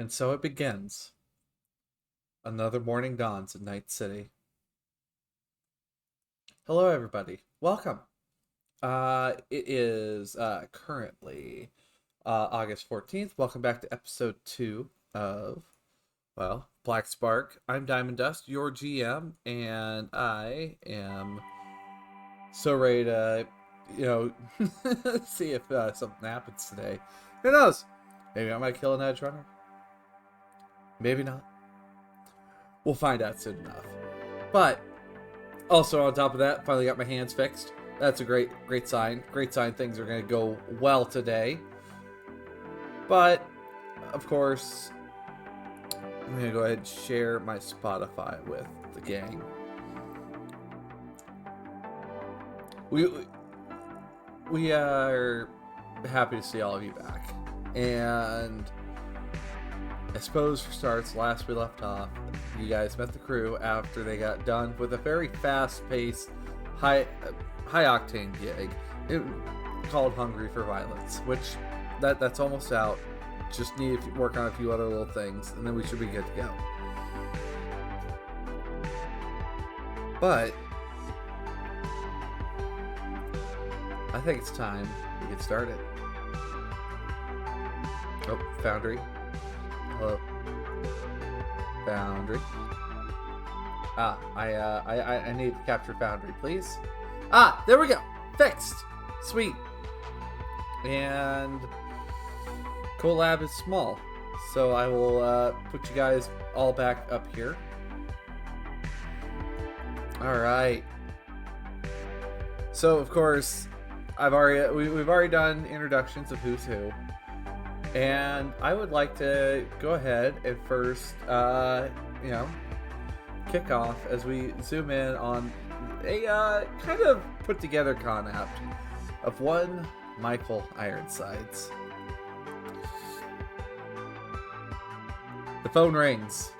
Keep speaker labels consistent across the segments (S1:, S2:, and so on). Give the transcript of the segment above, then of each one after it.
S1: And so it begins. Another morning dawns in Night City. Hello, everybody. Welcome. It is currently August 14th. Welcome back to episode 2 of, Black Spark. I'm Diamond Dust, your GM, and I am so ready to, see if something happens today. Who knows? Maybe I might kill an edge runner. Maybe not. We'll find out soon enough. But also on top of that, finally got my hands fixed. That's a great sign. Great sign things are going to go well today. But of course, I'm going to go ahead and share my Spotify with the gang. We are happy to see all of you back. And I suppose for starts, last we left off, you guys met the crew after they got done with a very fast-paced, high-octane gig called Hungry for Violence, which that's almost out. Just need to work on a few other little things, and then we should be good to go. But I think it's time to get started. Oh, Foundry. Hello. Foundry. I need to capture Foundry, please. There we go. Fixed. Sweet. And Collab is small, so I will put you guys all back up here. All right. So of course, we've already done introductions of who's who. And I would like to go ahead and first, kick off as we zoom in on a kind of put together concept of one Michael Ironsides. The phone rings.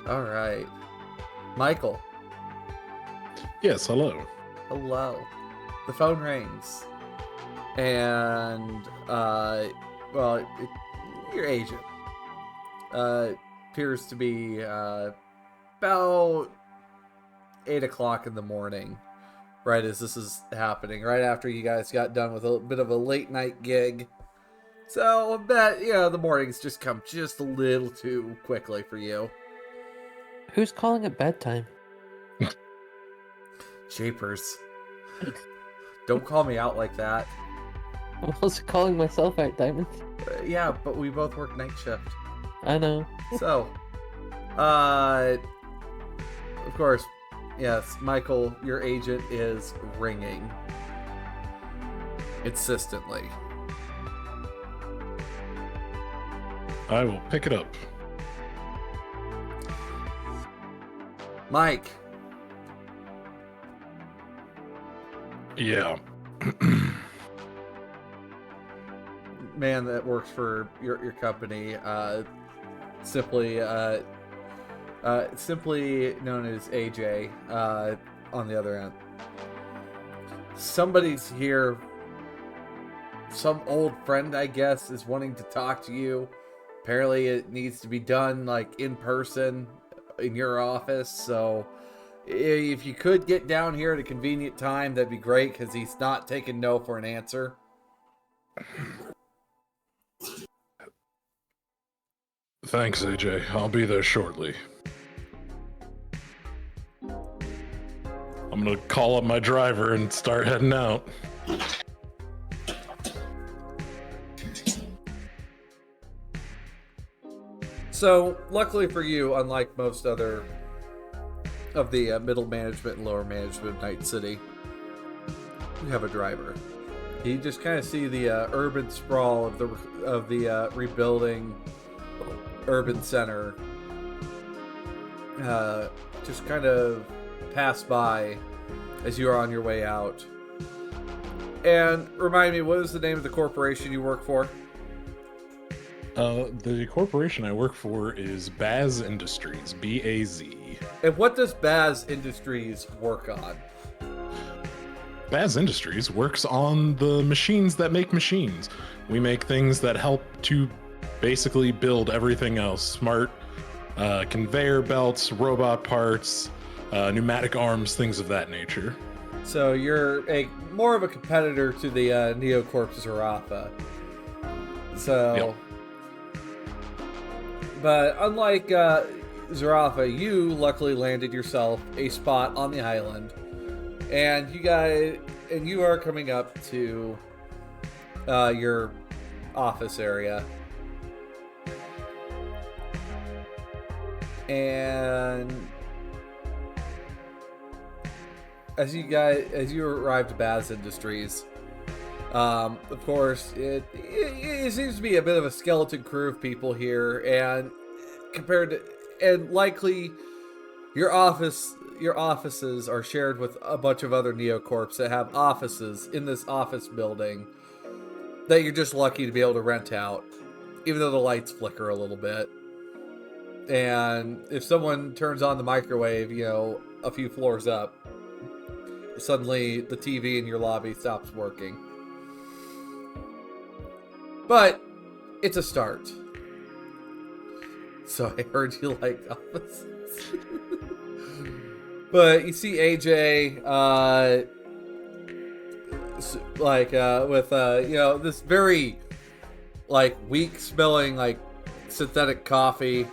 S1: All right. Michael.
S2: Yes, hello.
S1: Hello. The phone rings. And, your agent appears to be about 8 o'clock in the morning, right as this is happening, right after you guys got done with a bit of a late night gig. So I bet, the mornings just come just a little too quickly for you.
S3: Who's calling it bedtime?
S1: Japers. Don't call me out like that.
S3: I'm also calling myself out, Diamond.
S1: Yeah, but we both work night shift.
S3: I know.
S1: So, of course, yes, Michael, your agent is ringing insistently.
S2: I will pick it up.
S1: Mike.
S2: Yeah.
S1: Man that works for your company, simply known as AJ, on the other end. Somebody's here. Some old friend, I guess, is wanting to talk to you. Apparently it needs to be done in person in your office, so if you could get down here at a convenient time, that'd be great, because he's not taking no for an answer.
S2: Thanks, AJ. I'll be there shortly. I'm gonna call up my driver and start heading out.
S1: So, luckily for you, unlike most other of the middle management and lower management of Night City, you have a driver. You just kind of see the urban sprawl of the rebuilding urban center just kind of pass by as you are on your way out. And remind me, what is the name of the corporation you work for?
S2: The corporation I work for is Baz Industries, B-A-Z.
S1: And what does Baz Industries work on?
S2: Baz Industries works on the machines that make machines. We make things that help to basically build everything else. Smart conveyor belts, robot parts, pneumatic arms, things of that nature.
S1: So you're more of a competitor to the Neocorp Zarafa. So,
S2: Yep.
S1: But unlike Zarafa, you luckily landed yourself a spot on the island, and you are coming up to your office area, and as you arrived at Baz Industries, of course, it seems to be a bit of a skeleton crew of people here, and likely your offices are shared with a bunch of other Neocorps that have offices in this office building that you're just lucky to be able to rent out, even though the lights flicker a little bit. And if someone turns on the microwave, a few floors up, suddenly the TV in your lobby stops working. But it's a start. So I heard you like offices. But you see AJ, with this very weak smelling synthetic coffee,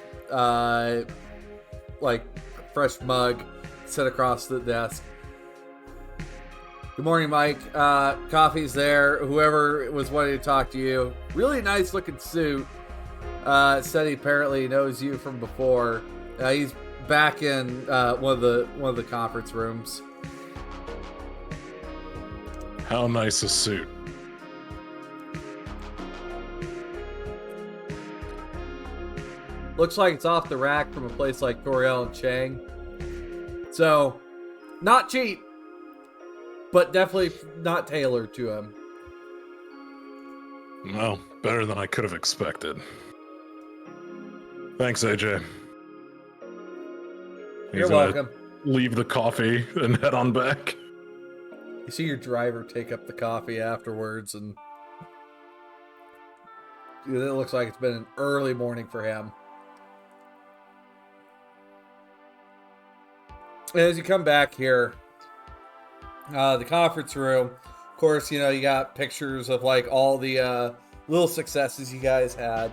S1: fresh mug set across the desk. Good morning, Mike. Coffee's there. Whoever was wanting to talk to you. Really nice looking suit. Said he apparently knows you from before. He's back in one of the conference rooms.
S2: How nice a suit.
S1: Looks like it's off the rack from a place like Coriel and Chang. So, not cheap, but definitely not tailored to him.
S2: Well, better than I could have expected. Thanks, AJ.
S1: You're welcome.
S2: Leave the coffee and head on back.
S1: You see your driver take up the coffee afterwards, and it looks like it's been an early morning for him. And as you come back here, the conference room, of course, you got pictures of all the little successes you guys had.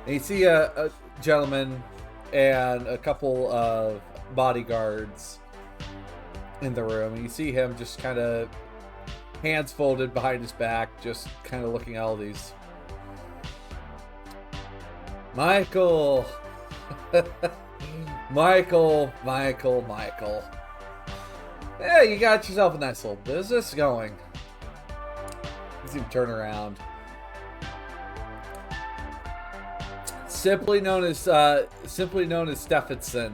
S1: And you see a gentleman and a couple of bodyguards in the room. And you see him just kind of hands folded behind his back, just kind of looking at all these. Michael. Michael. Yeah, you got yourself a nice little business going. You see him turn around. Simply known as Stephenson,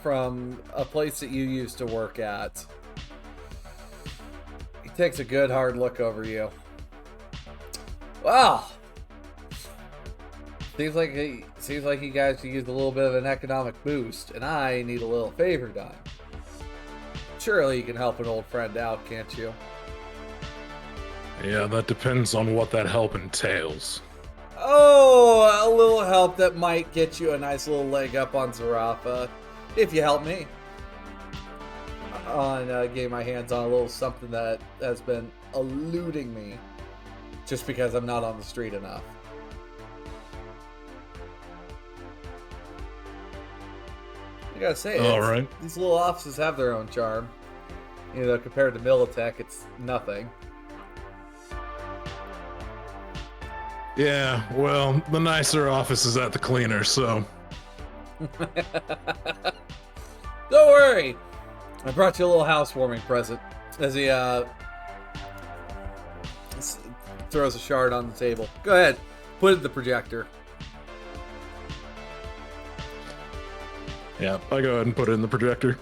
S1: from a place that you used to work at. He takes a good hard look over you. Wow. Seems like you guys could use a little bit of an economic boost, and I need a little favor done. Surely you can help an old friend out, can't you?
S2: Yeah, that depends on what that help entails.
S1: Oh, a little help that might get you a nice little leg up on Zarafa, if you help me. On getting my hands on a little something that has been eluding me, just because I'm not on the street enough. I gotta say,
S2: all right.
S1: These little offices have their own charm. Compared to Militech, it's nothing.
S2: Yeah, well, the nicer office is at the cleaner, so.
S1: Don't worry! I brought you a little housewarming present. As he throws a shard on the table. Go ahead, put it in the projector.
S2: Yeah, I go ahead and put it in the projector.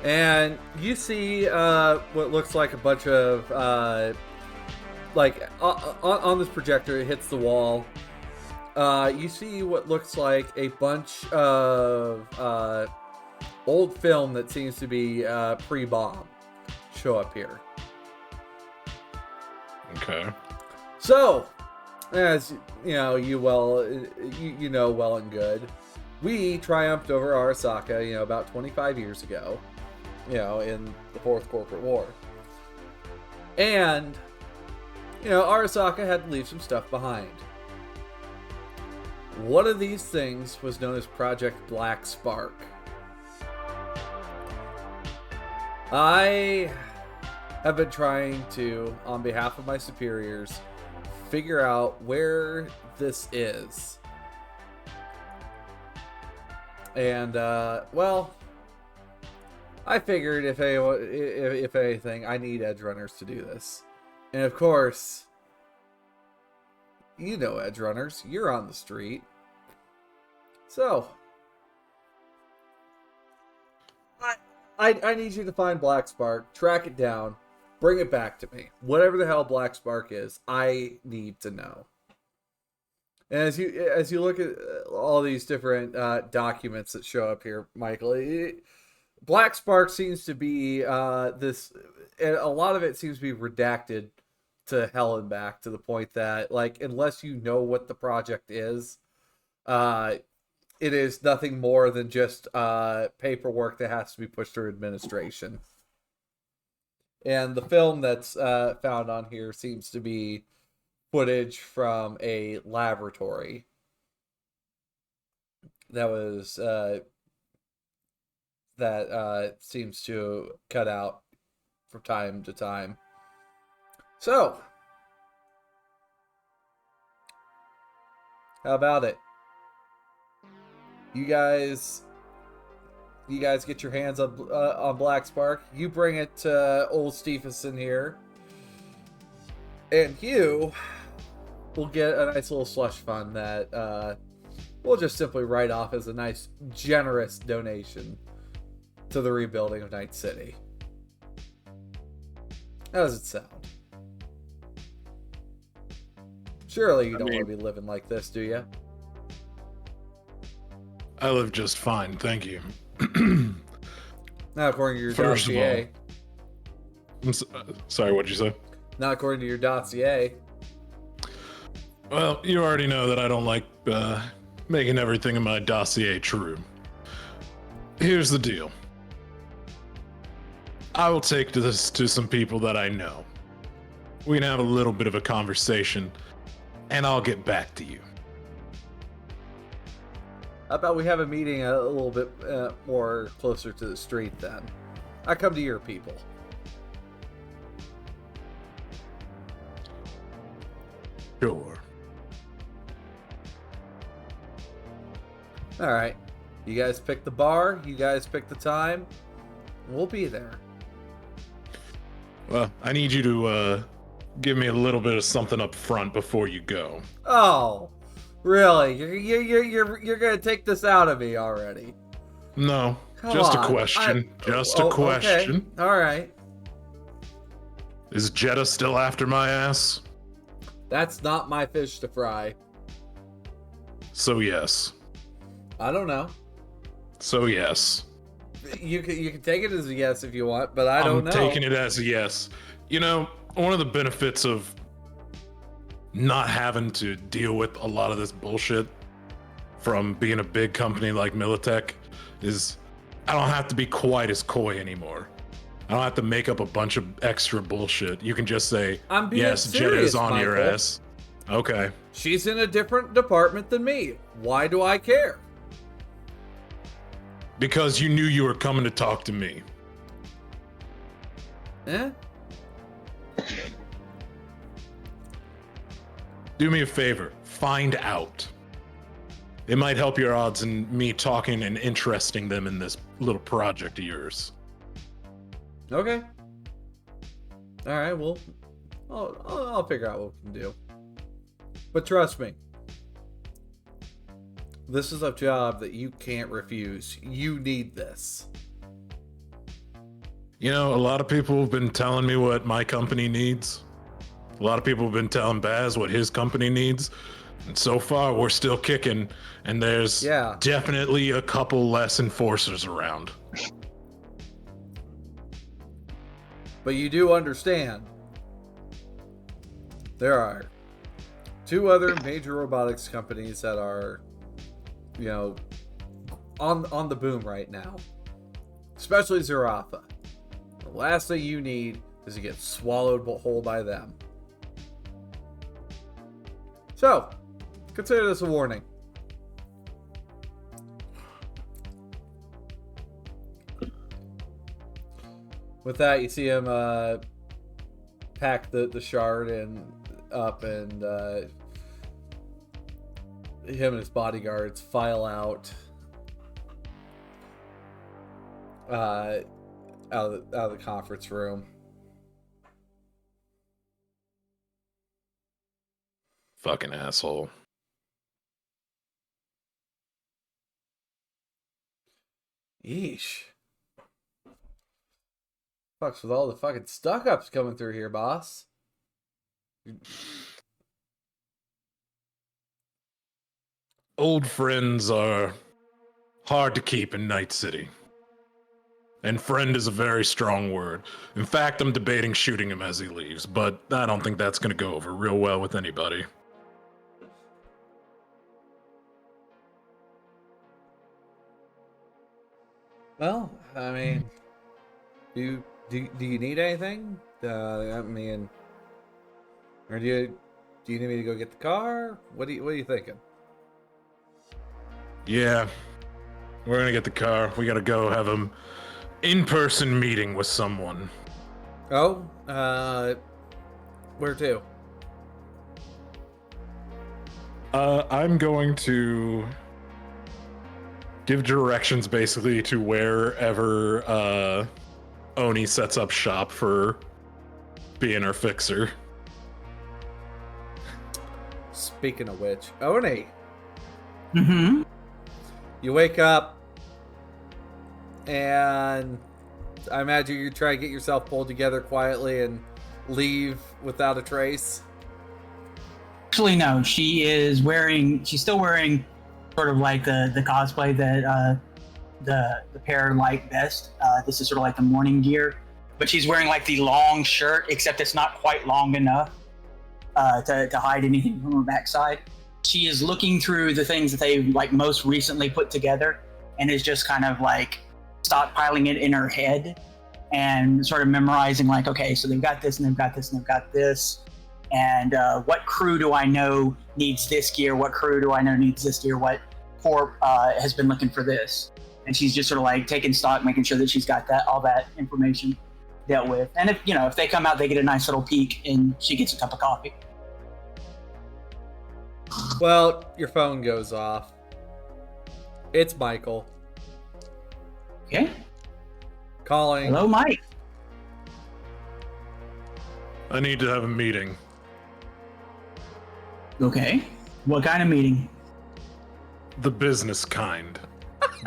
S1: And you see what looks like a bunch of, on this projector, it hits the wall. You see what looks like a bunch of old film that seems to be pre-bomb. show up here.
S2: Okay.
S1: So, as you know, you know well and good, we triumphed over Arasaka, about 25 years ago, in the Fourth Corporate War. And, Arasaka had to leave some stuff behind. One of these things was known as Project Black Spark. I have been trying to, on behalf of my superiors, figure out where this is. And, well, I figured if anything, I need edge runners to do this. And of course, edge runners, you're on the street. So, I need you to find Black Spark, track it down, bring it back to me. Whatever the hell Black Spark is, I need to know. And as you look at all these different documents that show up here, Michael, Black Spark seems to be this, and a lot of it seems to be redacted to hell and back, to the point that, like, unless you know what the project is, it is nothing more than just paperwork that has to be pushed through administration. And the film that's found on here seems to be footage from a laboratory that was that seems to cut out from time to time. So, how about it? You guys get your hands on Black Spark. You bring it to old Stephenson here, and you will get a nice little slush fund that we'll just simply write off as a nice, generous donation to the rebuilding of Night City. How does it sound? Surely you don't want to be living like this, do you?
S2: I live just fine, thank you.
S1: Not according to your
S2: First
S1: dossier.
S2: Sorry, what'd you say?
S1: Not according to your dossier.
S2: Well, you already know that I don't like making everything in my dossier true. Here's the deal. I will take this to some people that I know. We can have a little bit of a conversation, and I'll get back to you.
S1: How about we have a meeting a little bit more closer to the street then? I come to your people.
S2: Sure.
S1: Alright. You guys pick the bar, you guys pick the time. We'll be there.
S2: Well, I need you to give me a little bit of something up front before you go.
S1: Oh, really? You're gonna take this out of me already?
S2: No,
S1: Come
S2: just
S1: on.
S2: a question. Just a question.
S1: Okay. All right.
S2: Is Jetta still after my ass?
S1: That's not my fish to fry.
S2: So yes.
S1: I don't know.
S2: So yes.
S1: You can take it as a yes if you want, but I don't know.
S2: I'm taking it as a yes. You know, one of the benefits of not having to deal with a lot of this bullshit from being a big company like Militech is I don't have to be quite as coy anymore. I don't have to make up a bunch of extra bullshit. You can just say,
S1: I'm being
S2: yes,
S1: serious,
S2: Jetta is on your
S1: Michael.
S2: ass. Okay.
S1: She's in a different department than me. Why do I care?
S2: Because you knew you were coming to talk to me.
S1: Eh?
S2: Do me a favor. Find out. It might help your odds in me talking and interesting them in this little project of yours.
S1: Okay. All right. Well, I'll figure out what we can do. But trust me, this is a job that you can't refuse. You need this.
S2: You know, a lot of people have been telling me what my company needs. A lot of people have been telling Baz what his company needs. And so far, we're still kicking, and there's definitely a couple less enforcers around.
S1: But you do understand there are 2 other major robotics companies that are, you know, on the boom right now. Especially Zarafa. The last thing you need is to get swallowed whole by them. So, consider this a warning. With that, you see him pack the shard up, and him and his bodyguards file out of the conference room.
S2: Fucking asshole.
S1: Yeesh. Fucks with all the fucking stuck-ups coming through here, boss.
S2: Old friends are hard to keep in Night City. And friend is a very strong word. In fact, I'm debating shooting him as he leaves, but I don't think that's gonna go over real well with anybody.
S1: Well, I mean, do you need anything? I mean, or do you need me to go get the car? What are you thinking?
S2: Yeah, we're gonna get the car. We gotta go have an in-person meeting with someone.
S1: Oh, where to?
S2: I'm going to give directions basically to wherever Oni sets up shop for being our fixer.
S1: Speaking of which, Oni,
S4: Mm-hmm.
S1: you wake up, and I imagine you try to get yourself pulled together quietly and leave without a trace.
S4: Actually, no. She's still wearing sort of like the cosplay that the pair like best. This is sort of like the morning gear, but she's wearing like the long shirt, except it's not quite long enough to hide anything from her backside. She is looking through the things that they like most recently put together, and is just kind of like stockpiling it in her head and sort of memorizing like, okay, so they've got this and they've got this and they've got this, and what crew do I know needs this gear? What crew do I know needs this gear? What corp has been looking for this? And she's just sort of like taking stock, making sure that she's got all that information dealt with. And if they come out, they get a nice little peek, and she gets a cup of coffee.
S1: Well, your phone goes off. It's Michael
S4: Okay.
S1: calling.
S4: Hello, Mike.
S2: I need to have a meeting.
S4: Okay. What kind of meeting?
S2: The business kind.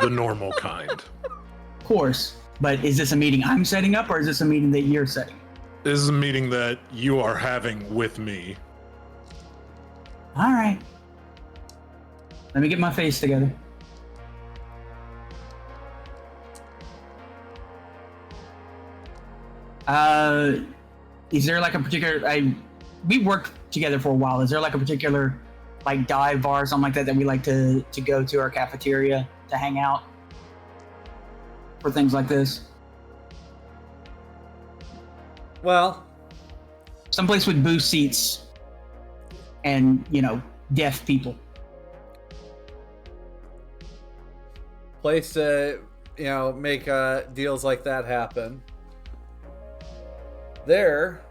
S2: The normal kind.
S4: Of course. But is this a meeting I'm setting up, or is this a meeting that you're setting?
S2: This is a meeting that you are having with me.
S4: All right. Let me get my face together. Is there like a particular? We worked together for a while. Is there like a particular, like dive bar or something like that we like to go to, our cafeteria to hang out for things like this?
S1: Well,
S4: Someplace with booth seats and deaf people.
S1: place to make deals like that happen. There,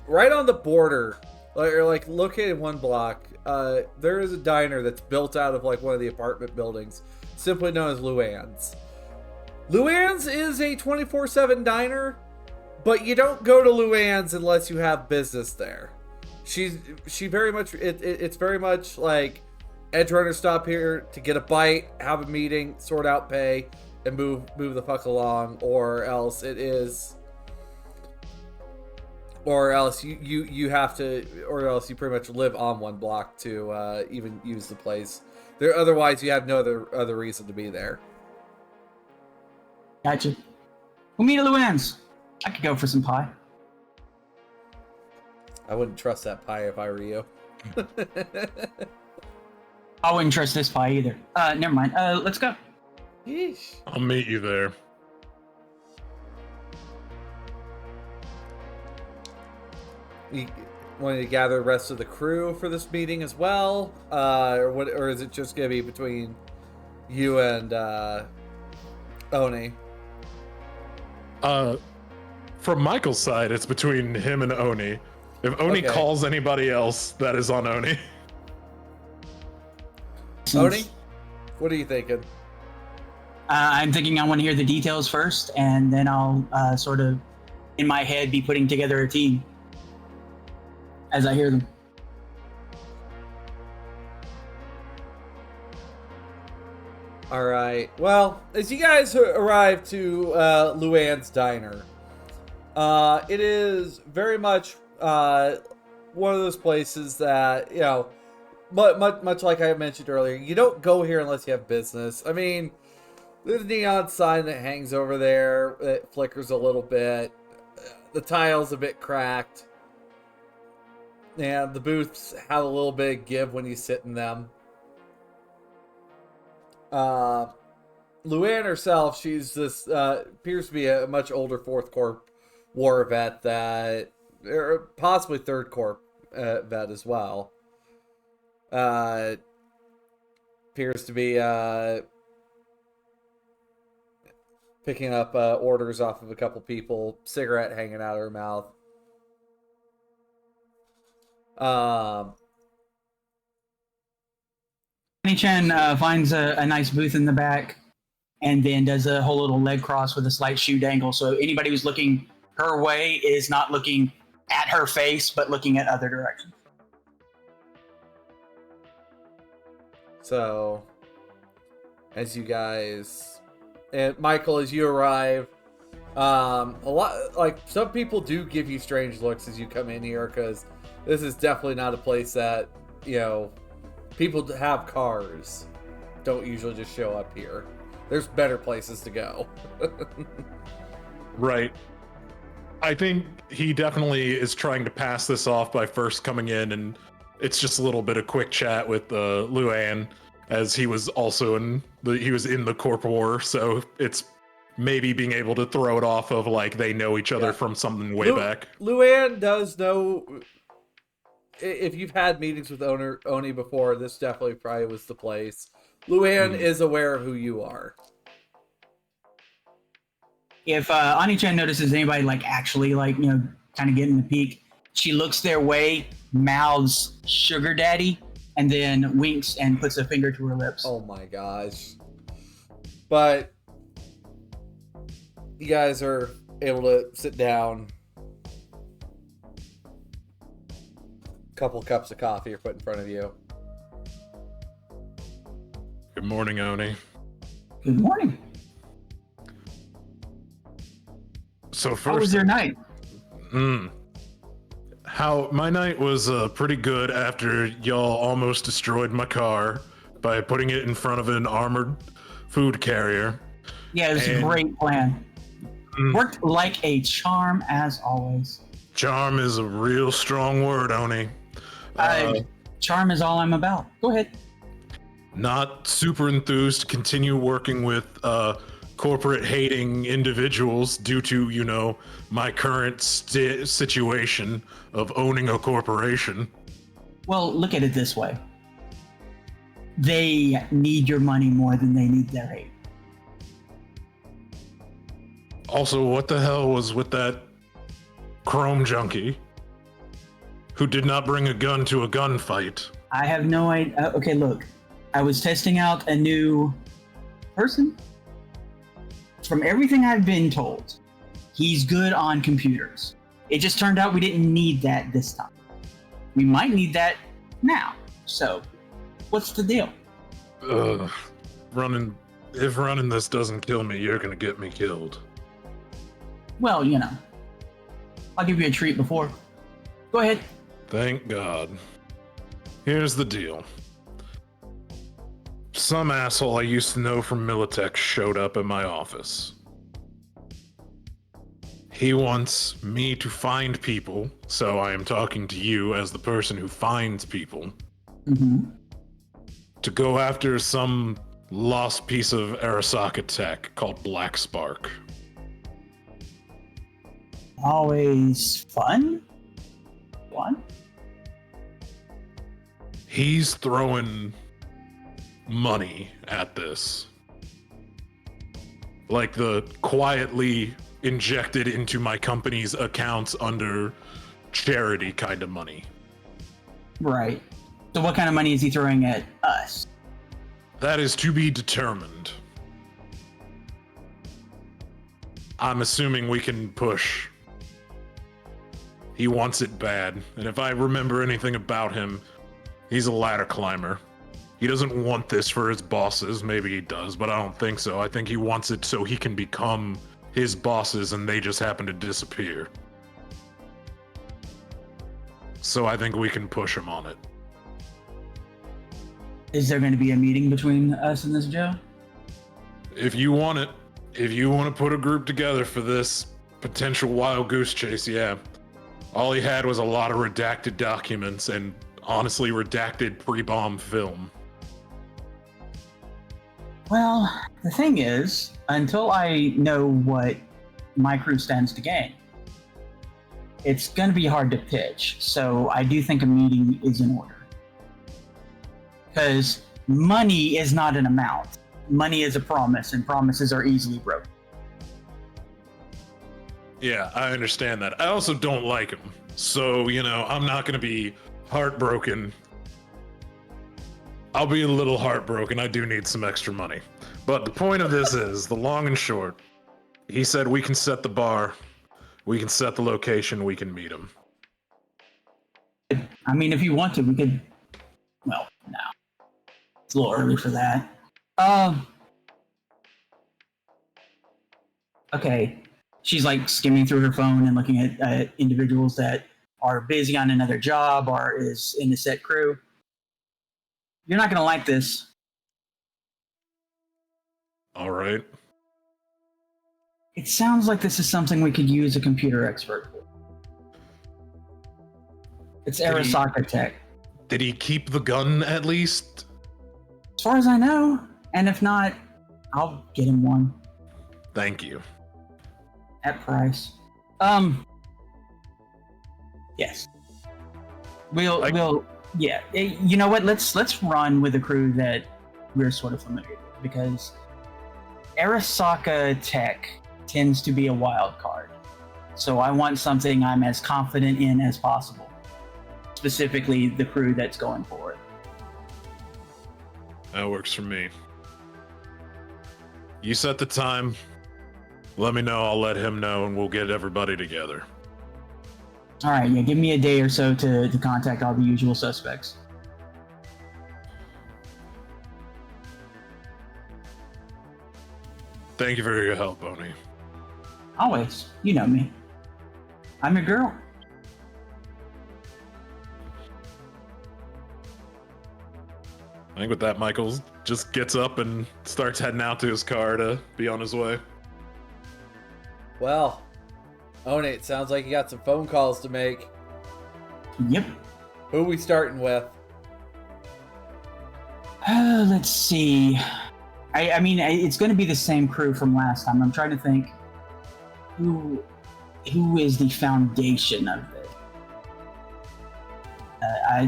S1: right on the border, like located one block, there is a diner that's built out of like one of the apartment buildings, simply known as Luann's. Luann's is a 24/7 diner, but you don't go to Luann's unless you have business there. She very much it's very much like edge runner stop here to get a bite, have a meeting, sort out pay, and move the fuck along, or else you have to, or else you pretty much live on one block to even use the place. Otherwise you have no other reason to be there.
S4: Gotcha. We'll meet at Luann's. I could go for some pie.
S1: I wouldn't trust that pie if I were you.
S4: I wouldn't trust this pie either. Never mind. Let's go.
S1: Yeesh.
S2: I'll meet you there.
S1: You want to gather the rest of the crew for this meeting as well, or is it just gonna be between you and Oni?
S2: From Michael's side, it's between him and Oni. If Oni
S1: Okay.
S2: calls anybody else, that is on Oni.
S1: Oni, what are you thinking?
S4: I'm thinking I want to hear the details first, and then I'll sort of, in my head, be putting together a team as I hear them.
S1: All right. Well, as you guys arrive to Luann's diner, it is very much one of those places that, you know, much like I mentioned earlier, you don't go here unless you have business. I mean, there's a neon sign that hangs over there. It flickers a little bit. The tile's a bit cracked. And the booths have a little bit of give when you sit in them. Luann herself, she's this, appears to be a much older 4th Corp war vet that, or possibly 3rd Corp vet as well. Appears to be, picking up orders off of a couple people, cigarette hanging out of her mouth.
S4: Annie-chan finds a nice booth in the back and then does a whole little leg cross with a slight shoe dangle. So anybody who's looking her way is not looking at her face, but looking at other directions.
S1: So, as you guys, and Michael, as you arrive, a lot, like, some people do give you strange looks as you come in here, because this is definitely not a place that, you know, people that have cars don't usually just show up here. There's better places to go.
S2: Right. I think he definitely is trying to pass this off by first coming in, and it's just a little bit of quick chat with Luann, as he was also in the Corp War, so it's maybe being able to throw it off of like they know each other from something way back.
S1: Luann does know. If you've had meetings with Oni before, this definitely probably was the place. Luann is aware of who you are.
S4: If Ani-chan notices anybody like actually like, you know, kind of getting the peek, she looks their way, mouths "sugar daddy," and then winks and puts a finger to her lips.
S1: Oh my gosh. But you guys are able to sit down. Couple cups of coffee are put in front of you.
S2: Good morning, Oni.
S4: Good morning.
S2: So first,
S4: How was your night?
S2: My night was pretty good after y'all almost destroyed my car by putting it in front of an armored food carrier.
S4: Yeah, it was a great plan. Worked like a charm as always.
S2: Charm is a real strong word, Oni.
S4: Charm is all I'm about. Go ahead.
S2: Not super enthused to continue working with corporate hating individuals due to, you know, my current situation of owning a corporation.
S4: Well, look at it this way. They need your money more than they need their hate.
S2: Also, what the hell was with that chrome junkie who did not bring a gun to a gunfight?
S4: I have no idea. Okay, look. I was testing out a new person. From everything I've been told, he's good on computers. It just turned out we didn't need that this time. We might need that now. So, what's the deal?
S2: If running this doesn't kill me, you're gonna get me killed.
S4: Well, you know, I'll give you a treat before. Go ahead.
S2: Thank God. Here's the deal. Some asshole I used to know from Militech showed up at my office. He wants me to find people, so I am talking to you as the person who finds people, to go after some lost piece of Arasaka tech called Black Spark.
S4: Always fun? One?
S2: He's throwing money at this. Like the quietly injected into my company's accounts under charity kind of money.
S4: Right. So what kind of money is he throwing at us?
S2: That is to be determined. I'm assuming we can push. He wants it bad, and if I remember anything about him, he's a ladder climber. He doesn't want this for his bosses. Maybe he does, but I don't think so. I think he wants it so he can become his bosses and they just happen to disappear. So I think we can push him on it.
S4: Is there going to be a meeting between us and this Joe?
S2: If you want it, if you want to put a group together for this potential wild goose chase, yeah. All he had was a lot of redacted documents and honestly redacted pre-bomb film.
S4: Well, the thing is, until I know what my crew stands to gain, it's going to be hard to pitch. So I do think a meeting is in order. Because money is not an amount. Money is a promise, and promises are easily broken.
S2: Yeah, I understand that. I also don't like him. So, I'm not going to be heartbroken. I'll be a little heartbroken. I do need some extra money. But the point of this is, the long and short, he said we can set the bar, we can set the location, we can meet him.
S4: I mean, if you want to, we could... Well, no. It's a little early for that. Okay. She's like skimming through her phone and looking at individuals that are busy on another job or is in the set crew. You're not going to like this.
S2: All right.
S4: It sounds like this is something we could use a computer expert for. It's Arasaka tech.
S2: Did he keep the gun at least?
S4: As far as I know. And if not, I'll get him one.
S2: Thank you.
S4: At price. Yes. We'll yeah. You know what? Let's run with a crew that we're sort of familiar with, because Arasaka tech tends to be a wild card. So I want something I'm as confident in as possible. Specifically the crew that's going for it.
S2: That works for me. You set the time. Let me know, I'll let him know, and we'll get everybody together.
S4: All right, yeah, give me a day or so to contact all the usual suspects.
S2: Thank you for your help, Bonnie.
S4: Always. You know me. I'm your girl.
S2: I think with that, Michael just gets up and starts heading out to his car to be on his way.
S1: Well, One, it sounds like you got some phone calls to make.
S4: Yep.
S1: Who are we starting with?
S4: Let's see. I mean, it's going to be the same crew from last time. I'm trying to think who is the foundation of it.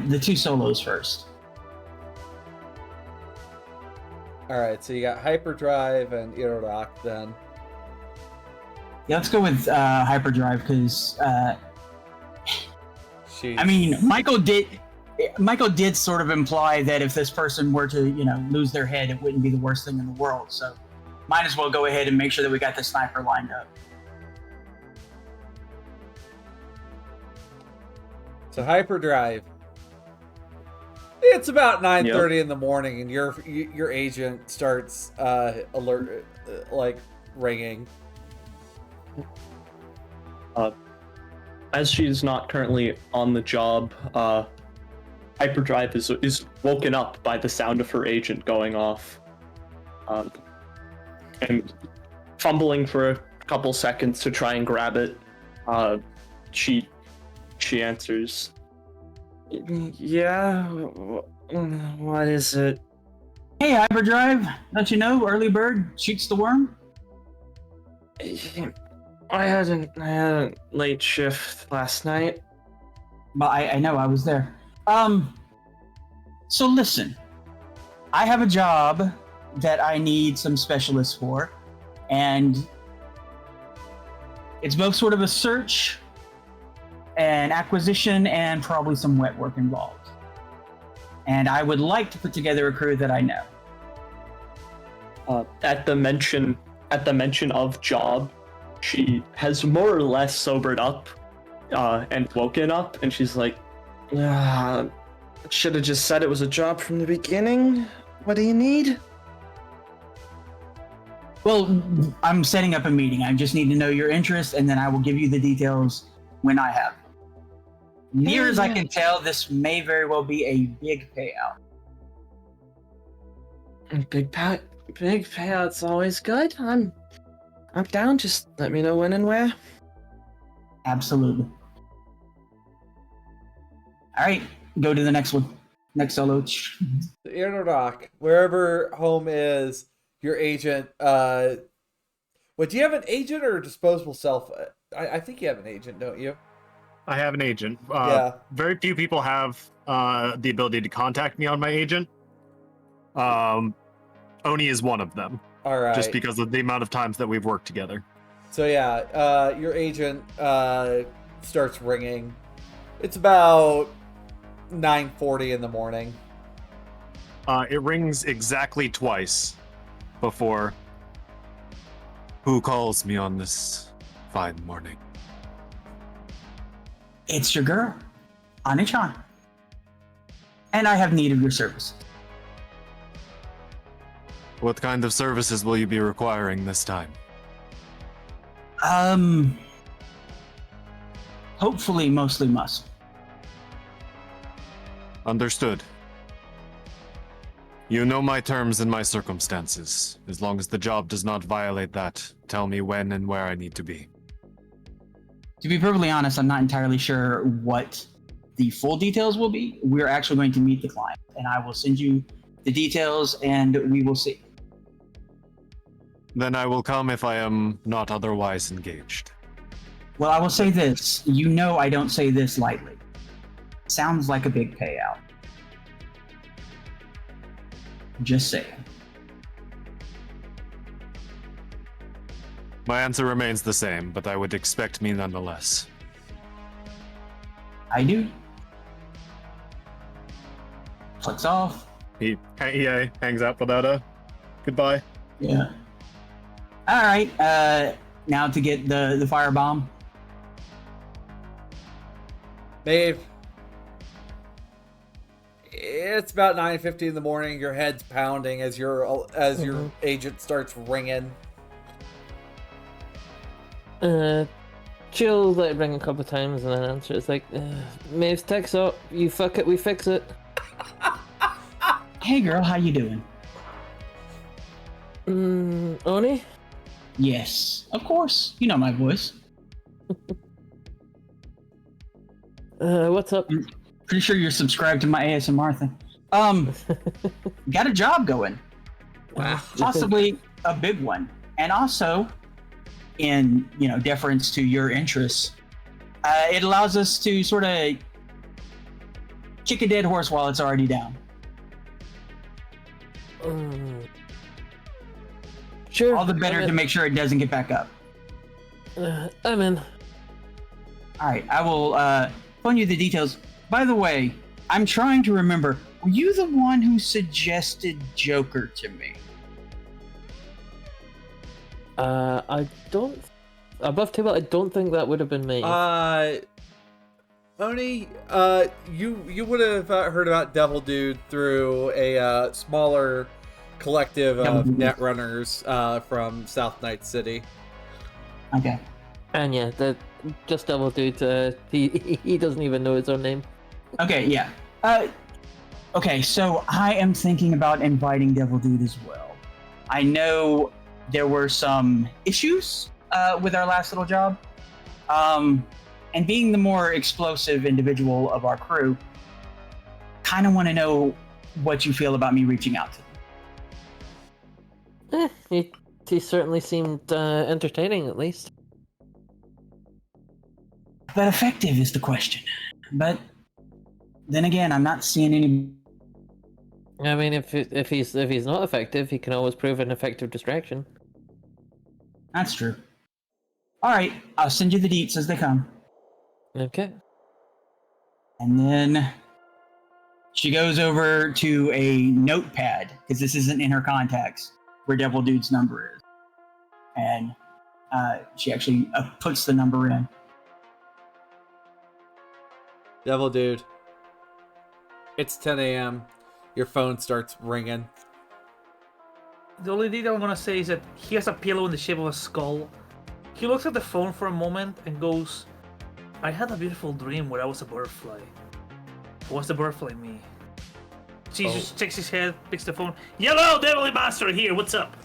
S4: The two solos first.
S1: All right, so you got Hyperdrive and Iraq then.
S4: Yeah, let's go with Hyperdrive because I
S1: Jeez.
S4: mean, Michael did sort of imply that if this person were to, lose their head, it wouldn't be the worst thing in the world. So might as well go ahead and make sure that we got the sniper lined up.
S1: So Hyperdrive. It's about 9:30 in the morning, and your agent starts alert ringing.
S5: As she's not currently on the job, Hyperdrive is woken up by the sound of her agent going off, and fumbling for a couple seconds to try and grab it. She answers. Yeah. What is it?
S4: Hey, Hyperdrive. Don't you know early bird shoots the worm?
S5: I had a late shift last night.
S4: But I know I was there. So listen, I have a job that I need some specialists for, and it's both sort of a search, an acquisition, and probably some wet work involved. And I would like to put together a crew that I know.
S5: At the mention of job, she has more or less sobered up and woken up, and she's like, should have just said it was a job from the beginning. What do you need?
S4: Well, I'm setting up a meeting. I just need to know your interest, and then I will give you the details when I have. Near as I can tell, this may very well be a big payout.
S5: Big payout's always good. I'm down. Just let me know when and where.
S4: Absolutely. All right, go to the next one. Next solo.
S1: The inner dock, wherever home is, your agent. Do you have an agent or a disposable cell phone? I think you have an agent, don't you?
S6: I have an agent.
S1: Yeah.
S6: Very few people have the ability to contact me on my agent. Oni is one of them.
S1: All right.
S6: Just because of the amount of times that we've worked together.
S1: So yeah, your agent starts ringing. It's about 9:40 in the morning.
S6: It rings exactly twice before. Who calls me on this fine morning?
S4: It's your girl, Ani-chan. And I have need of your service.
S6: What kind of services will you be requiring this time?
S4: Hopefully mostly muscle.
S6: Understood. You know my terms and my circumstances. As long as the job does not violate that, tell me when and where I need to be.
S4: To be perfectly honest, I'm not entirely sure what the full details will be. We're actually going to meet the client, and I will send you the details, and we will see.
S6: Then I will come if I am not otherwise engaged.
S4: Well, I will say this. You know I don't say this lightly. Sounds like a big payout. Just saying.
S6: My answer remains the same, but I would expect me nonetheless.
S4: I do. Clicks off.
S6: He hangs up without a goodbye.
S4: Yeah. All right. Now to get the firebomb.
S1: Maeve, it's about 9:50 in the morning. Your head's pounding as your agent starts ringing.
S3: She'll let it ring a couple of times and then answer. It's like, Maeve's text up. You fuck it, we fix it.
S4: Hey girl, how you doing?
S3: Oni?
S4: Yes, of course. You know my voice.
S3: What's up?
S4: Pretty sure you're subscribed to my ASMR thing. Got a job going. Possibly a big one. And also, in deference to your interests, it allows us to sort of kick a dead horse while it's already down.
S3: Sure.
S4: All the better to make sure it doesn't get back up.
S3: I'm in.
S4: All right, I will phone you the details. By the way, I'm trying to remember, were you the one who suggested Joker to me?
S3: I don't. Above table, I don't think that would have been me.
S1: Oni, you would have heard about Devil Dude through a smaller collective of netrunners from South Night City.
S4: Okay.
S3: And yeah, just Devil Dude. He doesn't even know his own name.
S4: Okay, yeah. Okay, so I am thinking about inviting Devil Dude as well. I know there were some issues with our last little job, And being the more explosive individual of our crew, kind of want to know what you feel about me reaching out to you.
S3: He certainly seemed entertaining, at least.
S4: But effective is the question. But then again, I'm not seeing any.
S3: I mean, if he's not effective, he can always prove an effective distraction.
S4: That's true. All right, I'll send you the deets as they come.
S3: Okay.
S4: And then she goes over to a notepad, because this isn't in her contacts, where Devil Dude's number is. And she actually puts the number in.
S1: Devil Dude. It's 10 a.m. Your phone starts ringing.
S7: The only detail I'm gonna say is that he has a pillow in the shape of a skull. He looks at the phone for a moment and goes, I had a beautiful dream where I was a butterfly. What's the butterfly me? She just shakes his head, picks the phone. Hello, Devil Master here, what's up?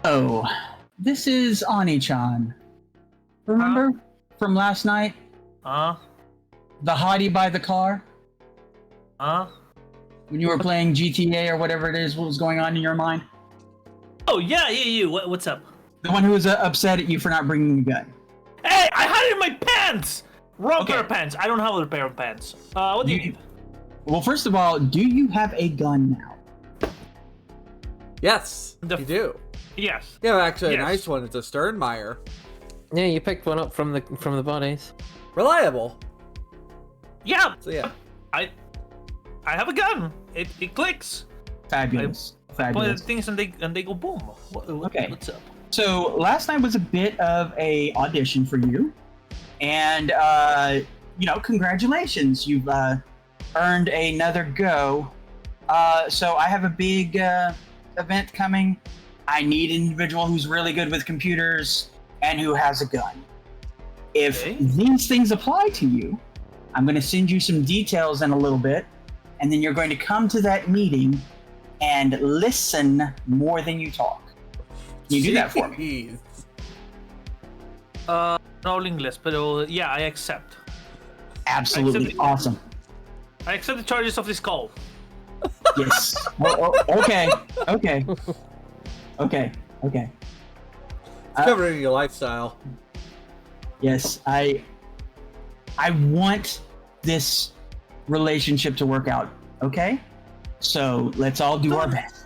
S4: Oh, this is Ani-chan. Remember from last night? The hottie by the car? When you were playing GTA or whatever it is, what was going on in your mind?
S7: Oh, yeah, you. What's up?
S4: The one who was upset at you for not bringing a gun.
S7: Hey, I had it in my pants! Wrong
S4: Okay.
S7: pair of pants. I don't have a pair of pants. What do you need?
S4: Well, first of all, do you have a gun now?
S1: Yes,
S7: The-
S1: you do.
S7: Yes.
S1: Yeah, actually,
S7: Yes.
S1: a nice one. It's a Sternmeyer.
S3: Yeah, you picked one up from the bodies.
S1: Reliable.
S7: Yeah,
S1: So yeah.
S7: I have a gun. It clicks.
S4: Fabulous.
S7: Point
S4: Fabulous.
S7: at things and they go boom.
S4: Okay.
S7: What's up?
S4: So last night was a bit of a audition for you, and congratulations, you've earned another go. So I have a big event coming. I need an individual who's really good with computers and who has a gun. If
S7: Okay.
S4: these things apply to you, I'm going to send you some details in a little bit, and then you're going to come to that meeting and listen more than you talk. Can you do that for me?
S1: Jeez.
S7: No English, but yeah, I accept.
S4: Absolutely
S7: Accept-
S4: awesome.
S7: I accept the charges of this call.
S4: Yes. Okay.
S1: It's covering your lifestyle.
S4: Yes, I want this relationship to work out. Okay, so let's all do our best.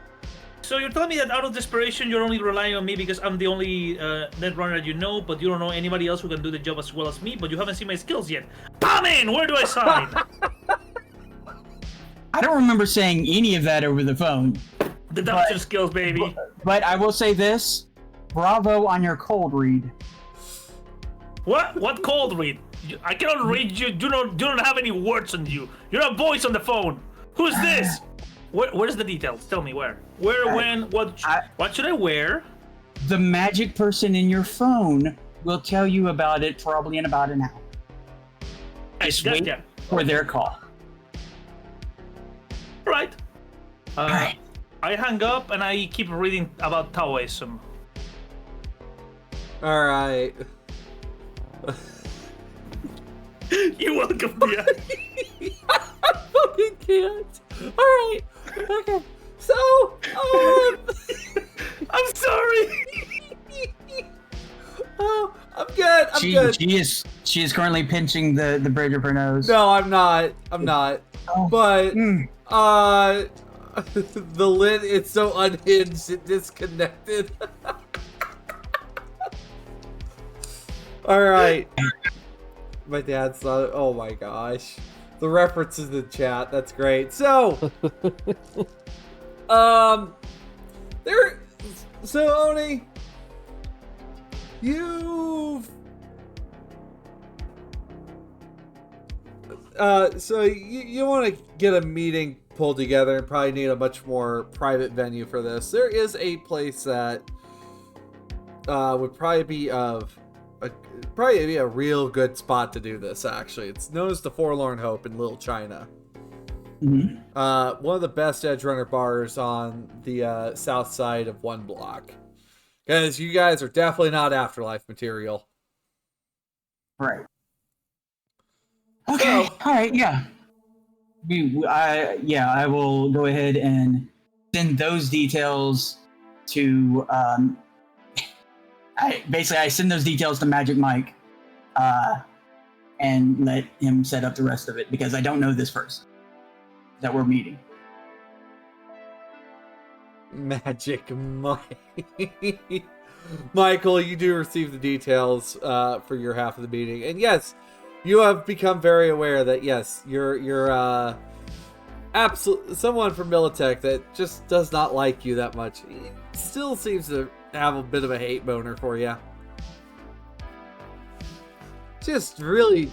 S7: So you're telling me that out of desperation, you're only relying on me because I'm the only netrunner you know, but you don't know anybody else who can do the job as well as me, but you haven't seen my skills yet. Come in! Where do I sign?
S4: I don't remember saying any of that over the phone,
S7: Deduction skills, baby.
S4: but I will say this: bravo on your cold read.
S7: What? What cold read? I cannot read you. You don't have any words on you. You're a voice on the phone. Who's this? Where's the details? Tell me where. Where, when, what should I wear?
S4: The magic person in your phone will tell you about it probably in about an hour. Just wait
S7: Gotcha.
S4: for their call.
S7: Right.
S4: Alright.
S7: I hang up and I keep reading about Taoism.
S1: All right.
S7: You're welcome, dear.
S1: I fucking can't. All right. Okay. So,
S7: I'm sorry.
S1: oh, I'm good. I'm good.
S4: She is currently pinching the bridge of her nose.
S1: No, I'm not. I'm not.
S4: Oh.
S1: But
S4: Mm.
S1: the lid, it's so unhinged, it disconnected. All right. My dad's not. Oh my gosh, the references in the chat. That's great. So, there. So Oni, you've. So you want to get a meeting pulled together and probably need a much more private venue for this. There is a place that would probably be a real good spot to do this. Actually, it's known as the Forlorn Hope in Little China.
S4: Mm-hmm.
S1: One of the best edge runner bars on the south side of one block. Because you guys are definitely not afterlife material.
S4: Right. Okay. All right. Yeah. I will go ahead and send those details to. I send those details to Magic Mike, and let him set up the rest of it because I don't know this person that we're meeting.
S1: Magic Mike. Michael, you do receive the details for your half of the meeting, and yes, you have become very aware that yes, you're someone from Militech that just does not like you that much. He still seems to have a bit of a hate boner for you. Just really,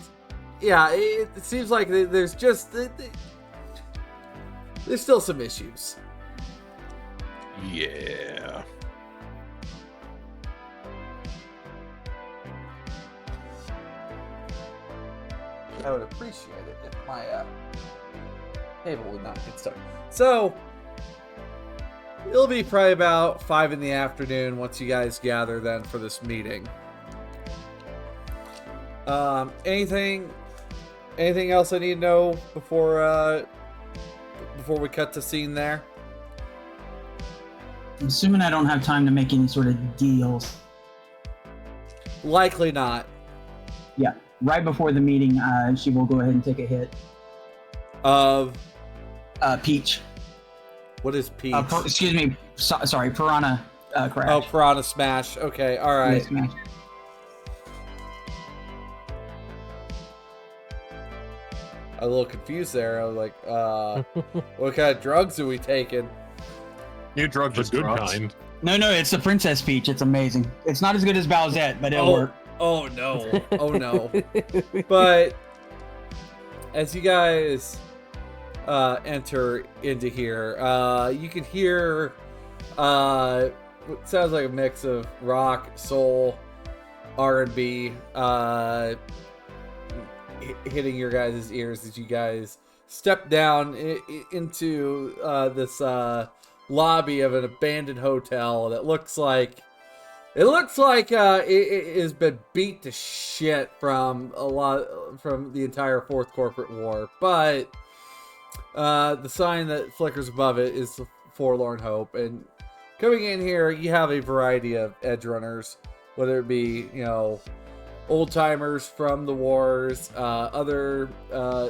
S1: yeah. It seems like there's still some issues.
S2: Yeah.
S1: I would appreciate it if my table would not get stuck. So, it'll be probably about 5 in the afternoon once you guys gather then for this meeting. Anything else I need to know before we cut to scene there?
S4: I'm assuming I don't have time to make any sort of deals.
S1: Likely not.
S4: Yeah. Right before the meeting, she will go ahead and take a hit.
S1: Of?
S4: Peach.
S1: What is Peach?
S4: Excuse me. Sorry, Piranha Crash.
S1: Oh, Piranha Smash. Okay, alright.
S4: Smash.
S1: I'm a little confused there. I was like, what kind of drugs are we taking?
S6: New drug
S2: The
S6: just
S2: good
S6: dropped.
S2: kind.
S4: No, it's the Princess Peach. It's amazing. It's not as good as Bowsette, but it'll work.
S1: Oh no. Oh no. But as you guys enter into here, you can hear what sounds like a mix of rock, soul, R&B hitting your guys' ears as you guys step down into this lobby of an abandoned hotel that looks like it has been beat to shit from the entire Fourth Corporate War, but the sign that flickers above it is the Forlorn Hope. And coming in here, you have a variety of edge runners, whether it be old timers from the wars, other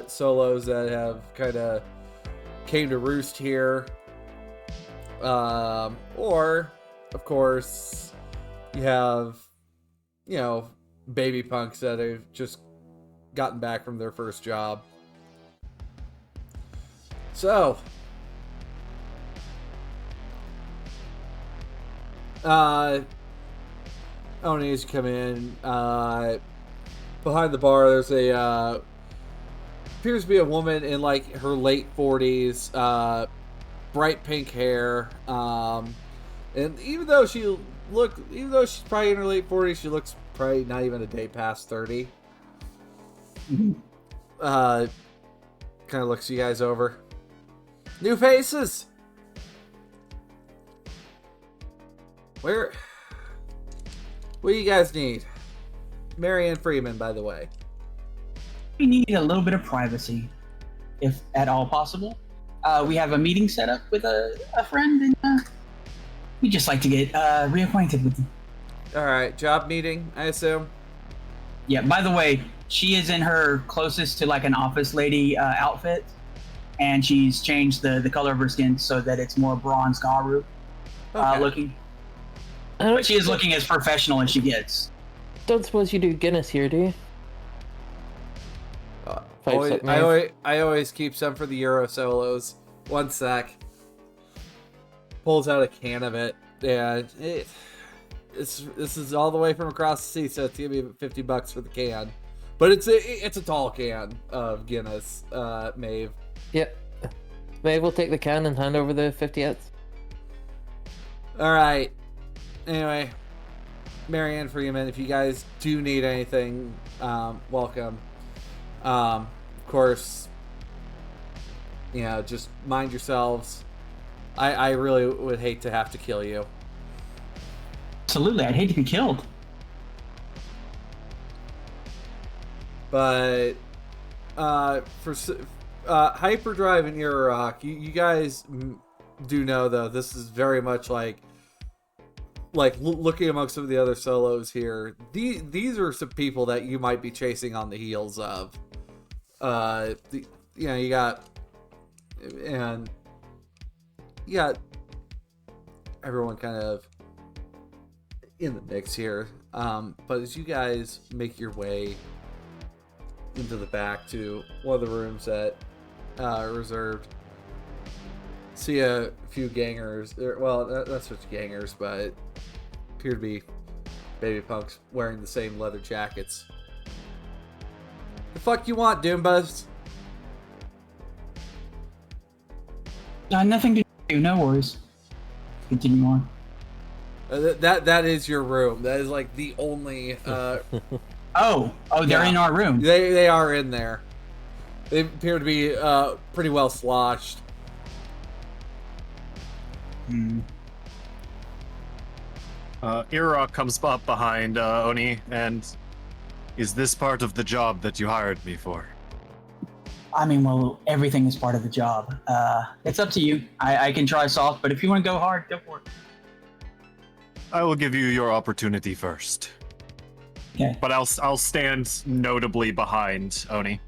S1: solos that have kind of came to roost here, or of course you have baby punks that have just gotten back from their first job. So Oni, as you come in, behind the bar, there's appears to be a woman in like her late 40s, bright pink hair, and even though she's probably in her late 40s, she looks probably not even a day past 30. Kind of looks you guys over. New faces. What do you guys need? Marianne Freeman, by the way.
S4: We need a little bit of privacy, if at all possible. We have a meeting set up with a friend, and we just like to get reacquainted with you.
S1: All right, job meeting, I assume.
S4: Yeah. By the way, she is in her closest to like an office lady outfit, and she's changed the color of her skin so that it's more bronze Garu looking. But she is looking as professional as she gets.
S3: Don't suppose you do Guinness here, do you?
S1: I always keep some for the Euro solos. One sec. Pulls out a can of it. Yeah, this is all the way from across the sea, so it's gonna be $50 for the can. But it's a tall can of Guinness, Maeve.
S3: Yep. Maeve will take the can and hand over the 50th.
S1: All right. Anyway, Marianne Freeman, if you guys do need anything, welcome. Of course, just mind yourselves. I really would hate to have to kill you.
S4: Absolutely, I'd hate to be killed.
S1: But for Hyperdrive and Iraq, you guys do know though this is very much like looking amongst some of the other solos here. These are some people that you might be chasing on the heels of. You got everyone kind of in the mix here. But as you guys make your way into the back to one of the rooms that are reserved, see a few gangers. Well, not such gangers, but appear to be baby punks wearing the same leather jackets. The fuck you want, Doombuzz?
S4: Nothing to do. No worries. Continue on.
S1: That is your room. That is like the only.
S4: Oh, they're in our room.
S1: They are in there. They appear to be pretty well sloshed.
S6: Irok comes up behind Oni and is this part of the job that you hired me for?
S4: I mean, well, everything is part of the job. It's up to you. I can try soft, but if you want to go hard, go for it.
S6: I will give you your opportunity first.
S4: Okay.
S6: But I'll stand notably behind Oni.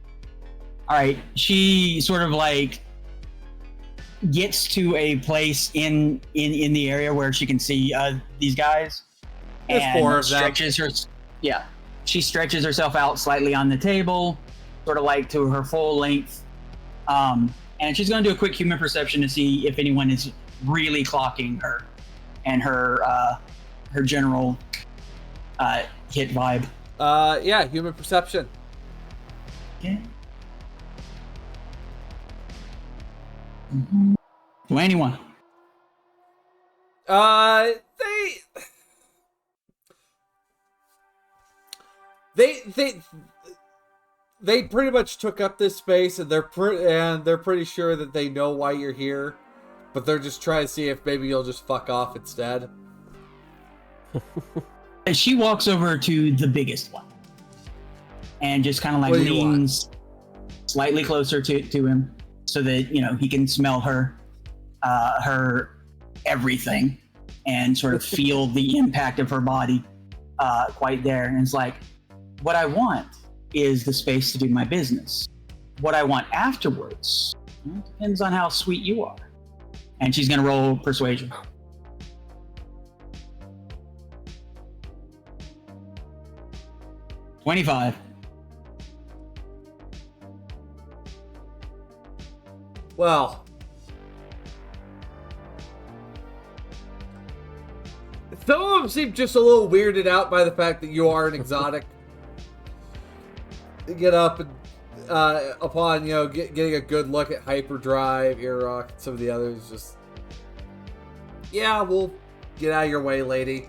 S4: All right. She sort of like gets to a place in the area where she can see these guys.
S1: There's
S4: and
S1: four of them.
S4: stretches her. Yeah. She stretches herself out slightly on the table, sort of like to her full length. And she's going to do a quick human perception to see if anyone is really clocking her and her general hit vibe.
S1: Yeah, human perception.
S4: Okay. 21.
S1: They pretty much took up this space, and they're pretty sure that they know why you're here, but they're just trying to see if maybe you'll just fuck off instead.
S4: She walks over to the biggest one and just kind of like
S1: What do you
S4: leans slightly closer to him so that, you know, he can smell her everything and sort of feel the impact of her body quite there. And it's like, what I want is the space to do my business. What I want afterwards, well, depends on how sweet you are. And she's going to roll persuasion. $25.
S1: Well, some of them seem just a little weirded out by the fact that you are an exotic. They get up and upon getting a good look at Hyperdrive, Iraq, and some of the others, just yeah, we'll get out of your way, lady.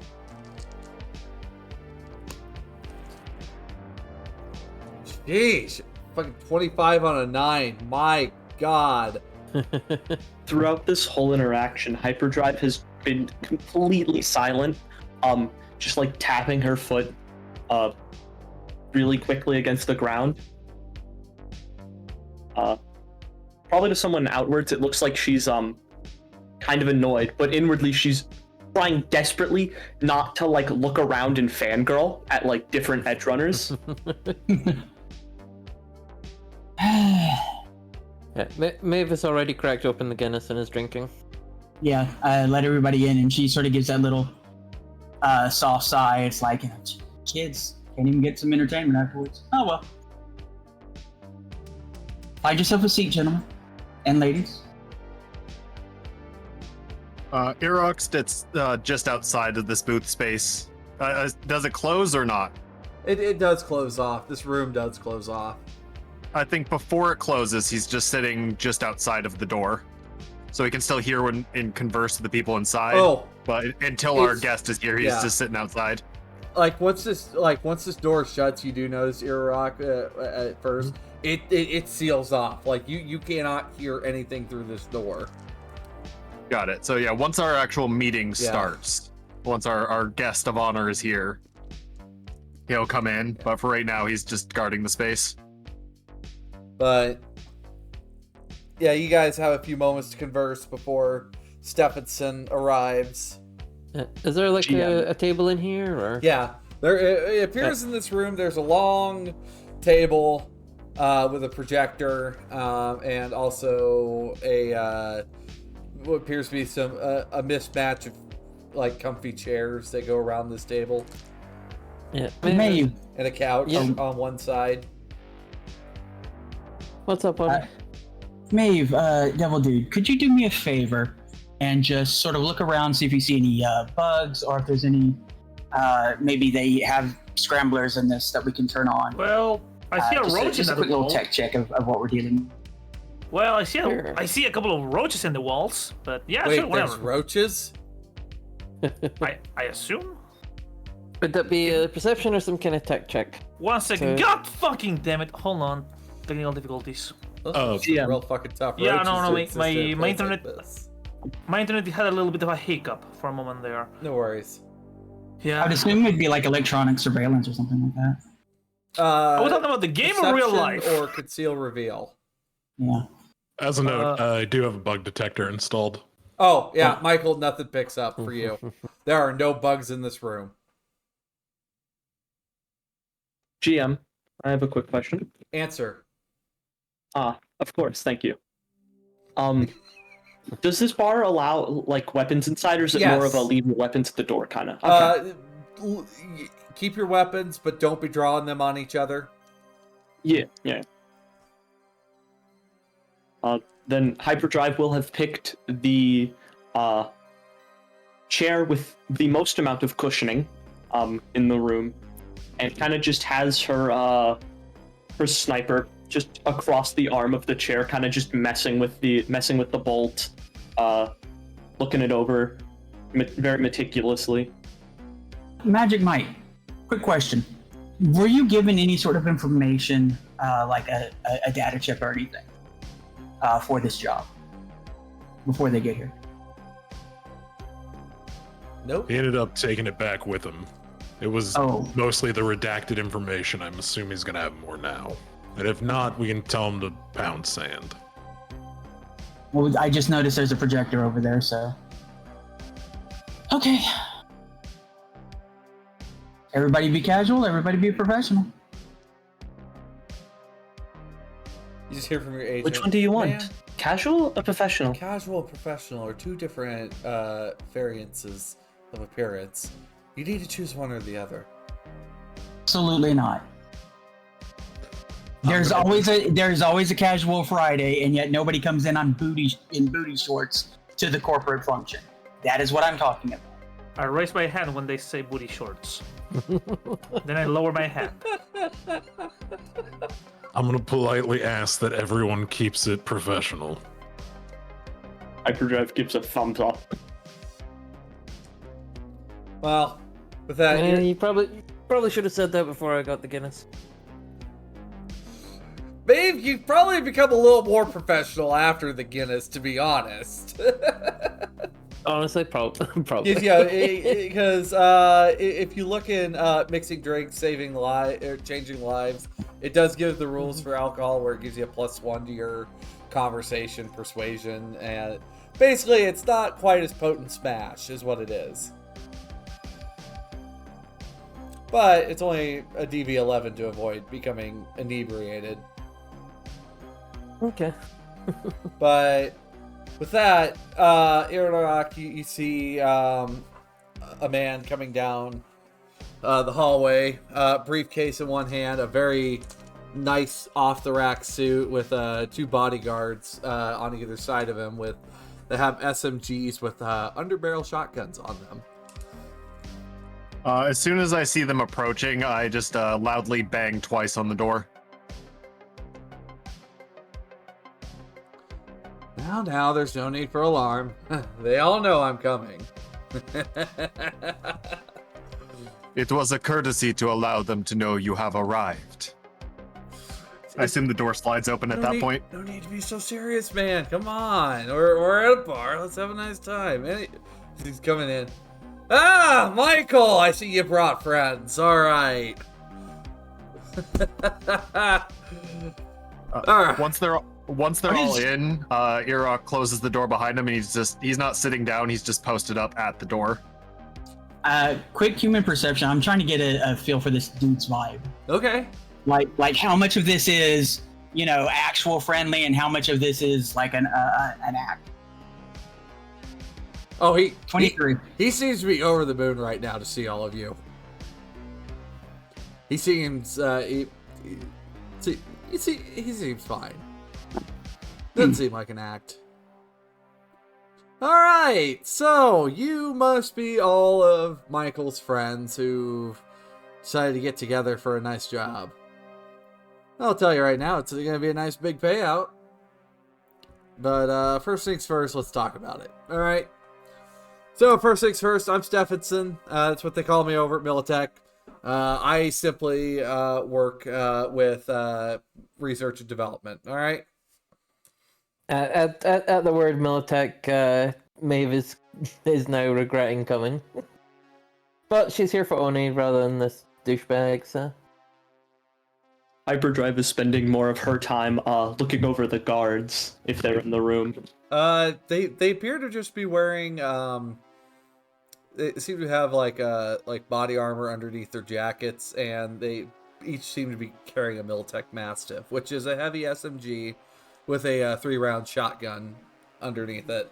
S1: Jeez, fucking 25 on a 9. My God.
S5: Throughout this whole interaction, Hyperdrive has been completely silent, just like tapping her foot really quickly against the ground. Probably to someone outwards, it looks like she's kind of annoyed, but inwardly she's trying desperately not to like look around and fangirl at like different edge runners.
S3: Yeah, Maeve has already cracked open the Guinness and is drinking.
S4: Yeah, let everybody in, and she sort of gives that little soft sigh. It's like, you know, kids can't even get some entertainment afterwards. Oh well. Find yourself a seat, gentlemen and ladies.
S6: Irok sits just outside of this booth space. Does it close or not?
S1: It does close off. This room does close off.
S6: I think before it closes, he's just sitting just outside of the door, so he can still hear and converse with the people inside. Oh, but until our guest is here, he's just sitting outside.
S1: Like once this door shuts, you do notice Iraq at first. It seals off. Like you cannot hear anything through this door.
S6: Got it. So yeah, once our actual meeting starts, once our guest of honor is here, he'll come in. But for right now, he's just guarding the space.
S1: But yeah, you guys have a few moments to converse before Stephenson arrives.
S3: Is there like a table in here, or?
S1: Yeah, it appears in this room. There's a long table with a projector and also what appears to be a mismatch of like comfy chairs that go around this table.
S3: Yeah,
S4: Maeve.
S1: And a couch on one side.
S3: What's up, buddy?
S4: Maeve, Devil Dude, could you do me a favor and just sort of look around, see if you see any bugs or if there's any, maybe they have scramblers in this that we can turn on.
S7: Well, I see a roach in
S4: a
S7: the
S4: quick little
S7: wall.
S4: tech check of what we're dealing with.
S7: Well, I see a couple of roaches in the walls, but yeah,
S1: Wait,
S7: sure, whatever.
S1: there's roaches?
S7: I assume.
S3: Would that be a perception or some kind of tech check?
S7: 1 second. God fucking damn it! Hold on. Technical difficulties.
S1: Those are real fucking tough.
S7: Yeah,
S1: roaches
S7: no,
S1: to exist in
S7: my
S1: a place like
S7: internet,
S1: this.
S7: my internet had a little bit of a hiccup for a moment there.
S1: No worries.
S7: Yeah.
S4: I'd assume it'd be like electronic surveillance or something like that.
S7: I was talking about the game or real
S1: perception
S7: life.
S1: or conceal reveal.
S4: Yeah.
S2: As a note, I do have a bug detector installed.
S1: Oh, yeah, Michael, nothing picks up for you. There are no bugs in this room.
S5: GM, I have a quick question.
S1: Answer.
S5: Of course, thank you. Does this bar allow like weapons inside, or is it more of a
S1: Yes.
S5: leave your weapons at the door kind of? Okay.
S1: Keep your weapons, but don't be drawing them on each other.
S5: Yeah. Then Hyperdrive will have picked the chair with the most amount of cushioning in the room, and kind of just has her sniper just across the arm of the chair, kind of just messing with the bolt, looking it over very meticulously.
S4: Magic Mike, quick question. Were you given any sort of information, like a data chip or anything, for this job before they get here?
S1: Nope.
S2: He ended up taking it back with him. It was mostly the redacted information. I'm assuming he's gonna have more now. And if not, we can tell him to pound sand.
S4: Well, I just noticed there's a projector over there, so. Okay. Everybody be casual, everybody be professional.
S1: You just hear from your agent.
S5: Which one do you want?
S1: "Man,
S5: Casual or professional?
S1: casual, professional are two different variances of appearance. You need to choose one or the other.
S4: Absolutely not. There's always a casual Friday, and yet nobody comes in booty shorts to the corporate function. That is what I'm talking about.
S7: I raise my hand when they say booty shorts. Then I lower my hand.
S2: I'm gonna politely ask that everyone keeps it professional.
S5: Hyperdrive gives a thumbs up.
S1: Well, with that,
S3: Yeah, you probably should have said that before I got the Guinness.
S1: Babe, you've probably become a little more professional after the Guinness, to be honest.
S3: Honestly, probably.
S1: Yeah, because if you look in mixing drinks, saving lives, or changing lives, it does give the rules for alcohol where it gives you a +1 to your conversation, persuasion, and basically it's not quite as potent Smash, is what it is. But it's only a DV11 to avoid becoming inebriated.
S3: Okay.
S1: But with that, Ironsides, you see a man coming down the hallway, briefcase in one hand, a very nice off-the-rack suit with 2 bodyguards on either side of him that have SMGs with underbarrel shotguns on them.
S6: As soon as I see them approaching, I just loudly bang twice on the door.
S1: Now, there's no need for alarm. They all know I'm coming.
S6: It was a courtesy to allow them to know you have arrived. I assume the door slides open at that point.
S1: No need to be so serious, man. Come on. We're at a bar. Let's have a nice time. He's coming in. Ah, Michael! I see you brought friends. All right. Alright.
S6: Once they're all in, Irok closes the door behind him, and he's not sitting down. He's just posted up at the door.
S4: Quick human perception. I'm trying to get a feel for this dude's vibe.
S1: Okay.
S4: Like how much of this is, you know, actual friendly, and how much of this is like an act.
S1: Oh,
S4: 23.
S1: He seems to be over the moon right now to see all of you. He seems he seems fine. Doesn't seem like an act. Alright, so you must be all of Michael's friends who decided to get together for a nice job. I'll tell you right now, it's going to be a nice big payout. But first things first, let's talk about it. Alright. So first things first, I'm Stephenson. That's what they call me over at Militech. I simply work with research and development. Alright?
S3: At the word Militech, Maeve is now regretting coming. But she's here for Oni rather than this douchebag, so...
S5: Hyperdrive is spending more of her time looking over the guards, if they're in the room.
S1: They appear to just be wearing, they seem to have like body armor underneath their jackets, and they each seem to be carrying a Militech Mastiff, which is a heavy SMG with a 3-round shotgun underneath it.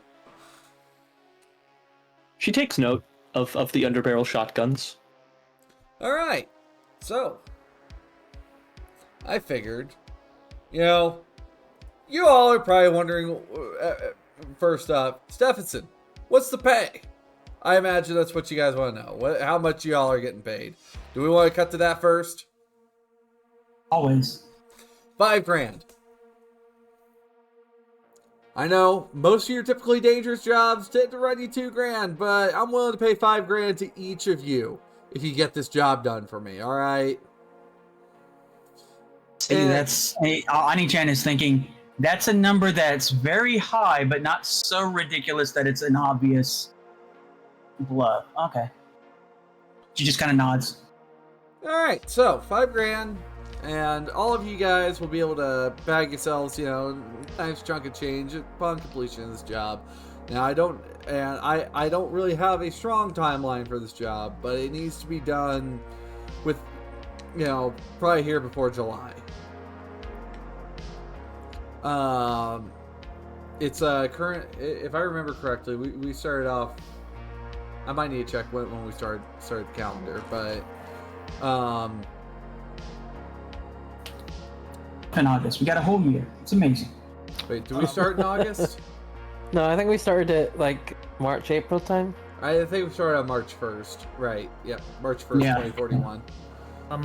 S5: She takes note of the underbarrel shotguns.
S1: Alright, so I figured, you all are probably wondering, first up, Stephenson, what's the pay? I imagine that's what you guys want to know. How much y'all are getting paid? Do we want to cut to that first?
S4: Always.
S1: $5,000. I know most of your typically dangerous jobs tend to run you $2,000, but I'm willing to pay $5,000 to each of you if you get this job done for me. All right.
S4: See, Ani-chan is thinking that's a number that's very high, but not so ridiculous that it's an obvious bluff. Okay. She just kind of nods.
S1: All right, so $5,000, and all of you guys will be able to bag yourselves, a nice chunk of change upon completion of this job. Now, I don't really have a strong timeline for this job, but it needs to be done with, probably here before July. It's current. If I remember correctly, we started off. I might need to check when we started the calendar, but
S4: in August, we got a whole year. It's amazing.
S1: Wait, do we start in August?
S3: No, I think we started at like March, April time.
S1: I think we started on March 1st. Right. Yep. March 1st, 2041.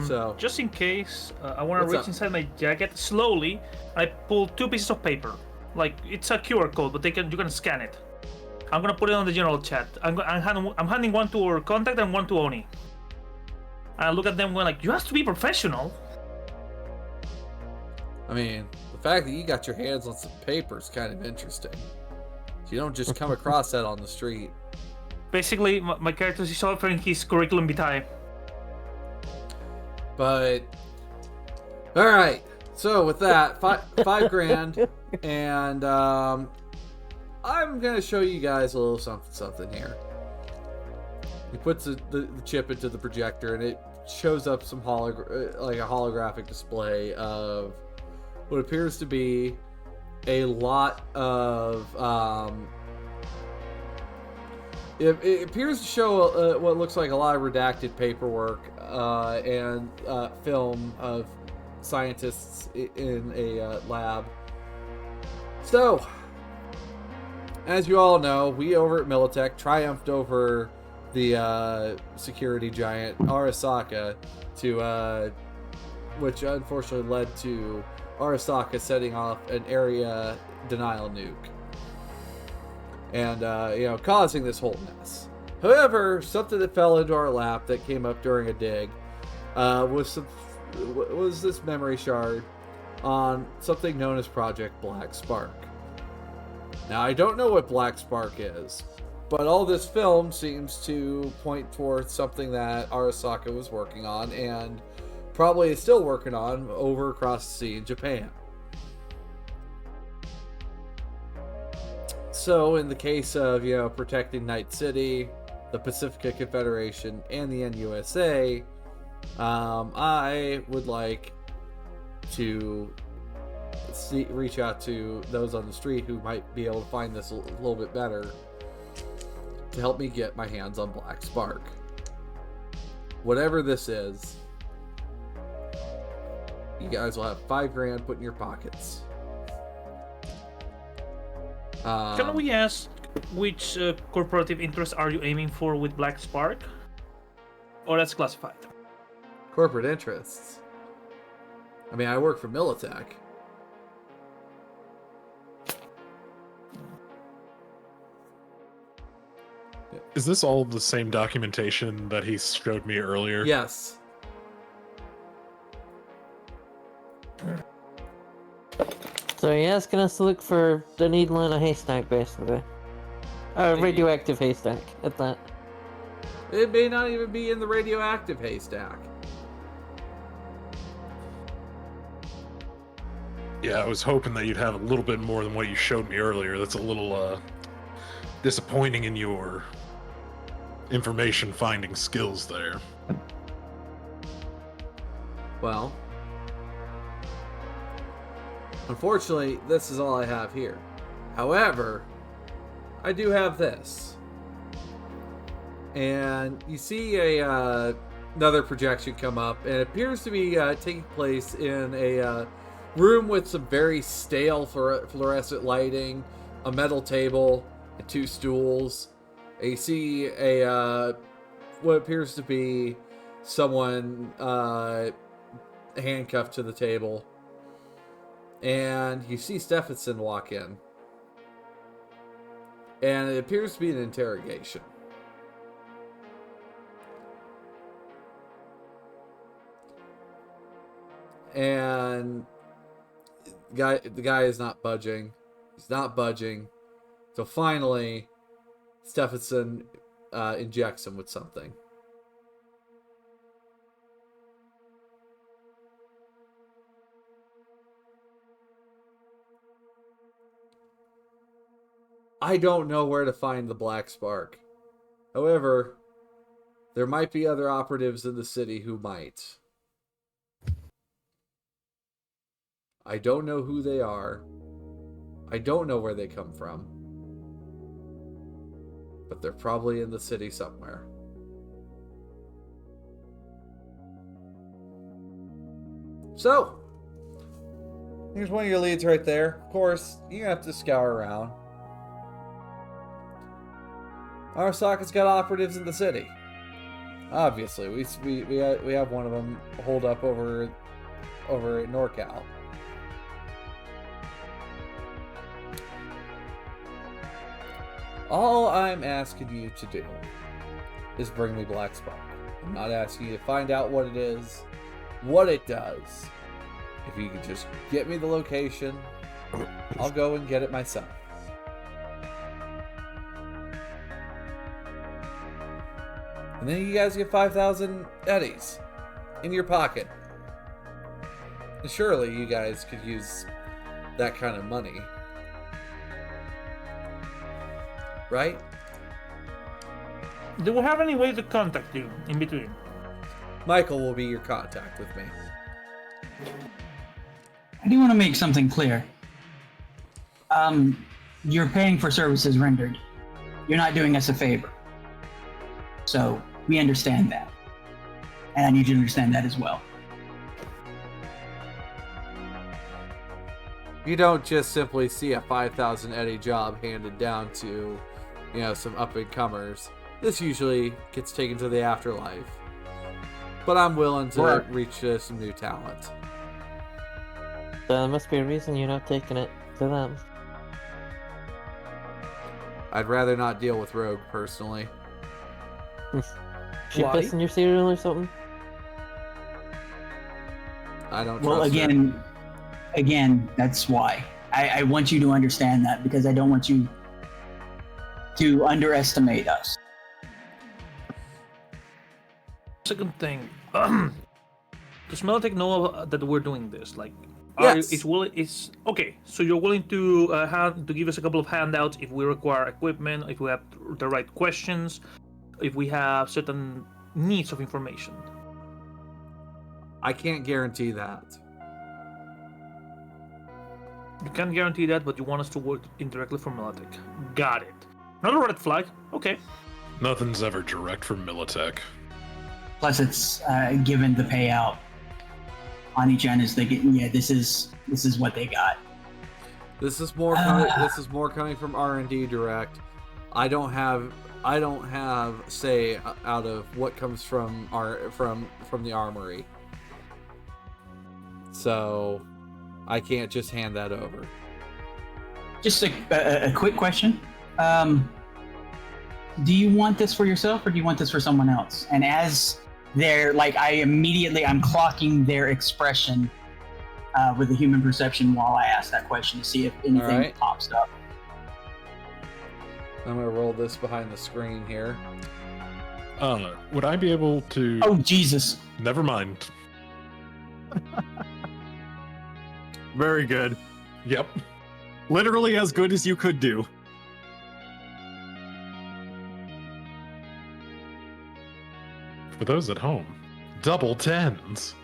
S1: So
S7: just in case, I want to reach inside my jacket slowly. I pull 2 pieces of paper. Like, it's a QR code, but you can scan it. I'm gonna put it on the general chat. I'm handing one to our contact and one to Oni. I look at them going like, you have to be professional.
S1: I mean, the fact that you got your hands on some paper is kind of interesting. You don't just come across that on the street.
S7: Basically, my character is offering his curriculum vitae.
S1: But all right, so with that, $5,000, and I'm gonna show you guys a little something here. He puts the chip into the projector, and it shows up some like a holographic display of what appears to be a lot of it appears to show what looks like a lot of redacted paperwork and film of scientists in a lab. So, as you all know, we over at Militech triumphed over the security giant Arasaka which unfortunately led to Arasaka setting off an area denial nuke. And, causing this whole mess. However, something that fell into our lap that came up during a dig was this memory shard on something known as Project Black Spark. Now, I don't know what Black Spark is, but all this film seems to point towards something that Arasaka was working on, and probably is still working on over across the sea in Japan. So in the case of, protecting Night City, the Pacifica Confederation, and the NUSA, I would like to reach out to those on the street who might be able to find this a little bit better to help me get my hands on Black Spark. Whatever this is, you guys will have $5,000 put in your pockets.
S7: Can we ask which corporative interest are you aiming for with Black Spark? Or that's classified?
S1: Corporate interests? I mean, I work for Militech.
S2: Is this all the same documentation that he showed me earlier?
S1: Yes.
S3: So you're asking us to look for the needle in a haystack, basically. A radioactive haystack, at that.
S1: It may not even be in the radioactive haystack.
S2: Yeah, I was hoping that you'd have a little bit more than what you showed me earlier. That's a little disappointing in your information finding skills there.
S1: Well, unfortunately, this is all I have here. However, I do have this. And you see another projection come up, and it appears to be taking place in a room with some very stale fluorescent lighting, a metal table, and 2 stools. And you see what appears to be someone handcuffed to the table. And you see Stephenson walk in. And it appears to be an interrogation. And the guy is not budging. He's not budging. So finally, Stephenson injects him with something. I don't know where to find the Black Spark. However, there might be other operatives in the city who might. I don't know who they are. I don't know where they come from. But they're probably in the city somewhere. So, here's one of your leads right there. Of course, you have to scour around. Arasaka's got operatives in the city. Obviously, we have one of them holed up over at NorCal. All I'm asking you to do is bring me Black Spark. I'm not asking you to find out what it is, what it does. If you could just get me the location, I'll go and get it myself. And then you guys get 5,000 eddies in your pocket. And surely you guys could use that kind of money. Right?
S7: Do we have any way to contact you in between?
S1: Michael will be your contact with me.
S4: I do want to make something clear. You're paying for services rendered. You're not doing us a favor. So, we understand that. And I need you to understand that as well.
S1: You don't just simply see a 5,000 eddy job handed down to, some up-and-comers. This usually gets taken to the afterlife. But I'm willing to reach some new talent.
S3: There must be a reason you're not taking it to them.
S1: I'd rather not deal with Rogue, personally.
S3: She pissing your cereal or something?
S1: I don't trust
S4: Well,
S1: her.
S4: again, that's why. I want you to understand that, because I don't want you to underestimate us.
S7: Second thing, Does Melotech know that we're doing this? Like,
S1: Yes.
S7: It's okay. So you're willing to give us a couple of handouts if we require equipment, if we have the right questions, if we have certain needs of information.
S1: I can't guarantee that.
S7: You can't guarantee that, but you want us to work indirectly for Melotech. Got it. Not a red flag. Okay.
S2: Nothing's ever direct from Militech.
S4: Plus, it's given the payout on each end is they get. Yeah, this is what they got.
S1: This is more. This is more coming from R&D direct. I don't have say out of what comes from from the armory. So I can't just hand that over.
S4: Just a quick question. Do you want this for yourself or do you want this for someone else? And as they're like, I'm clocking their expression with the human perception while I ask that question to see if anything pops up.
S1: I'm gonna roll this behind the screen here.
S2: Would I be able to?
S4: Oh, Jesus.
S2: Never mind.
S6: Very good.
S2: Yep.
S6: Literally as good as you could do.
S2: For those at home, double tens.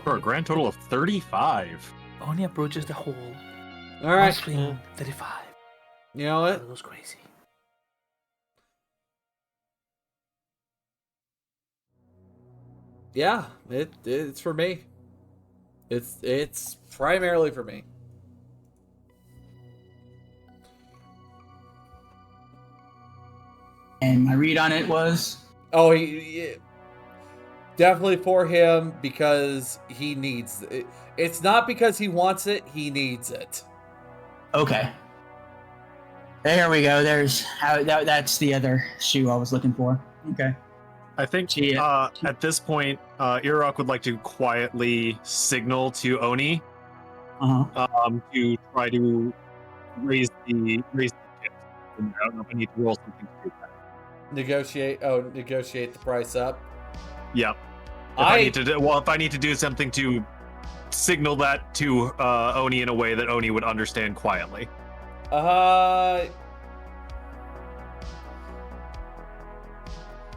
S6: For a grand total of 35.
S7: Oni approaches the hole.
S1: All right.
S7: 35.
S1: You know what?
S7: That goes crazy.
S1: Yeah, it's for me. It's primarily for me.
S4: And my read on it was?
S1: Oh, he definitely for him because he needs it. It's not because he wants it, he needs it.
S4: Okay. There we go. That's the other shoe I was looking for. Okay.
S6: I think at this point, Irok would like to quietly signal to Oni to try to raise the chips. I don't know if I need to roll something to do that.
S1: Negotiate the price up.
S6: Yep. If I need to do something to signal that to Oni in a way that Oni would understand quietly.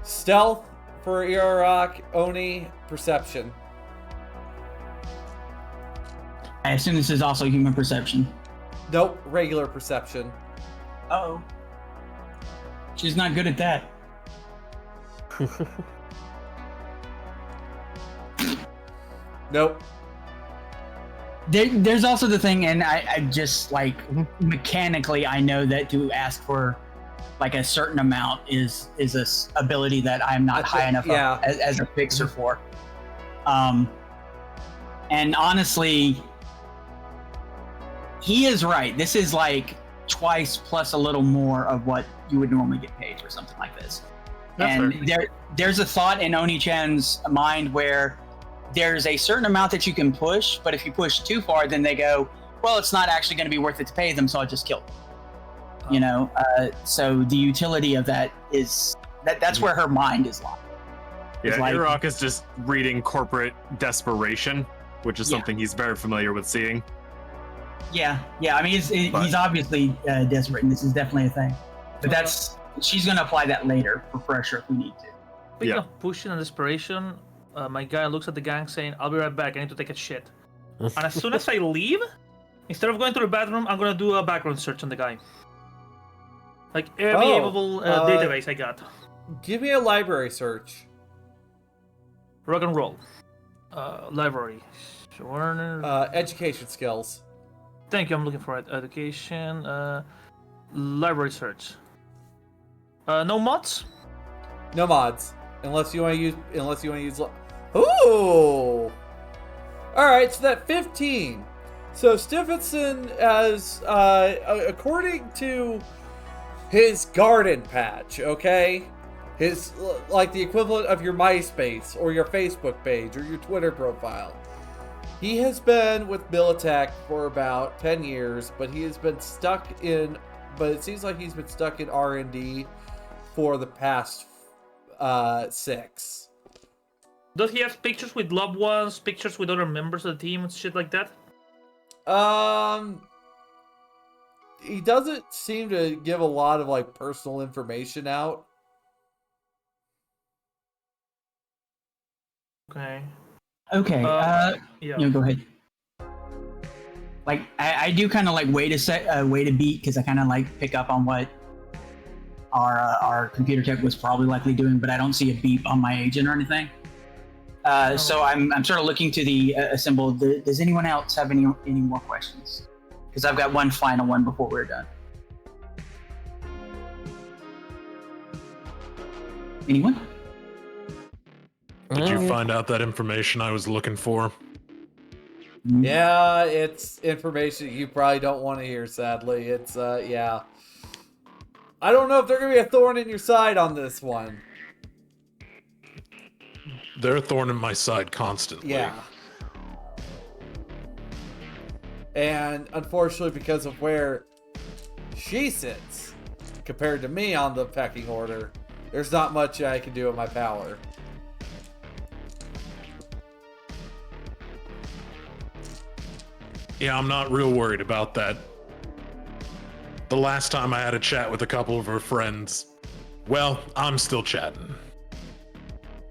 S1: Stealth for Irok, Oni, perception.
S4: I assume this is also human perception.
S1: Nope, regular perception.
S4: Uh-oh. She's not good at that.
S1: Nope.
S4: There's also the thing, and I just like mechanically, I know that to ask for like a certain amount is a ability that I'm not high enough up as a fixer for. And honestly, he is right. This is like twice plus a little more of what you would normally get paid for something like this. That's and there's a thought in Oni-chan's mind where there's a certain amount that you can push, but if you push too far, then they go, well, it's not actually going to be worth it to pay them, so I'll just kill them. You know, so the utility of that is that's where her mind is locked.
S6: Yeah, like, Irok is just reading corporate desperation, which is something he's very familiar with seeing.
S4: Yeah. I mean, he's obviously desperate, and this is definitely a thing. But she's going to apply that later for pressure if we need to.
S7: Speaking of pushing and desperation, my guy looks at the gang saying, "I'll be right back. I need to take a shit." And as soon as I leave, instead of going to the bathroom, I'm going to do a background search on the guy. Like every available database I got.
S1: Give me a library search.
S7: Rock and roll. Library.
S1: Education skills.
S7: Thank you. I'm looking for education. Library search. No mods.
S1: No mods, unless you want to use. Ooh. All right, so that 15. So Stephenson has, according to his garden patch, okay, his like the equivalent of your MySpace or your Facebook page or your Twitter profile. He has been with Militech for about 10 years, but he has been stuck in. But it seems like he's been stuck in R&D for the past 6.
S7: Does he have pictures with loved ones, pictures with other members of the team, and shit like that?
S1: He doesn't seem to give a lot of like personal information out.
S7: Okay.
S4: Okay.
S7: Yeah.
S4: Go ahead. Like I do kind of like wait a beat because I kind of like pick up on what our computer tech was probably likely doing, but I don't see a beep on my agent or anything. So I'm sort of looking to the assemble. Does anyone else have any more questions? Because I've got one final one before we're done. Anyone?
S2: Did you find out that information I was looking for?
S1: Yeah, it's information you probably don't want to hear, sadly. It's, yeah. I don't know if they're going to be a thorn in your side on this one.
S2: They're a thorn in my side constantly.
S1: Yeah. And unfortunately, because of where she sits compared to me on the pecking order, there's not much I can do in my power.
S2: Yeah, I'm not real worried about that. The last time I had a chat with a couple of her friends, well, I'm still chatting.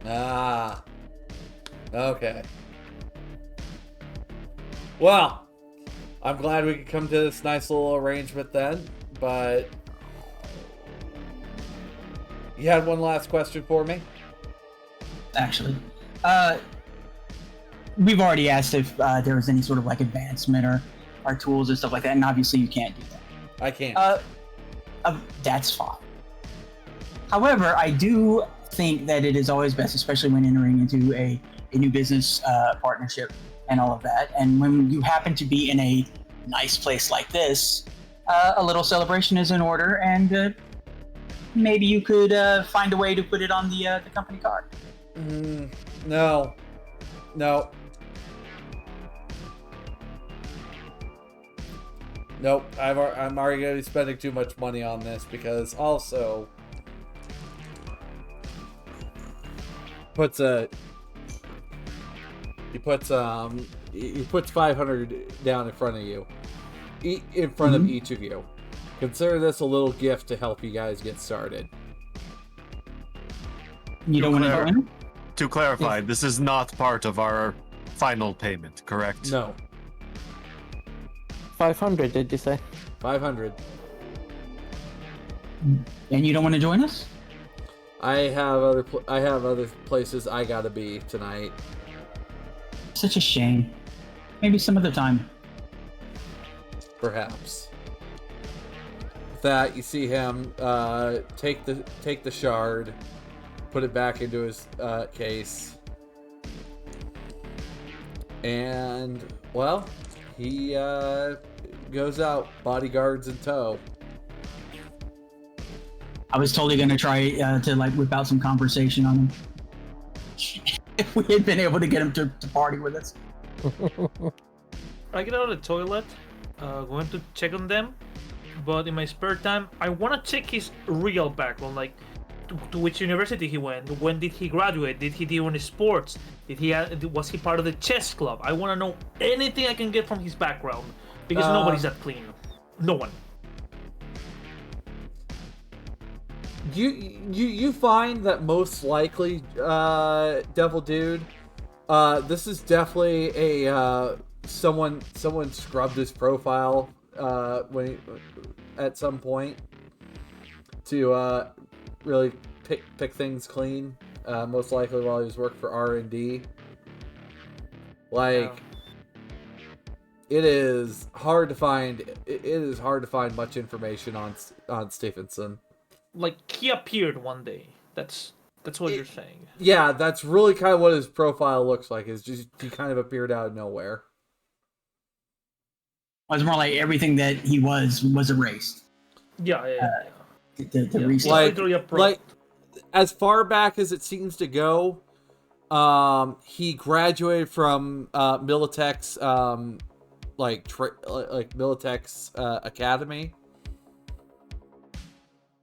S1: Ah. Okay. Well, I'm glad we could come to this nice little arrangement then, but you had one last question for me?
S4: Actually, we've already asked if there was any sort of like advancement or tools and stuff like that, and obviously you can't do that.
S1: I can't.
S4: That's fine. However, I do think that it is always best, especially when entering into a new business partnership and all of that, and when you happen to be in a nice place like this, a little celebration is in order, and maybe you could find a way to put it on the company card.
S1: No. Nope, I'm already going to be spending too much money on this because also he puts 500 down in front of you, in front of each of you. Consider this a little gift to help you guys get started.
S4: You don't want to go in?
S6: To clarify, this is not part of our final payment, correct?
S1: No.
S3: 500, did you say?
S1: 500.
S4: And you don't want to join us?
S1: I have other places I gotta be tonight.
S4: Such a shame. Maybe some other time.
S1: Perhaps. With that, you see him take the shard, put it back into his case, and well, he goes out, bodyguards in tow.
S4: I was totally gonna try to like whip out some conversation on him. If we had been able to get him to party with us.
S7: I get out of the toilet, going to check on them, but in my spare time, I want to check his real background, like to which university he went, when did he graduate, did he do any sports, was he part of the chess club? I want to know anything I can get from his background, because nobody's that clean. No one.
S1: You find that most likely, Devil Dude, this is definitely a someone scrubbed his profile at some point to really pick things clean. Most likely while he was working for R&D. Like, it is hard to find. It is hard to find much information on Stephenson.
S7: Like, he appeared one day. That's what you're saying.
S1: Yeah, that's really kind of what his profile looks like. Is just he kind of appeared out of nowhere.
S4: It was more like everything that he was erased.
S7: Yeah.
S4: The restart.
S1: Like, as far back as it seems to go, he graduated from Militech's Militech's academy.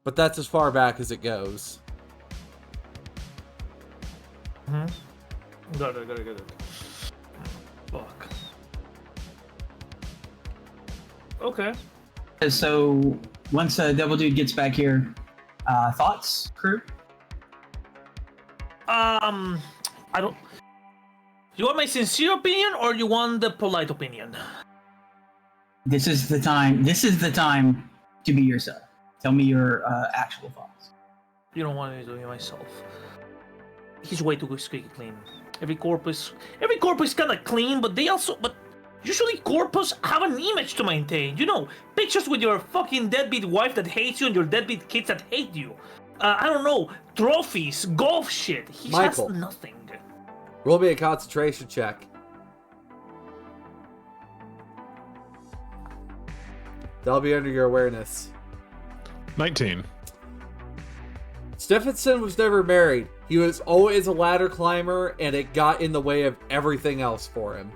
S1: But that's as far back as it goes.
S7: Got it. Fuck. Okay.
S4: So once Devil Dude gets back here, thoughts, crew?
S7: I don't. You want my sincere opinion, or you want the polite opinion?
S4: This is the time. This is the time to be yourself. Tell me your actual thoughts.
S7: You don't want me to do it myself. He's way too squeaky clean. Every corpus kind of clean, but usually corpus have an image to maintain. You know, pictures with your fucking deadbeat wife that hates you and your deadbeat kids that hate you. I don't know, trophies, golf shit. He
S1: Michael.
S7: has nothing.
S1: Roll me a concentration check. That'll be under your awareness.
S2: 19.
S1: Stephenson was never married. He was always a ladder climber, and it got in the way of everything else for him.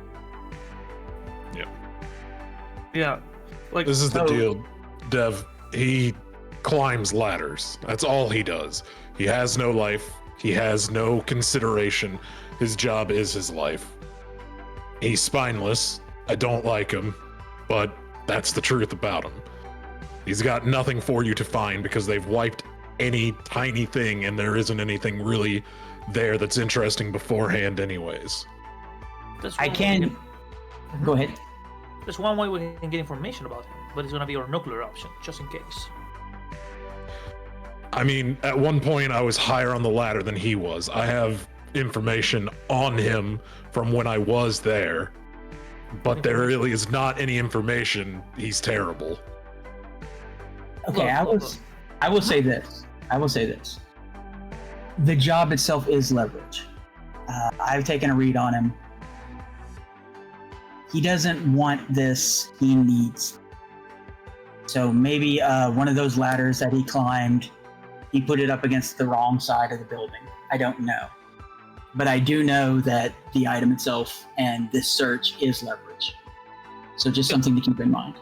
S7: Yeah. Like,
S2: This is the deal, Dev. He climbs ladders. That's all he does. He has no life. He has no consideration. His job is his life. He's spineless. I don't like him, but that's the truth about him. He's got nothing for you to find because they've wiped any tiny thing, and there isn't anything really there that's interesting beforehand anyways.
S4: I can. Go ahead.
S7: There's one way we can get information about him, but it's gonna be our nuclear option, just in case.
S2: I mean, at one point I was higher on the ladder than he was. I have information on him from when I was there, but there really is not any information. He's terrible.
S4: Okay, I will say this. The job itself is leverage. I've taken a read on him. He doesn't want this, he needs. So maybe one of those ladders that he climbed, he put it up against the wrong side of the building. I don't know. But I do know that the item itself and this search is leverage. So just something to keep in mind.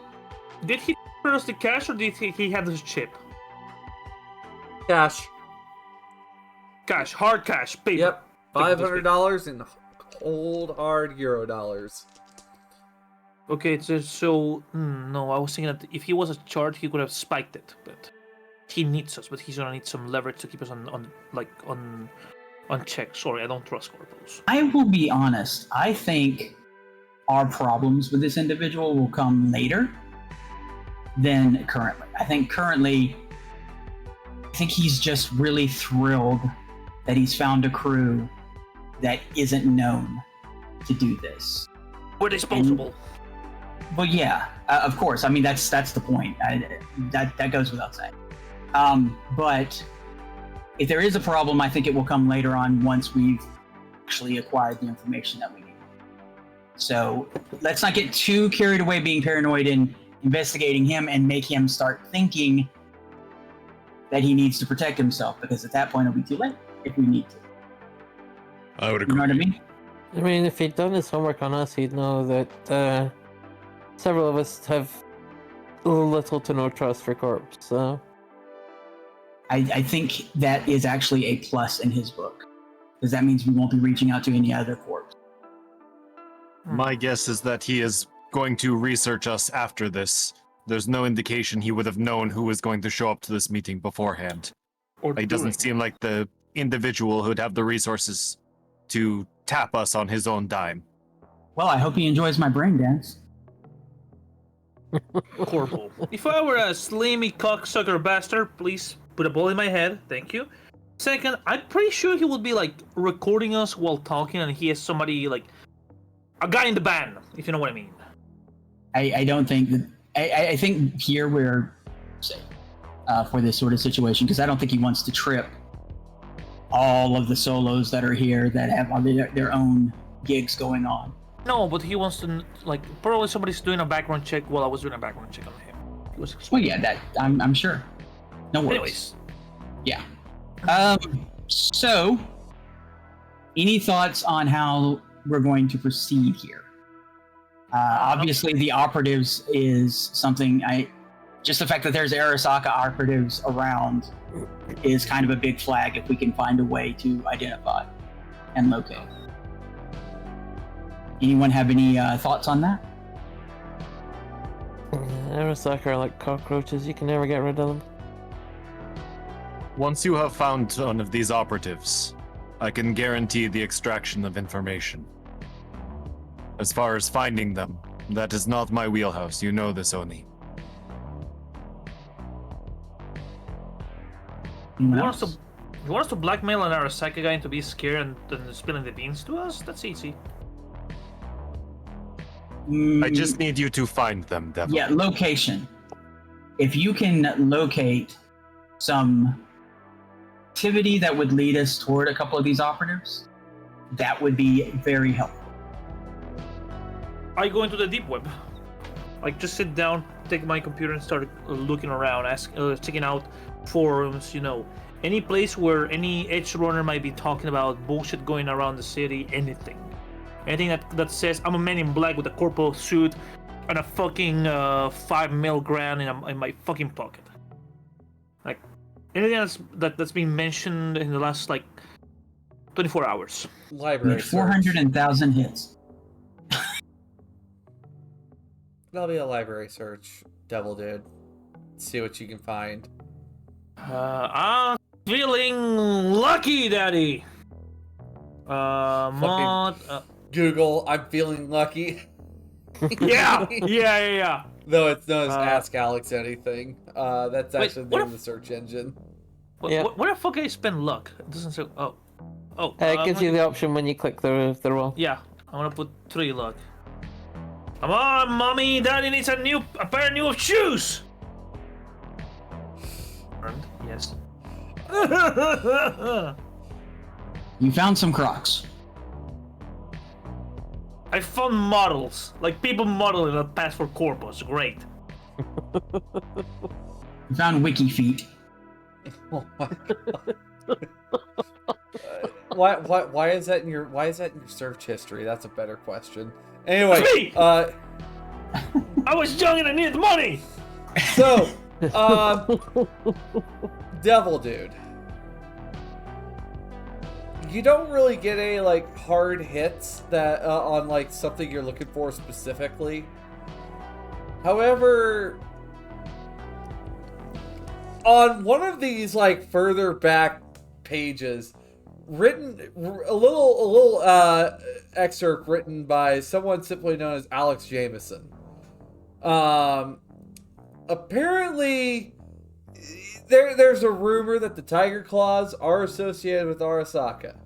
S7: Did he turn us the cash, or did he have this chip?
S1: Cash.
S7: Cash, hard cash, paper.
S1: Yep. $500 in cold, hard Euro dollars.
S7: Okay, so no, I was thinking that if he was a charge, he could have spiked it, but he needs us. But he's gonna need some leverage to keep us on check. Sorry, I don't trust corporals.
S4: I will be honest. I think our problems with this individual will come later than currently. I think he's just really thrilled that he's found a crew that isn't known to do this.
S7: We're disposable.
S4: Well, yeah, of course. I mean, that's the point. That goes without saying. But if there is a problem, I think it will come later on once we've actually acquired the information that we need. So let's not get too carried away being paranoid and investigating him and make him start thinking that he needs to protect himself, because at that point it'll be too late if we need to.
S2: I would agree.
S4: You know what I mean?
S3: I mean, if he'd done his homework on us, he'd know that several of us have little to no trust for corps, so...
S4: I think that is actually a plus in his book, because that means we won't be reaching out to any other corps.
S6: My guess is that he is going to research us after this. There's no indication he would have known who was going to show up to this meeting beforehand. It doesn't seem like the individual who'd have the resources to tap us on his own dime.
S4: Well, I hope he enjoys my brain dance.
S7: Corporal. If I were a slimy cocksucker bastard, please put a ball in my head. Thank you. Second, I'm pretty sure he would be like recording us while talking, and he has somebody like a guy in the band, if you know what I mean.
S4: I don't think that. I think here we're safe for this sort of situation, because I don't think he wants to trip all of the solos that are here that have their own gigs going on.
S7: No, but he wants to, like, probably somebody's doing a background check while I was doing a background check on him.
S4: Well, yeah, that I'm sure. No worries.
S7: Anyways.
S4: Yeah. So, any thoughts on how we're going to proceed here? Obviously, the operatives is something just the fact that there's Arasaka operatives around is kind of a big flag if we can find a way to identify and locate. Anyone have any thoughts on that?
S3: Arasaka are like cockroaches. You can never get rid of them.
S6: Once you have found one of these operatives, I can guarantee the extraction of information. As far as finding them, that is not my wheelhouse. You know this, Oni.
S7: You want us to blackmail an Arasaka guy into be scared and then spilling the beans to us? That's easy.
S6: I just need you to find them, Devil.
S4: Yeah, location. If you can locate some activity that would lead us toward a couple of these operatives, that would be very helpful.
S7: I go into the deep web. Like, just sit down, take my computer and start looking around, checking out forums, any place where any edge runner might be talking about bullshit going around the city, anything. Anything that says I'm a man in black with a corporal suit and a fucking 5 mil in my fucking pocket. Like, anything that's been mentioned in the last, 24 hours.
S1: Library
S4: 400,000 hits.
S1: That'll be a library search, Devil Dude. See what you can find.
S7: I'm feeling lucky, Daddy.
S1: Google, I'm feeling lucky.
S7: Yeah.
S1: No, it's known as Ask Alex Anything. That's actually
S7: what
S1: in the search engine.
S7: Where the fuck I spend luck? It doesn't say. Oh.
S3: It gives you the option when you click the roll.
S7: Yeah, I want to put 3 luck. Come on, mommy! Daddy needs a pair of new shoes. Yes.
S4: You found some Crocs.
S7: I found models, like people modeling a pass for corpus. Great.
S4: You found wiki feet.
S1: Oh my god. Why is that in your search history? That's a better question. Anyway,
S7: I was young and I needed money.
S1: So, Devil Dude, you don't really get any hard hits that on something you're looking for specifically. However, on one of these further back pages, written a little excerpt written by someone simply known as Alex Jameson. Apparently there's a rumor that the Tiger Claws are associated with Arasaka.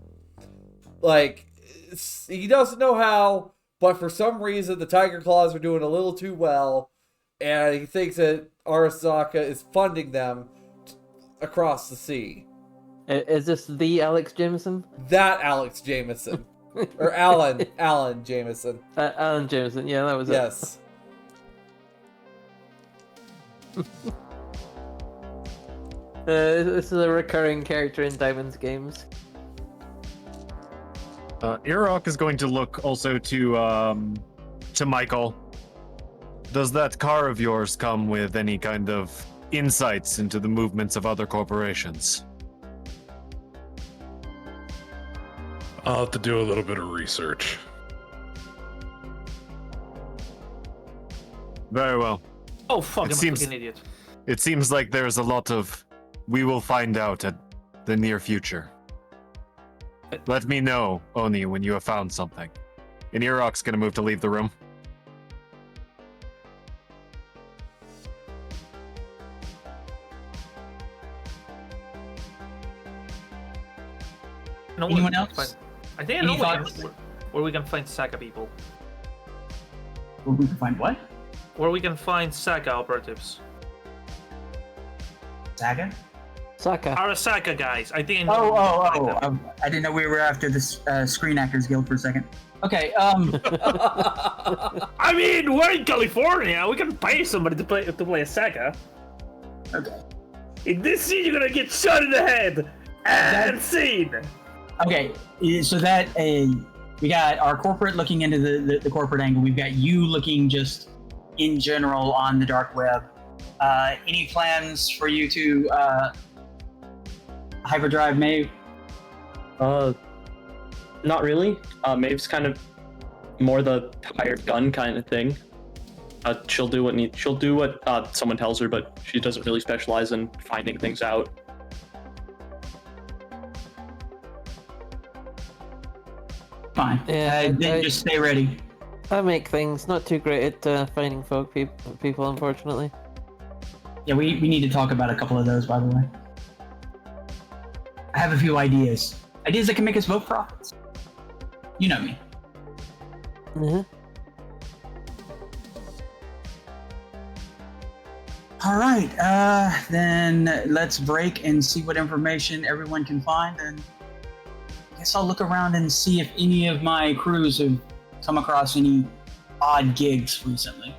S1: He doesn't know how, but for some reason the Tiger Claws are doing a little too well, and he thinks that Arasaka is funding them across the sea.
S3: Is this the Alex Jameson?
S1: That Alex Jameson. Or Alan Jameson.
S3: Alan Jameson, yeah, that was
S1: yes.
S3: This is a recurring character in Diamond's games.
S6: Irok is going to look also to Michael. Does that car of yours come with any kind of insights into the movements of other corporations?
S2: I'll have to do a little bit of research.
S6: Very well.
S7: Oh fuck! I'm a fucking idiot.
S6: It seems like there's a lot of we will find out at the near future. Let me know, Oni, when you have found something. And Irok's gonna move to leave the room.
S4: Anyone else?
S7: I think I know where we can find Saka people.
S4: Where we can find what?
S7: Where we can find Saka operatives.
S4: Saka?
S3: Saka.
S7: Arasaka guys. I think. I
S4: didn't know we were after the Screen Actors Guild for a second. Okay.
S7: I mean, we're in California. We can pay somebody to play a Saka.
S4: Okay.
S7: In this scene, you're gonna get shot in the head and scene.
S4: Okay, so that we got our corporate looking into the corporate angle. We've got you looking just in general on the dark web. Any plans for you to hyperdrive Maeve?
S5: Not really. Maeve's kind of more the hired gun kind of thing. She'll do what someone tells her, but she doesn't really specialize in finding things out.
S4: Fine.
S3: Yeah,
S4: Then just stay ready.
S3: I make things not too great at finding people, unfortunately.
S4: Yeah, we need to talk about a couple of those, by the way. I have a few ideas. Ideas that can make us both profits. You know me.
S3: Mm-hmm.
S4: All right, then let's break and see what information everyone can find, and I guess I'll look around and see if any of my crews have come across any odd gigs recently.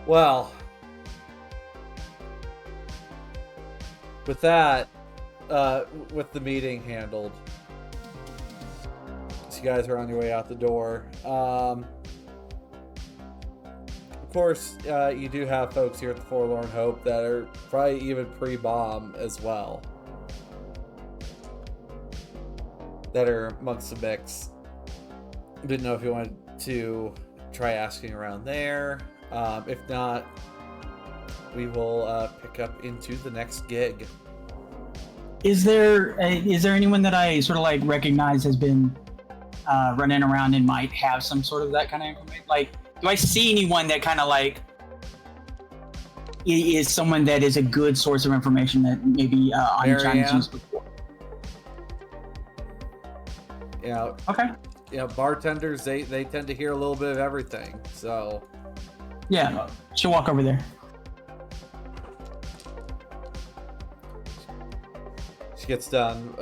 S1: Well, with that, with the meeting handled, so you guys are on your way out the door. Of course, you do have folks here at the Forlorn Hope that are probably even pre-bomb as well, that are amongst the mix. Didn't know if you wanted to try asking around there. If not, we will pick up into the next gig.
S4: Is there anyone that I sort of like recognize has been running around and might have some sort of that kind of information? Like, do I see anyone that kind of like is someone that is a good source of information that maybe I'm trying to use before?
S1: Yeah.
S4: Okay.
S1: Yeah, bartenders, they tend to hear a little bit of everything, so.
S4: Yeah, she'll walk over there.
S1: She gets done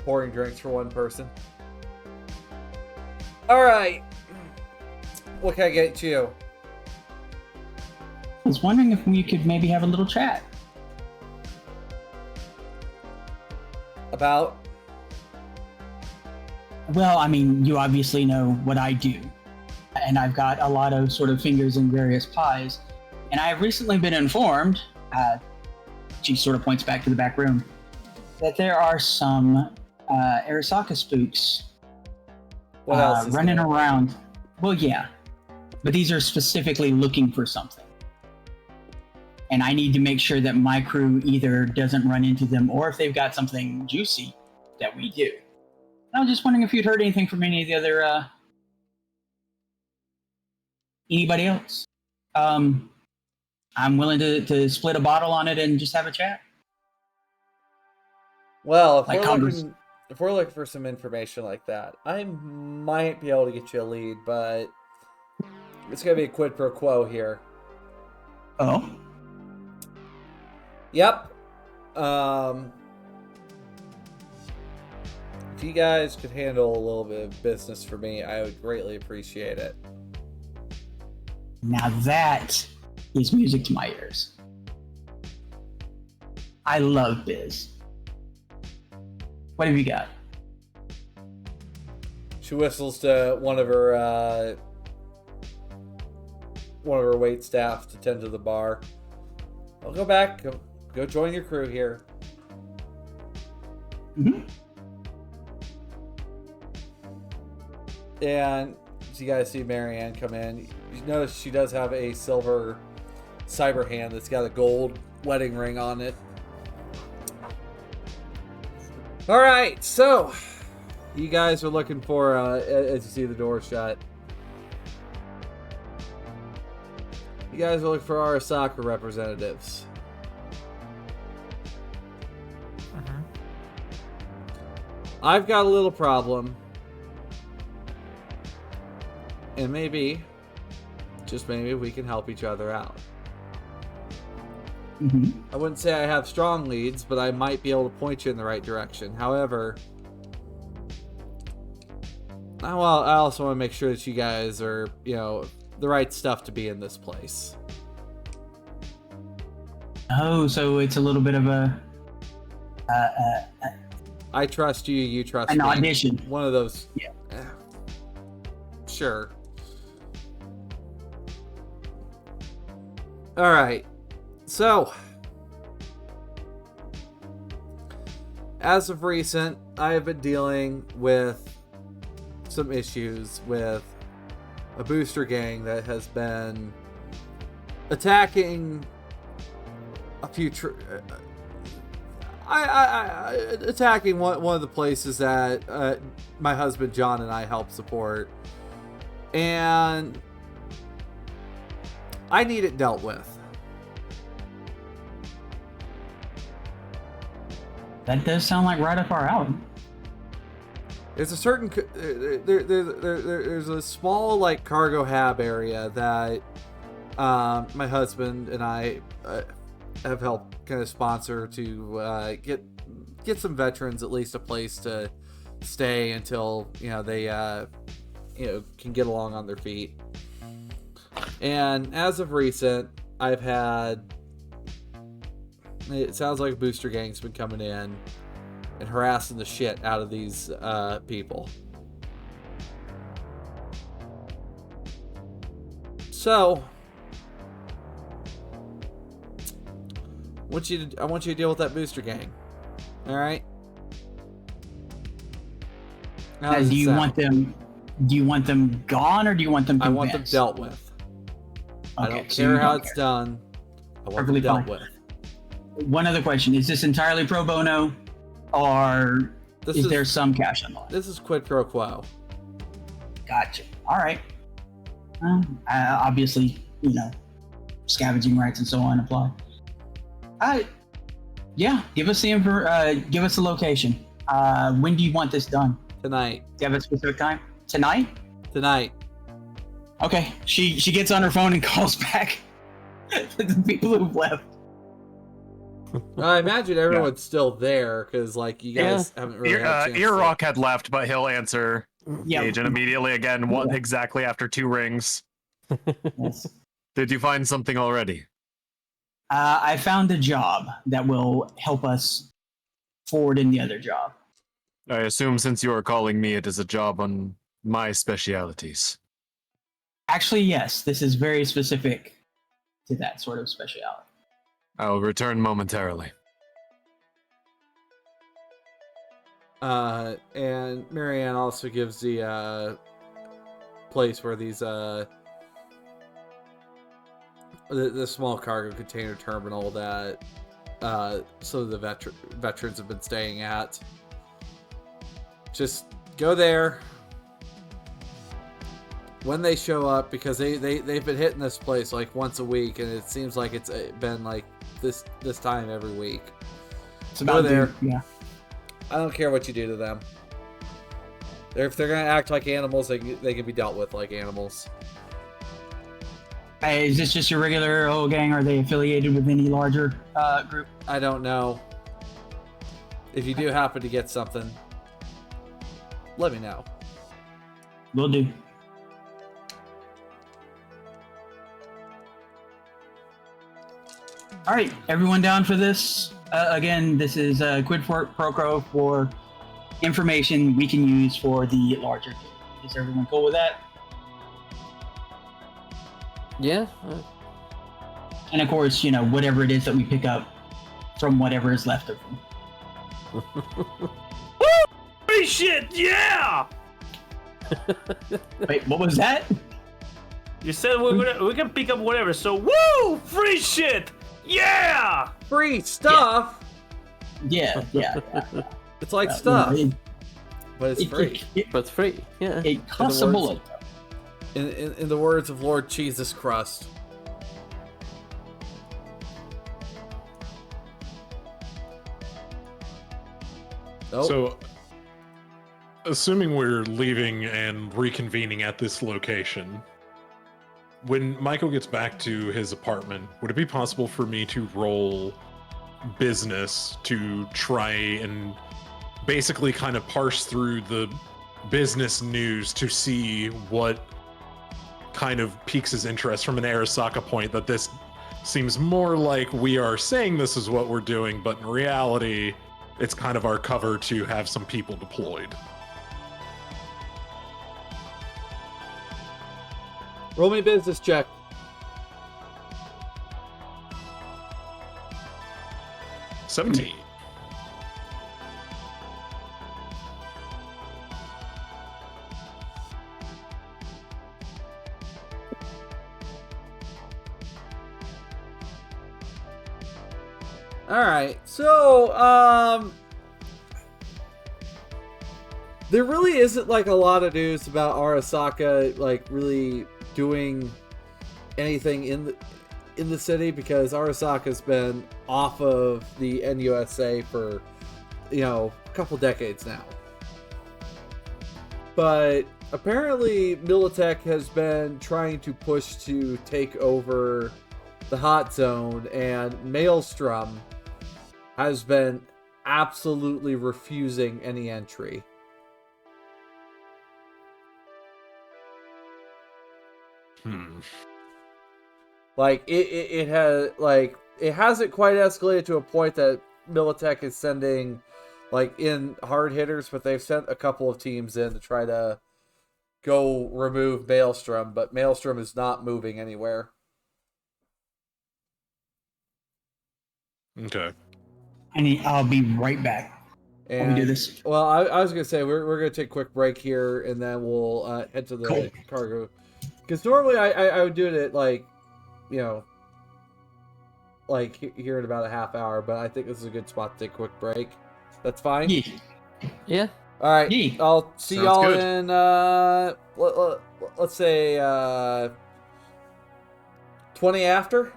S1: pouring drinks for one person. All right. What can I get you?
S4: I was wondering if we could maybe have a little chat.
S1: About?
S4: Well, I mean, you obviously know what I do. And I've got a lot of sort of fingers in various pies. And I have recently been informed, she sort of points back to the back room, that there are some Arasaka spooks
S1: What else is
S4: running
S1: there?
S4: around. Well, yeah. But these are specifically looking for something. And I need to make sure that my crew either doesn't run into them or if they've got something juicy that we do. And I was just wondering if you'd heard anything from any of the other anybody else. I'm willing to split a bottle on it and just have a chat.
S1: Well, if,
S4: Like
S1: if we're looking for some information like that, I might be able to get you a lead, but it's going to be a quid pro quo here.
S4: Oh?
S1: Yep. If you guys could handle a little bit of business for me, I would greatly appreciate it.
S4: Now that is music to my ears. I love biz. What have you got?
S1: She whistles to one of her wait staff to tend to the bar. I'll go back. Go join your crew here.
S4: Mm-hmm.
S1: And so you guys see Marianne come in. You notice she does have a silver cyber hand that's got a gold wedding ring on it. All right, so you guys are looking for, as you see the door shut, you guys are looking for Arasaka representatives. I've got a little problem. And maybe, just maybe, we can help each other out.
S4: Mm-hmm.
S1: I wouldn't say I have strong leads, but I might be able to point you in the right direction. However, I also want to make sure that you guys are, the right stuff to be in this place.
S4: Oh, so it's a little bit of a
S1: I trust you, you trust
S4: an
S1: me.
S4: audition.
S1: One of those.
S4: Yeah.
S1: Sure. All right. So, as of recent, I have been dealing with some issues with a booster gang that has been attacking a few attacking one of the places that my husband John and I help support, and I need it dealt with.
S4: That does sound like right up our alley.
S1: There's a certain there's a small like cargo hab area that my husband and I have helped kind of sponsor to get some veterans at least a place to stay until they can get along on their feet. And as of recent, I've had, it sounds like a booster gang's been coming in and harassing the shit out of these people. So I want you to deal with that booster gang. All right.
S4: Now, do you want them gone, or do you want them convinced?
S1: I want them dealt with.
S4: Okay,
S1: I don't care how it's done. I want them dealt with.
S4: One other question: is this entirely pro bono, or is there some cash on the line?
S1: This is quid pro quo.
S4: Gotcha. All right. Obviously, scavenging rights and so on apply. Yeah. Give us the location. When do you want this done?
S1: Tonight.
S4: Do you have a specific time? Tonight?
S1: Tonight.
S4: Okay. She gets on her phone and calls back the people who've left.
S1: I imagine everyone's still there because, you guys haven't really had a chance
S6: Earrock had left, but he'll answer the
S4: Yep.
S6: agent immediately again, exactly after 2 rings.
S4: Yes.
S6: Did you find something already?
S4: I found a job that will help us forward in the other job.
S6: I assume since you are calling me, it is a job on my specialities.
S4: Actually, yes. This is very specific to that sort of speciality.
S6: I will return momentarily.
S1: And Marianne also gives the place where these the small cargo container terminal that some of the veterans have been staying at. Just go there when they show up, because they've been hitting this place once a week, and it seems like it's been this time every week.
S4: It's about
S1: there.
S4: Yeah.
S1: I don't care what you do to them. If they're gonna act like animals, they can be dealt with like animals.
S4: Hey, is this just your regular old gang? Are they affiliated with any larger group?
S1: I don't know. If you do happen to get something, let me know.
S4: Will do. All right, everyone down for this? Again, this is quid pro quo for information we can use for the larger game. Is everyone cool with that?
S3: Yeah.
S4: And of course, whatever it is that we pick up from whatever is left of them.
S7: Free shit, yeah!
S4: Wait, what was that?
S7: You said we can pick up whatever, so woo! Free shit! Yeah!
S1: Free stuff.
S4: Yeah.
S1: It's like stuff,
S4: It,
S1: but it's free.
S3: But it's free. Yeah.
S4: It costs a bullet.
S1: In the words of Lord Jesus Crust. Nope.
S2: So, assuming we're leaving and reconvening at this location, when Michael gets back to his apartment, would it be possible for me to roll business to try and basically kind of parse through the business news to see what kind of piques his interest from an Arasaka point, that this seems more like we are saying this is what we're doing, but in reality, it's kind of our cover to have some people deployed.
S1: Roll me a business check. Alright, so, there really isn't, like, a lot of news about Arasaka, like, really doing anything in the city, because Arasaka's been off of the NUSA for, a couple decades now. But apparently Militech has been trying to push to take over the hot zone, and Maelstrom has been absolutely refusing any entry. Like it hasn't quite escalated to a point that Militech is sending like in hard hitters, but they've sent a couple of teams in to try to go remove Maelstrom, but Maelstrom is not moving anywhere.
S2: Okay.
S4: I'll be right back.
S1: And,
S4: when we do this.
S1: Well, I was gonna say we're gonna take a quick break here, and then we'll head to the cargo. Because normally I would do it at like, like here in about a half hour, but I think this is a good spot to take a quick break. That's fine.
S3: Yeah.
S1: All right.
S4: Yeah.
S1: I'll see
S6: Sounds
S1: y'all
S6: good.
S1: in let's say 20 after.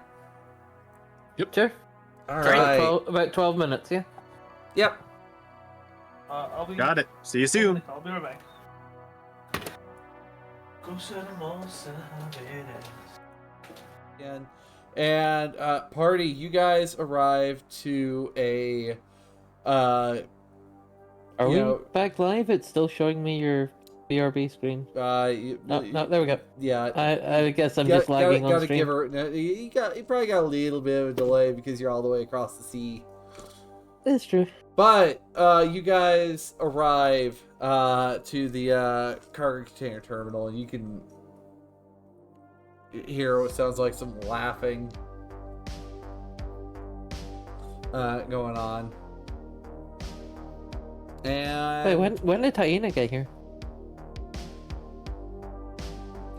S3: Sure.
S1: All right.
S3: About 12 minutes, yeah.
S1: Yep.
S7: I'll be.
S6: Got it. See you soon.
S7: I'll be right back.
S1: And party, you guys arrived to a
S3: Are we back live? It's still showing me your BRB screen. No, there we go.
S1: Yeah.
S3: I guess I'm just lagging on stream.
S1: Give her. You probably got a little bit of a delay because you're all the way across the sea.
S3: That's true.
S1: But you guys arrive to the cargo container terminal, and you can hear what sounds like some laughing going on. And
S3: Wait, when did Hyena get here?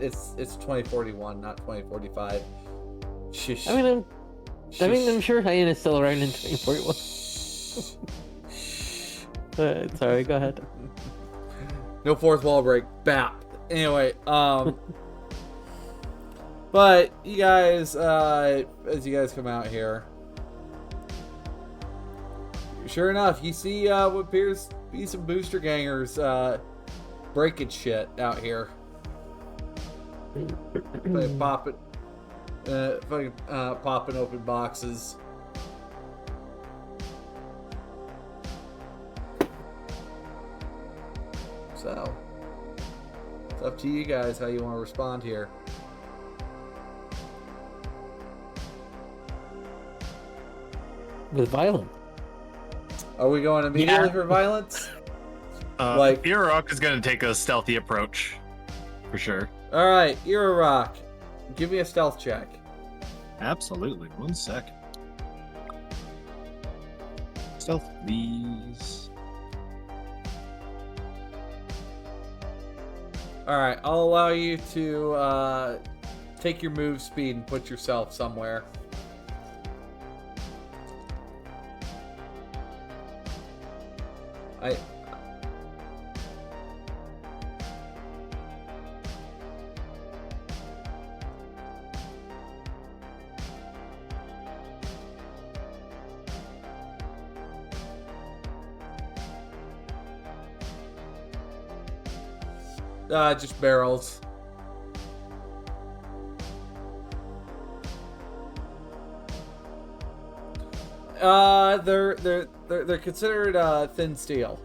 S1: it's 2041, not 2045. Shush.
S3: I mean, I'm sure Hyena's still around in 2041. Sorry, go ahead.
S1: No fourth wall break. Bap. Anyway, but you guys, as you guys come out here, sure enough, you see what appears to be some booster gangers breaking shit out here. Popping open boxes. So, it's up to you guys how you want to respond here.
S3: With violence.
S1: Are we going immediately for violence?
S6: Irok is going to take a stealthy approach, for sure.
S1: All right, Irok, give me a stealth check.
S6: Absolutely. 1 second. Stealth, please.
S1: All right, I'll allow you to take your move speed and put yourself somewhere. Just barrels. They're considered thin steel.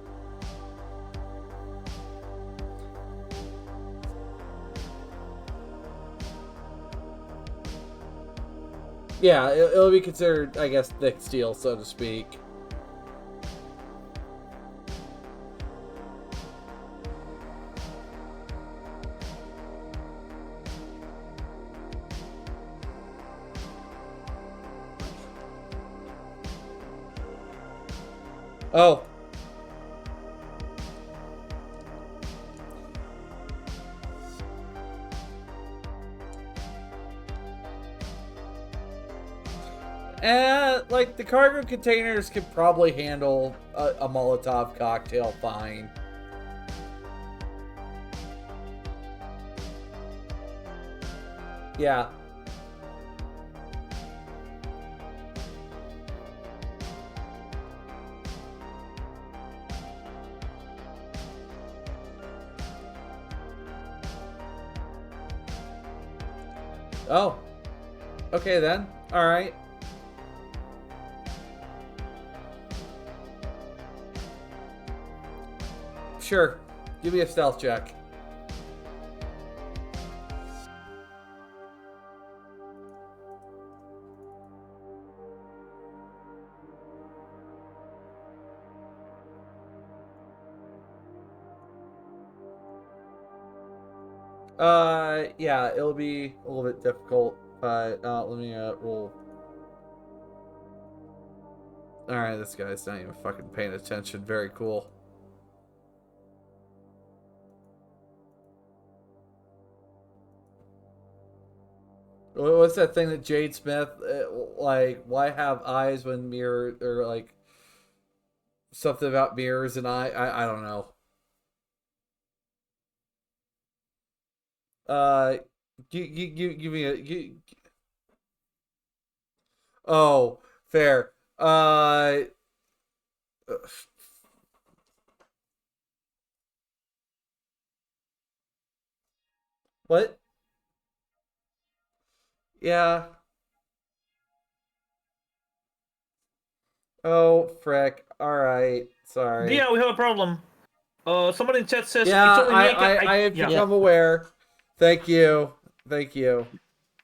S1: Yeah, it'll be considered, I guess, thick steel, so to speak. Oh. Like, the cargo containers could probably handle a Molotov cocktail fine. Yeah. Oh. Okay then. Alright. Sure. Give me a stealth check. Yeah, it'll be a little bit difficult, but let me roll. Alright, this guy's not even fucking paying attention. Very cool. What's that thing that Jade Smith, like, why have eyes when mirror, or like, something about mirrors and I don't know. Give me a. Oh, fair. What? Yeah. Oh, frick. Alright. Sorry.
S7: Yeah, we have a problem. Somebody in chat says
S1: Yeah,
S7: it's only me.
S1: I have become aware. Thank you. Thank you.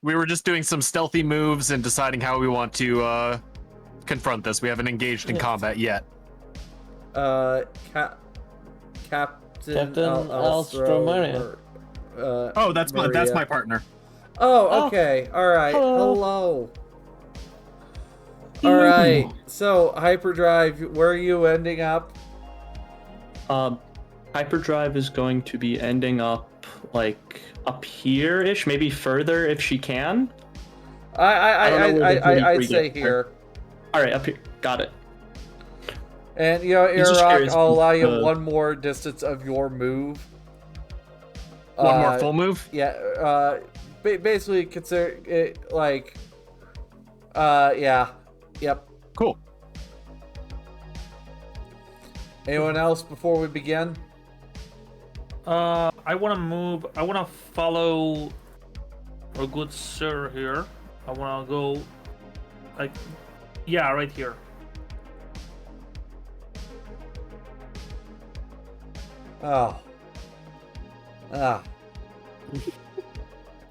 S6: We were just doing some stealthy moves and deciding how we want to confront this. We haven't engaged in combat yet.
S1: Captain
S3: Alstromaria.
S6: Oh, that's my partner.
S1: Oh, okay. Alright. Hello. Alright. So, hyperdrive, where are you ending up?
S5: Hyperdrive is going to be ending up, like, up here-ish, maybe further if she can.
S1: I'd say here.
S5: Alright, up here. Got it.
S1: And, you know, Iraq, I'll allow you one more distance of your move.
S6: One more full move?
S1: Yeah, basically consider it, like, yeah. Yep.
S6: Cool.
S1: Anyone else before we begin?
S7: I want to move. I want to follow our good sir here. I want to go, like, yeah, right here.
S1: Oh. Ah.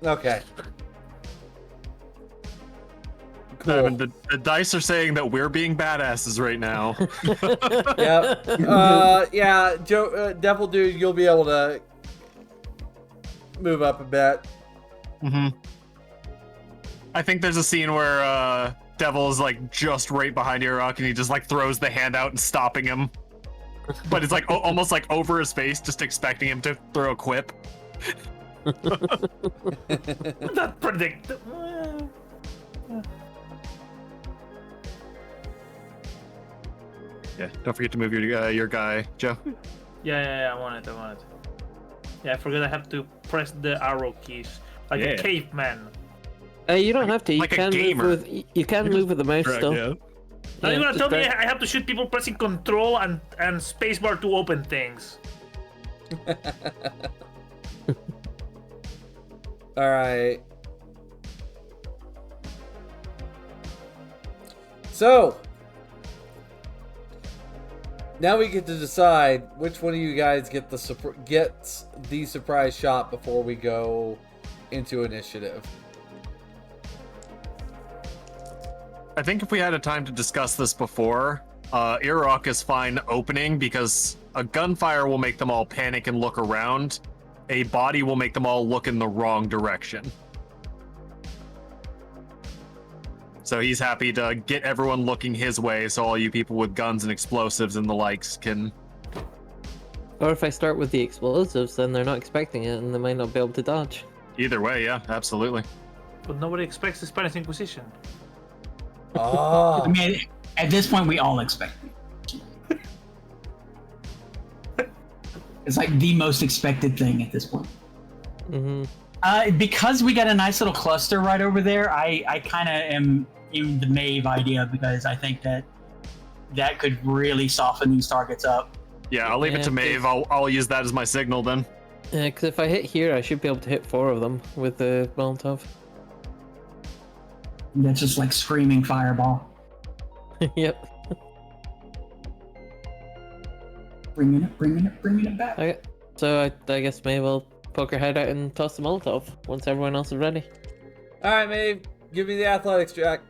S1: Okay. Cool.
S6: I mean, the dice are saying that we're being badasses right now.
S1: Yep. Yeah, Joe, Devil Dude, you'll be able to move up a bit.
S6: Mm-hmm. I think there's a scene where Devil is like just right behind Iraq and he just like throws the hand out and stopping him. But it's like almost like over his face, just expecting him to throw a quip.
S7: Not predictable.
S6: Yeah, don't forget to move your guy, Joe.
S7: Yeah, I want it. Yeah, I forgot I have to press the arrow keys like a caveman.
S3: You don't have to. You
S6: Like a
S3: can
S6: gamer.
S3: move with the mouse still.
S6: Yeah.
S7: Now you're gonna
S3: just
S7: tell me
S3: drag-
S7: I have to shoot people pressing control and spacebar to open things.
S1: Alright. So, now we get to decide which one of you guys gets the surprise shot before we go into initiative.
S6: I think if we had a time to discuss this before, Iraq is fine opening because a gunfire will make them all panic and look around. A body will make them all look in the wrong direction. So he's happy to get everyone looking his way so all you people with guns and explosives and the likes can...
S3: Or if I start with the explosives, then they're not expecting it and they might not be able to dodge.
S6: Either way, yeah, absolutely.
S7: But nobody expects the Spanish Inquisition.
S1: Oh.
S4: I mean, at this point, we all expect it. It's like the most expected thing at this point. Because we got a nice little cluster right over there, I kind of am in the Maeve idea because I think that could really soften these targets up.
S6: Yeah, I'll leave it to Maeve. I'll use that as my signal then.
S3: Yeah, because if I hit here, I should be able to hit 4 of them with the Molotov.
S4: That's just like screaming fireball.
S3: Yep.
S4: Bringing it back.
S3: Okay. So I guess maybe we'll poke her head out and toss the Molotov once everyone else is ready.
S1: Alright, Maeve. Give me the athletics check.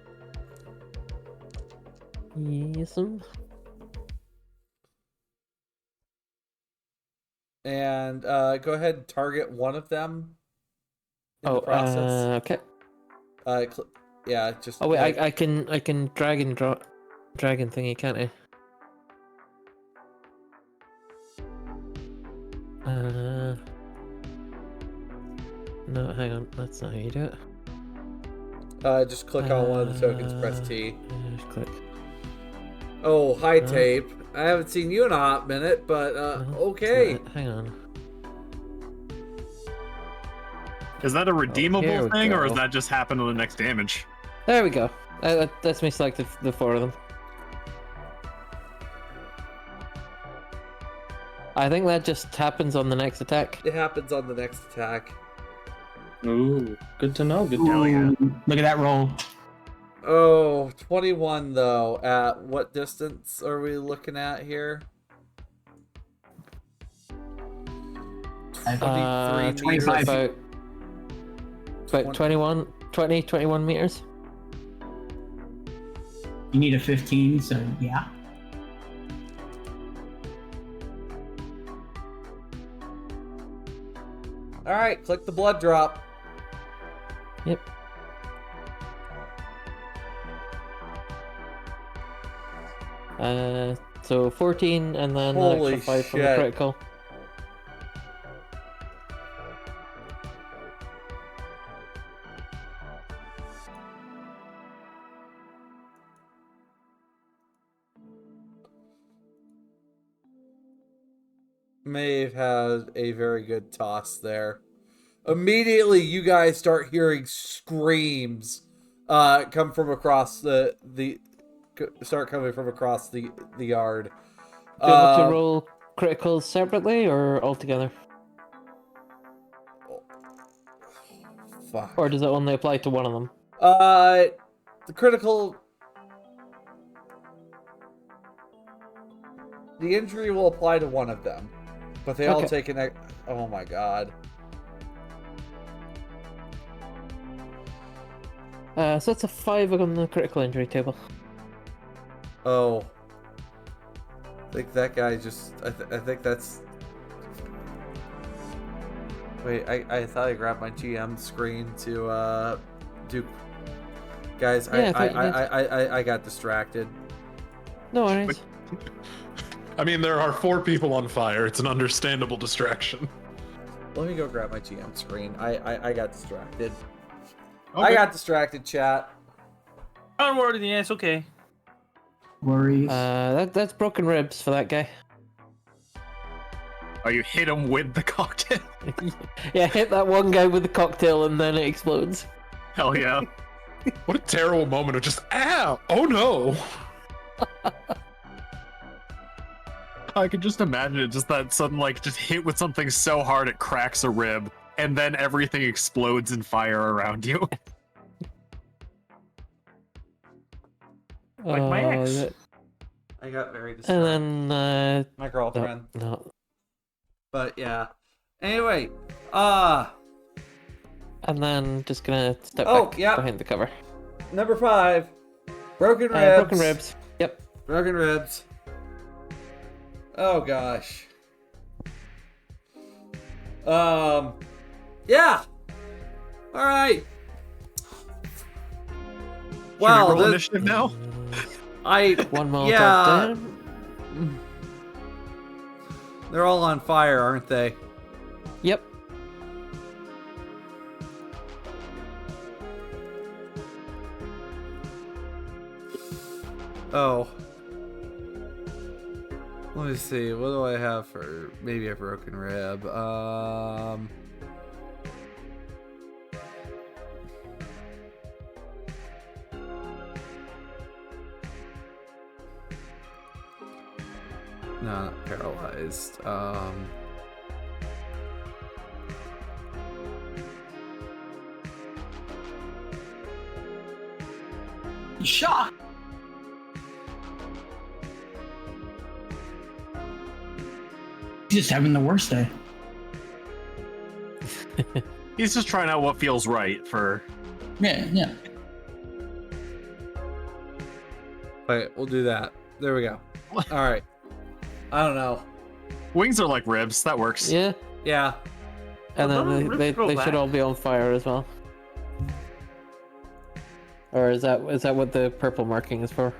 S3: Yes.
S1: And go ahead and target one of them in the process.
S3: Okay.
S1: Yeah, just...
S3: Oh wait, I can drag and drop dragon thingy, can't I? No, hang on, that's not how you do it.
S1: Just click on one of the tokens, press T.
S3: Just click.
S1: Oh, hi, Tape. I haven't seen you in a hot minute, but okay.
S3: Hang on.
S6: Is that a redeemable thing, or
S3: go.
S6: does that just happen on the next damage?
S3: There we go. That's me selected the 4 of them. I think that just happens on the next attack.
S1: It happens on the next attack.
S5: Ooh, good to know. Good to
S6: Hell yeah.
S4: Look at that roll.
S1: Oh, 21 though. At what distance are we looking at here? 23 meters.
S4: 25.
S3: About 21 meters.
S4: You need a 15, so yeah.
S1: Alright, click the blood drop.
S3: Yep. So 14 and then an
S1: Holy
S3: extra 5 from the
S1: shit.
S3: critical.
S1: Maeve has a very good toss there. Immediately, you guys start hearing screams come from across the coming from across the yard.
S3: Do you want to roll criticals separately or all together?
S1: Fuck.
S3: Or does it only apply to one of them?
S1: The critical. The injury will apply to one of them, but they all take an. Oh my god.
S3: So it's a 5 on the critical injury table.
S1: Oh. I think that guy just... I think that's... Wait, I thought I grabbed my GM screen to, do... Guys,
S3: Yeah,
S1: I got distracted.
S3: No worries.
S2: I mean, there are 4 people on fire. It's an understandable distraction.
S1: Let me go grab my GM screen. I got distracted.
S6: Okay.
S1: I got distracted, chat.
S7: Don't worry, yeah, it's okay.
S4: Worries.
S3: That's broken ribs for that guy.
S6: Oh, you hit him with the cocktail?
S3: Yeah, hit that one guy with the cocktail and then it explodes.
S6: Hell yeah.
S2: What a terrible moment of just, ow! Oh no!
S6: I could just imagine it, just that sudden, like, just hit with something so hard it cracks a rib, and then everything explodes in fire around you.
S7: Like my ex.
S3: that-
S1: I got very distracted.
S3: And then,
S1: My girlfriend.
S3: no.
S1: But yeah. Anyway,
S3: And then just gonna step back
S1: yeah.
S3: behind the cover.
S1: number 5. Broken ribs.
S3: Broken ribs. Yep.
S1: Broken ribs. Oh gosh. Yeah. All right.
S6: Wow,
S1: Wow.
S6: initiative now?
S3: One more
S1: Yeah.
S3: down.
S1: They're all on fire, aren't they?
S3: Yep.
S1: Oh. Let me see. What do I have for maybe a broken rib? No, not paralyzed.
S4: Shock. Just having the worst day.
S6: He's just trying out what feels right for.
S4: Yeah.
S1: Wait, we'll do that. There we go. All right. I don't know.
S6: Wings are like ribs. That works.
S3: Yeah.
S1: Yeah.
S3: And
S7: Well,
S3: then
S7: don't
S3: they
S7: rip
S3: should all be on fire as well. Or is that what the purple marking is for?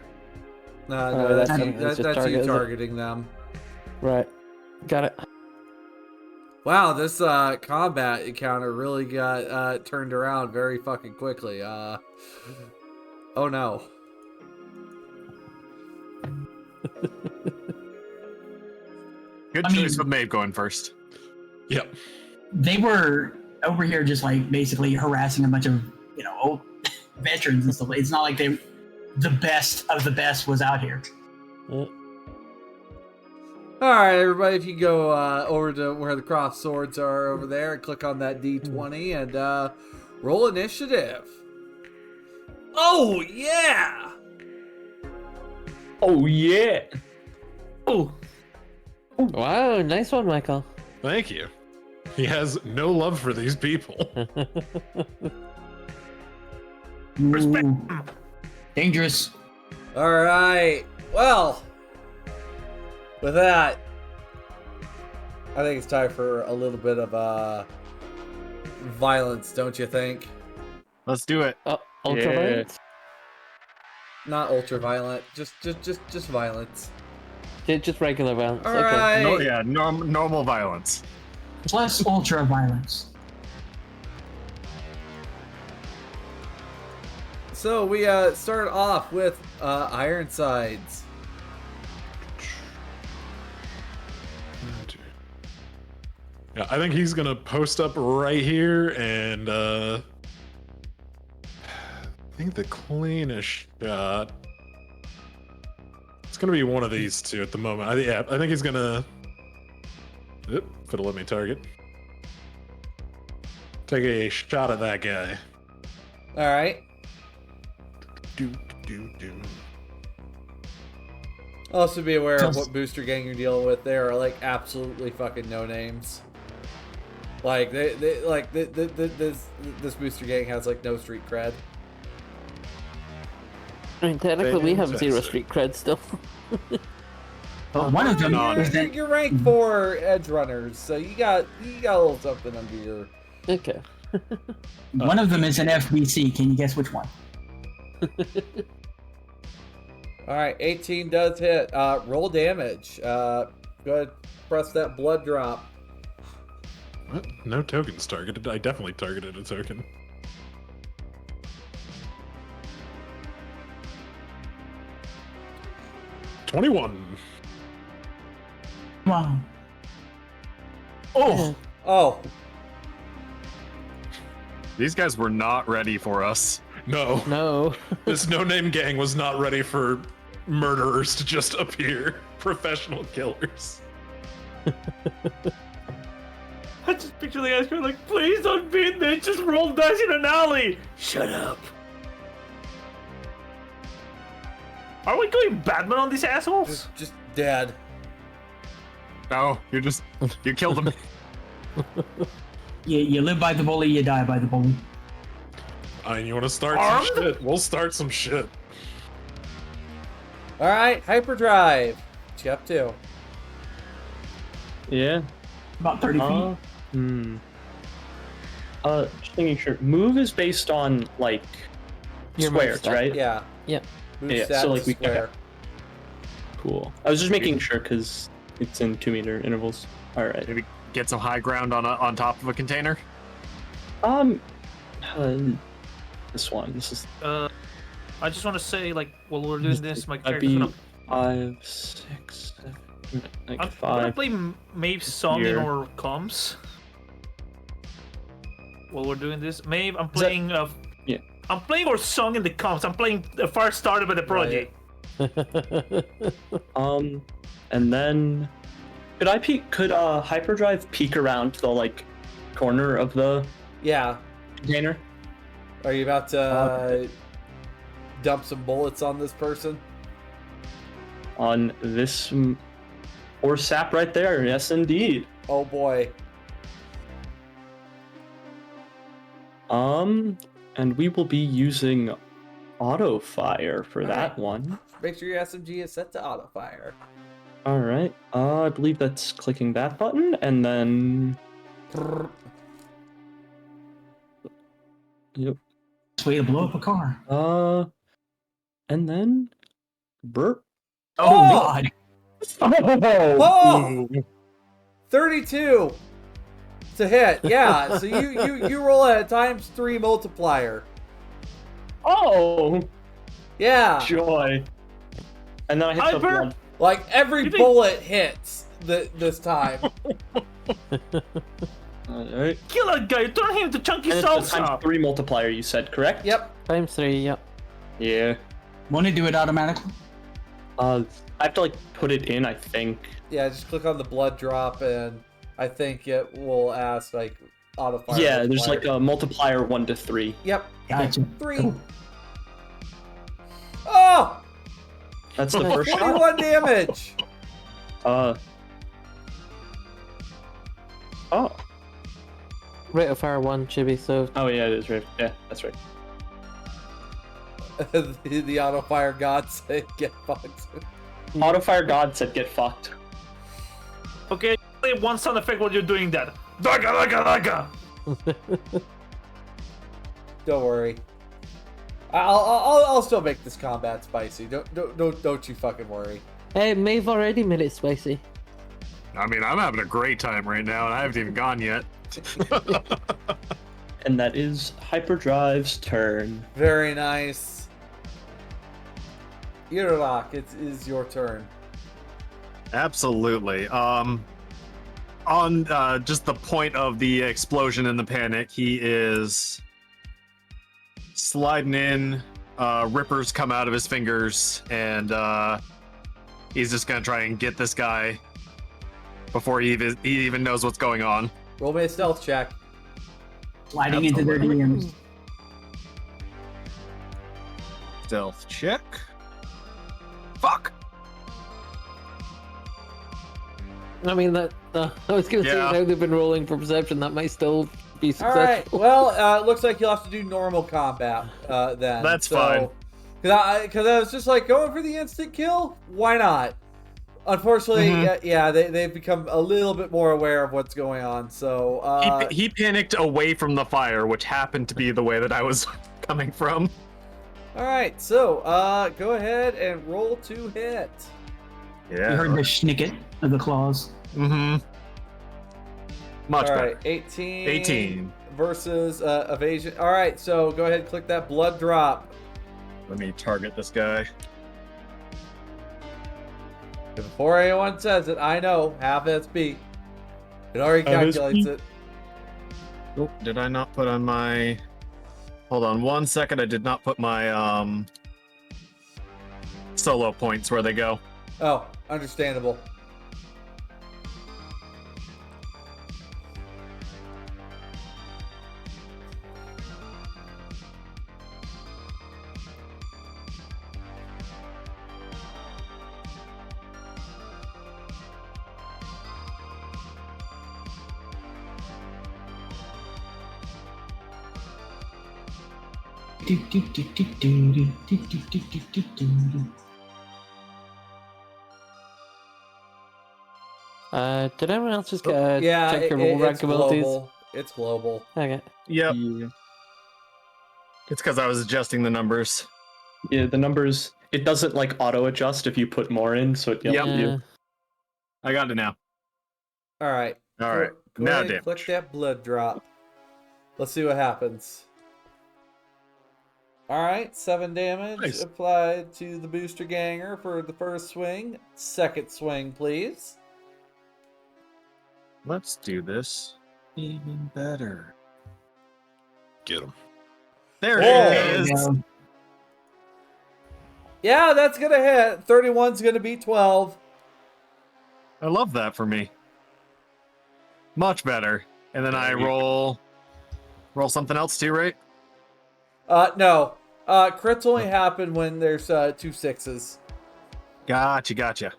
S1: No,
S3: that's
S1: that's
S3: just
S1: you
S3: target, is it?
S1: targeting them.
S3: Right. Got it.
S1: Wow, this combat encounter really got turned around very fucking quickly. Oh no.
S6: Good
S4: I mean-
S6: choice with Maeve going first.
S2: Yep.
S4: They were over here just like basically harassing a bunch of old veterans and stuff. It's not like the best of the best was out here.
S1: Alright, everybody, if you go over to where the crossed swords are over there and click on that D20 and roll initiative. Oh, yeah!
S5: Oh yeah.
S7: Oh,
S3: Wow, nice one, Michael.
S2: Thank you. He has no love for these people.
S6: Respect.
S4: Ooh. Dangerous.
S1: Alright, well, with that, I think it's time for a little bit of violence, don't you think?
S6: Let's do it.
S3: Ultra
S5: Yeah.
S3: violence?
S1: Not ultra violent, just violence.
S3: Just regular violence. Okay.
S1: Alright.
S6: No, yeah, normal violence.
S4: Plus ultra violence.
S1: So we start off with Ironsides.
S2: Yeah, I think he's gonna post up right here, and I think the cleanest shot. It's gonna be one of these two at the moment. I think he's gonna. Oop, if it'll let me target. Take a shot at that guy.
S1: Alright.
S2: Do.
S1: Also be aware of what booster gang you're dealing with. They are like absolutely fucking no names. Like they like this booster gang has like no street cred.
S3: I mean, technically, we have
S2: Fantastic.
S3: 0 street cred still.
S4: But one of them is that
S1: You're ranked 4 edge runners, so you got a little something under your.
S3: Okay.
S4: one of them is an FBC. Can you guess which one?
S1: All right, 18 does hit. Roll damage. Go ahead, press that blood drop.
S2: What? No tokens targeted. I definitely targeted a token. $21.
S4: Wow. Oh,
S1: Oh,
S6: These guys were not ready for us.
S2: No,
S3: No.
S2: this no-name gang was not ready for murderers to just appear. Professional killers.
S7: I just picture the guys going like, please don't beat me, just roll dice in an alley. Shut up. Are we going Batman on these assholes?
S1: just dead.
S6: No, you killed him.
S4: you live by the bully, you die by the bully.
S2: You want to start
S7: Armed?
S2: some shit? We'll start some shit.
S1: All right, hyperdrive. What you up to?
S5: Yeah.
S4: About 30 feet.
S5: Just making sure. Move is based on like
S3: Your
S5: squares,
S3: move stat.
S5: right?
S1: Yeah.
S3: Yep.
S1: Move
S5: Yeah,
S1: stat
S5: so,
S1: is
S5: like, we-
S1: square.
S5: Cool. I was just making sure because it's in 2-meter intervals. All right.
S6: Maybe get some high ground on top of a container.
S5: This one. This is
S7: I just want to say, like, while we're doing this, my
S5: That'd
S7: character's
S5: be
S7: gonna.
S5: 5, 6, 7, like
S7: I'm
S5: 5.
S7: gonna play Maeve's song
S5: Here.
S7: in our comms. While we're doing this, Maeve, I'm
S5: Is that-
S7: playing.
S5: Yeah.
S7: I'm playing our song in the comms. I'm playing the first started by the project.
S5: And then could hyperdrive peek around the like corner of the
S1: Yeah.
S5: container?
S1: Are you about to dump some bullets on this person?
S5: On this or sap right there, yes indeed.
S1: Oh boy.
S5: And we will be using auto fire for that
S1: Alright.
S5: one.
S1: Make sure your SMG is set to auto fire.
S5: All right. I believe that's clicking that button and then. Yep.
S4: It's a way to blow up a car.
S5: And then burp.
S7: Oh,
S4: God.
S1: Oh! 32 to hit. Yeah, so you roll a ×3 multiplier.
S5: Oh,
S1: Yeah.
S5: joy. And then I hit
S7: I
S5: the
S7: burp.
S5: one.
S1: Like every
S7: You think-
S1: bullet hits this time.
S5: Alright.
S7: kill that guy! Turn him to chunky
S5: And it's the
S7: salsa.
S5: ×3 multiplier you said, correct?
S1: Yep.
S3: ×3, yep.
S5: Yeah.
S4: Won't it do it automatically?
S5: I have to like put it in, I think.
S1: Yeah, just click on the blood drop and I think it will ask like auto fire.
S5: Yeah, there's
S1: multiplier.
S5: like a multiplier 1 to 3.
S1: Yep.
S4: Gotcha.
S1: 3. Oh!
S5: That's the first shot.
S1: 41 damage.
S5: Oh.
S3: Rate of fire 1 should be so.
S5: Oh yeah, it is right. Yeah, that's right.
S1: the auto fire gods say get fucked.
S5: Auto fire god said get fucked.
S7: Okay, play one sound effect while you're doing that. Daga.
S1: Don't worry. I'll still make this combat spicy. Don't you fucking worry.
S3: Hey, Maeve already made it spicy.
S6: I mean, I'm having a great time right now, and I haven't even gone yet.
S5: And that is Hyperdrive's turn.
S1: Very nice. Iraq, it is your turn.
S6: Absolutely. On just the point of the explosion and the panic, he is sliding in. Rippers come out of his fingers, and he's just gonna try and get this guy before he even knows what's going on.
S1: Roll me a stealth check.
S4: Sliding into their DMs.
S6: Stealth check. Fuck.
S3: I mean, I was going to say,
S6: Yeah.
S3: now they've been rolling for perception, that might still be
S1: All right.
S3: successful.
S1: Well, it looks like you'll have to do normal combat then.
S6: That's fine.
S1: Because I was just like going for the instant kill. Why not? Unfortunately, yeah, they've become a little bit more aware of what's going on. So
S6: He panicked away from the fire, which happened to be the way that I was coming from.
S1: all right. So go ahead and roll to hit.
S6: Yeah.
S4: You heard the schnicket of the claws.
S6: Mm-hmm. Much
S1: All
S6: better.
S1: right, 18.
S6: 18.
S1: Versus evasion. All right. So go ahead and click that blood drop.
S6: Let me target this guy.
S1: And before anyone says it, I know half SP. It already calculates it.
S6: Oh, did I not put on my... Hold on 1 second. I did not put my solo points where they go.
S1: Oh, understandable.
S3: Did anyone else just get a
S1: Yeah,
S3: check your roll rank
S1: it's
S3: abilities?
S1: global. It's global.
S3: Okay.
S6: Yep.
S5: Yeah.
S6: It's because I was adjusting the numbers.
S5: Yeah, the numbers, it doesn't like auto adjust if you put more in, so it yells
S6: Yep.
S5: at
S3: Yeah.
S5: you.
S6: I got it now.
S1: All right.
S6: All right.
S1: Go
S6: Now
S1: ahead and
S6: damage.
S1: click that blood drop. Let's see what happens. All right, 7 damage
S2: Nice.
S1: applied to the booster ganger for the first swing. Second swing, please.
S6: Let's do this even better.
S2: Get him.
S6: There
S1: Oh.
S6: it
S4: There you
S6: is.
S4: go.
S1: Yeah, that's gonna hit. 31's gonna be 12.
S6: I love that for me. Much better. And then I
S2: There you
S6: roll something else too, right?
S1: No. Crits only happen when there's 2 6s.
S6: Gotcha.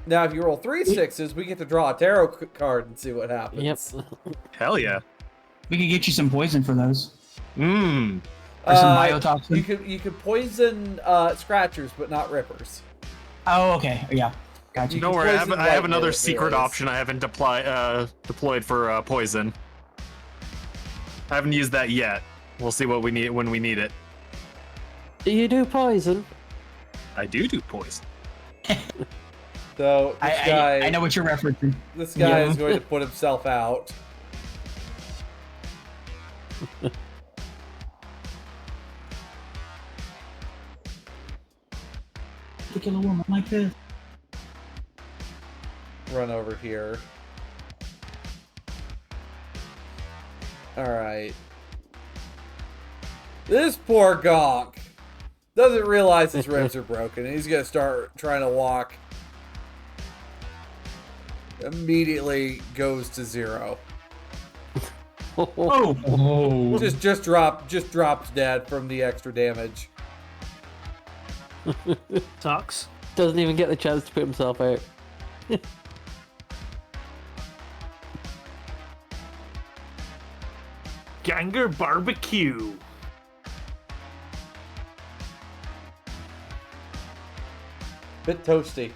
S1: Now, if you roll 3 6s, we get to draw a tarot card and see what happens.
S3: Yep.
S6: Hell yeah.
S4: We could get you some poison for those.
S6: Mmm.
S4: Or some biotoxin.
S1: You could poison scratchers, but not rippers.
S4: Oh, okay. Yeah. Gotcha.
S1: You
S6: Don't
S1: can
S6: worry, I
S1: poison
S6: have
S1: white
S6: another
S1: noise,
S6: secret
S1: anyways.
S6: option I haven't deployed for poison. I haven't used that yet. We'll see what we need when we need it.
S3: Do you do poison?
S6: I do poison.
S1: So this guy,
S4: I know what you're referencing.
S1: this guy
S4: Yeah.
S1: is going to put himself out.
S4: To kill a woman like this.
S1: Run over here. Alright. This poor gonk doesn't realize his ribs are broken, and he's gonna start trying to walk. Immediately goes to 0.
S4: Oh.
S1: Just drops dead from the extra damage.
S7: Sucks.
S3: Doesn't even get the chance to put himself out.
S7: Ganger barbecue.
S1: Bit toasty.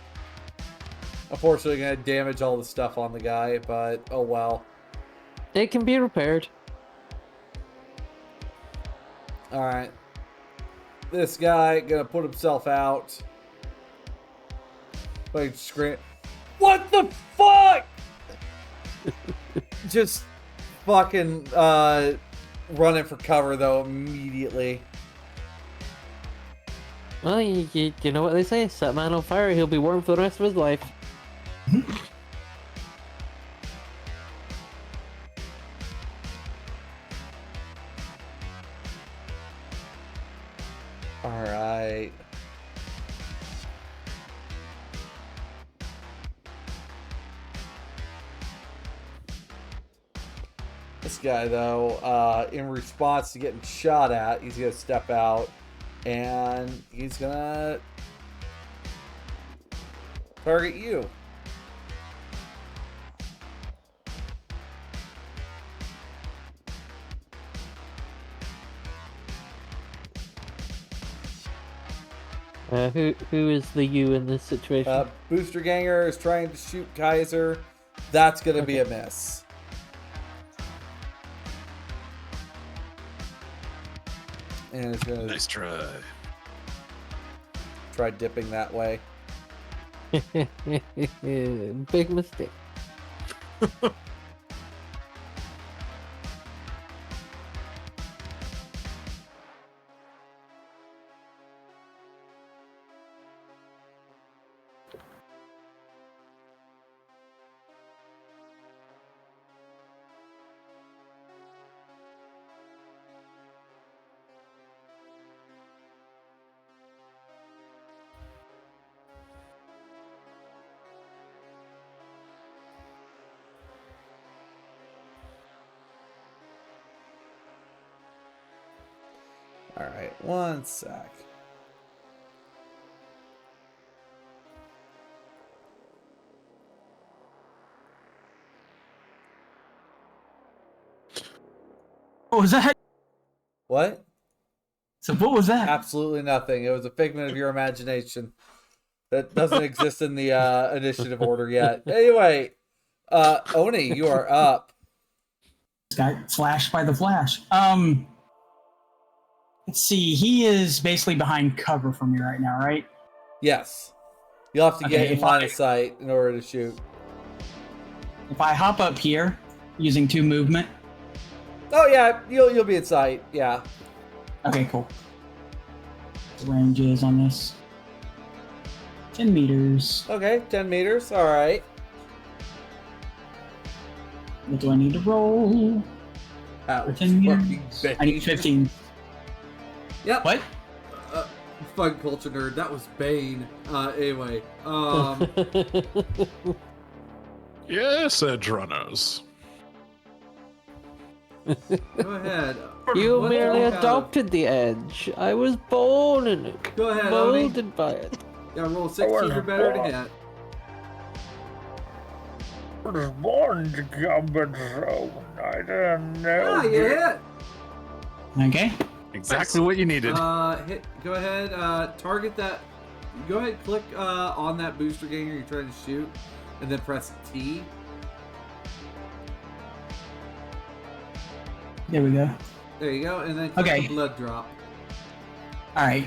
S1: Unfortunately, gonna damage all the stuff on the guy, but oh well.
S3: It can be repaired.
S1: Alright. This guy gonna put himself out. Like scream. What the fuck? Just fucking running for cover though immediately.
S3: Well, you know what they say, set a man on fire, he'll be warm for the rest of his life.
S1: Alright. This guy, though, in response to getting shot at, he's going to step out and he's going to target you.
S3: Who is the you in this situation?
S1: Booster Ganger is trying to shoot Kaiser. That's going to be a miss. And it's going to
S2: Nice try.
S1: try dipping that way.
S3: Big mistake.
S1: Alright, one sec.
S4: What was that?
S1: What?
S4: So what was that?
S1: Absolutely nothing. It was a figment of your imagination that doesn't exist in the initiative order yet. Anyway, Oni, you are up.
S4: Got flashed by the flash. Let's see. He is basically behind cover from me right now, right?
S1: Yes. You'll have to
S4: Okay,
S1: get in
S4: if
S1: line
S4: I-
S1: of sight in order to shoot.
S4: If I hop up here using 2 movement,
S1: Oh yeah, you'll be in sight. Yeah.
S4: Okay, cool. The range is on this 10 meters.
S1: Okay, 10 meters. All right.
S4: What do I need to roll?
S1: That
S4: For
S1: was
S4: 10 meters?
S1: fucking
S4: I need
S1: Bane.
S4: 15.
S1: Yep.
S4: What?
S1: Fun culture nerd. That was Bane. Anyway.
S2: Yes, edge runners.
S1: Go ahead.
S3: You
S1: What
S3: merely
S1: do you have?
S3: adopted the edge. I was born in it.
S1: Go ahead, Oni.
S3: Molded by it.
S1: Yeah, roll 16 or better to hit.
S7: was born to combat zone. I don't know.
S1: Ah, you hit.
S4: Okay.
S6: Exactly what you needed.
S1: Hit. Go ahead. Target that. Go ahead. Click on that booster ganger you're trying to shoot, and then press T.
S4: There we go.
S1: There you go, and then click
S4: Okay.
S1: the blood drop.
S4: All right.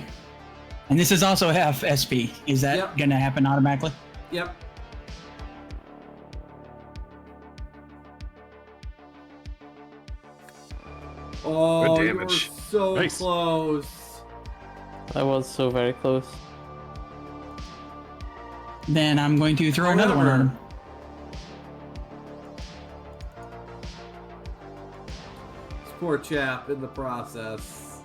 S4: And this is also half SP. Is that
S1: Yep.
S4: gonna happen automatically?
S1: Yep. Oh,
S6: Good
S1: you were
S6: damage.
S1: so
S2: Nice.
S1: close.
S3: I was so very close.
S4: Then I'm going to throw another one on him.
S1: This poor chap in the process.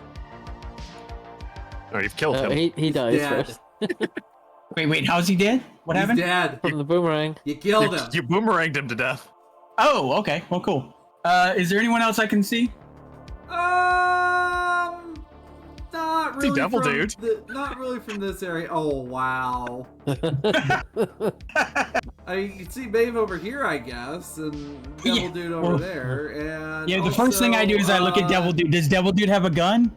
S6: Oh, you've killed him.
S3: He dies
S1: dead.
S3: first.
S4: Wait, how's he dead? What
S1: He's
S4: happened?
S1: dead.
S3: From the boomerang.
S1: You killed him.
S6: You boomeranged him to death.
S4: Oh, okay. Well, cool. Is there anyone else I can see?
S1: Not
S6: See
S1: really.
S6: Devil
S1: from
S6: Dude.
S1: Not really from this area. Oh wow. You can see Babe over here, I guess, and Devil
S4: Yeah,
S1: Dude over
S4: well,
S1: there, and
S4: Yeah, the first thing I do is I look at Devil Dude. Does Devil Dude have a gun?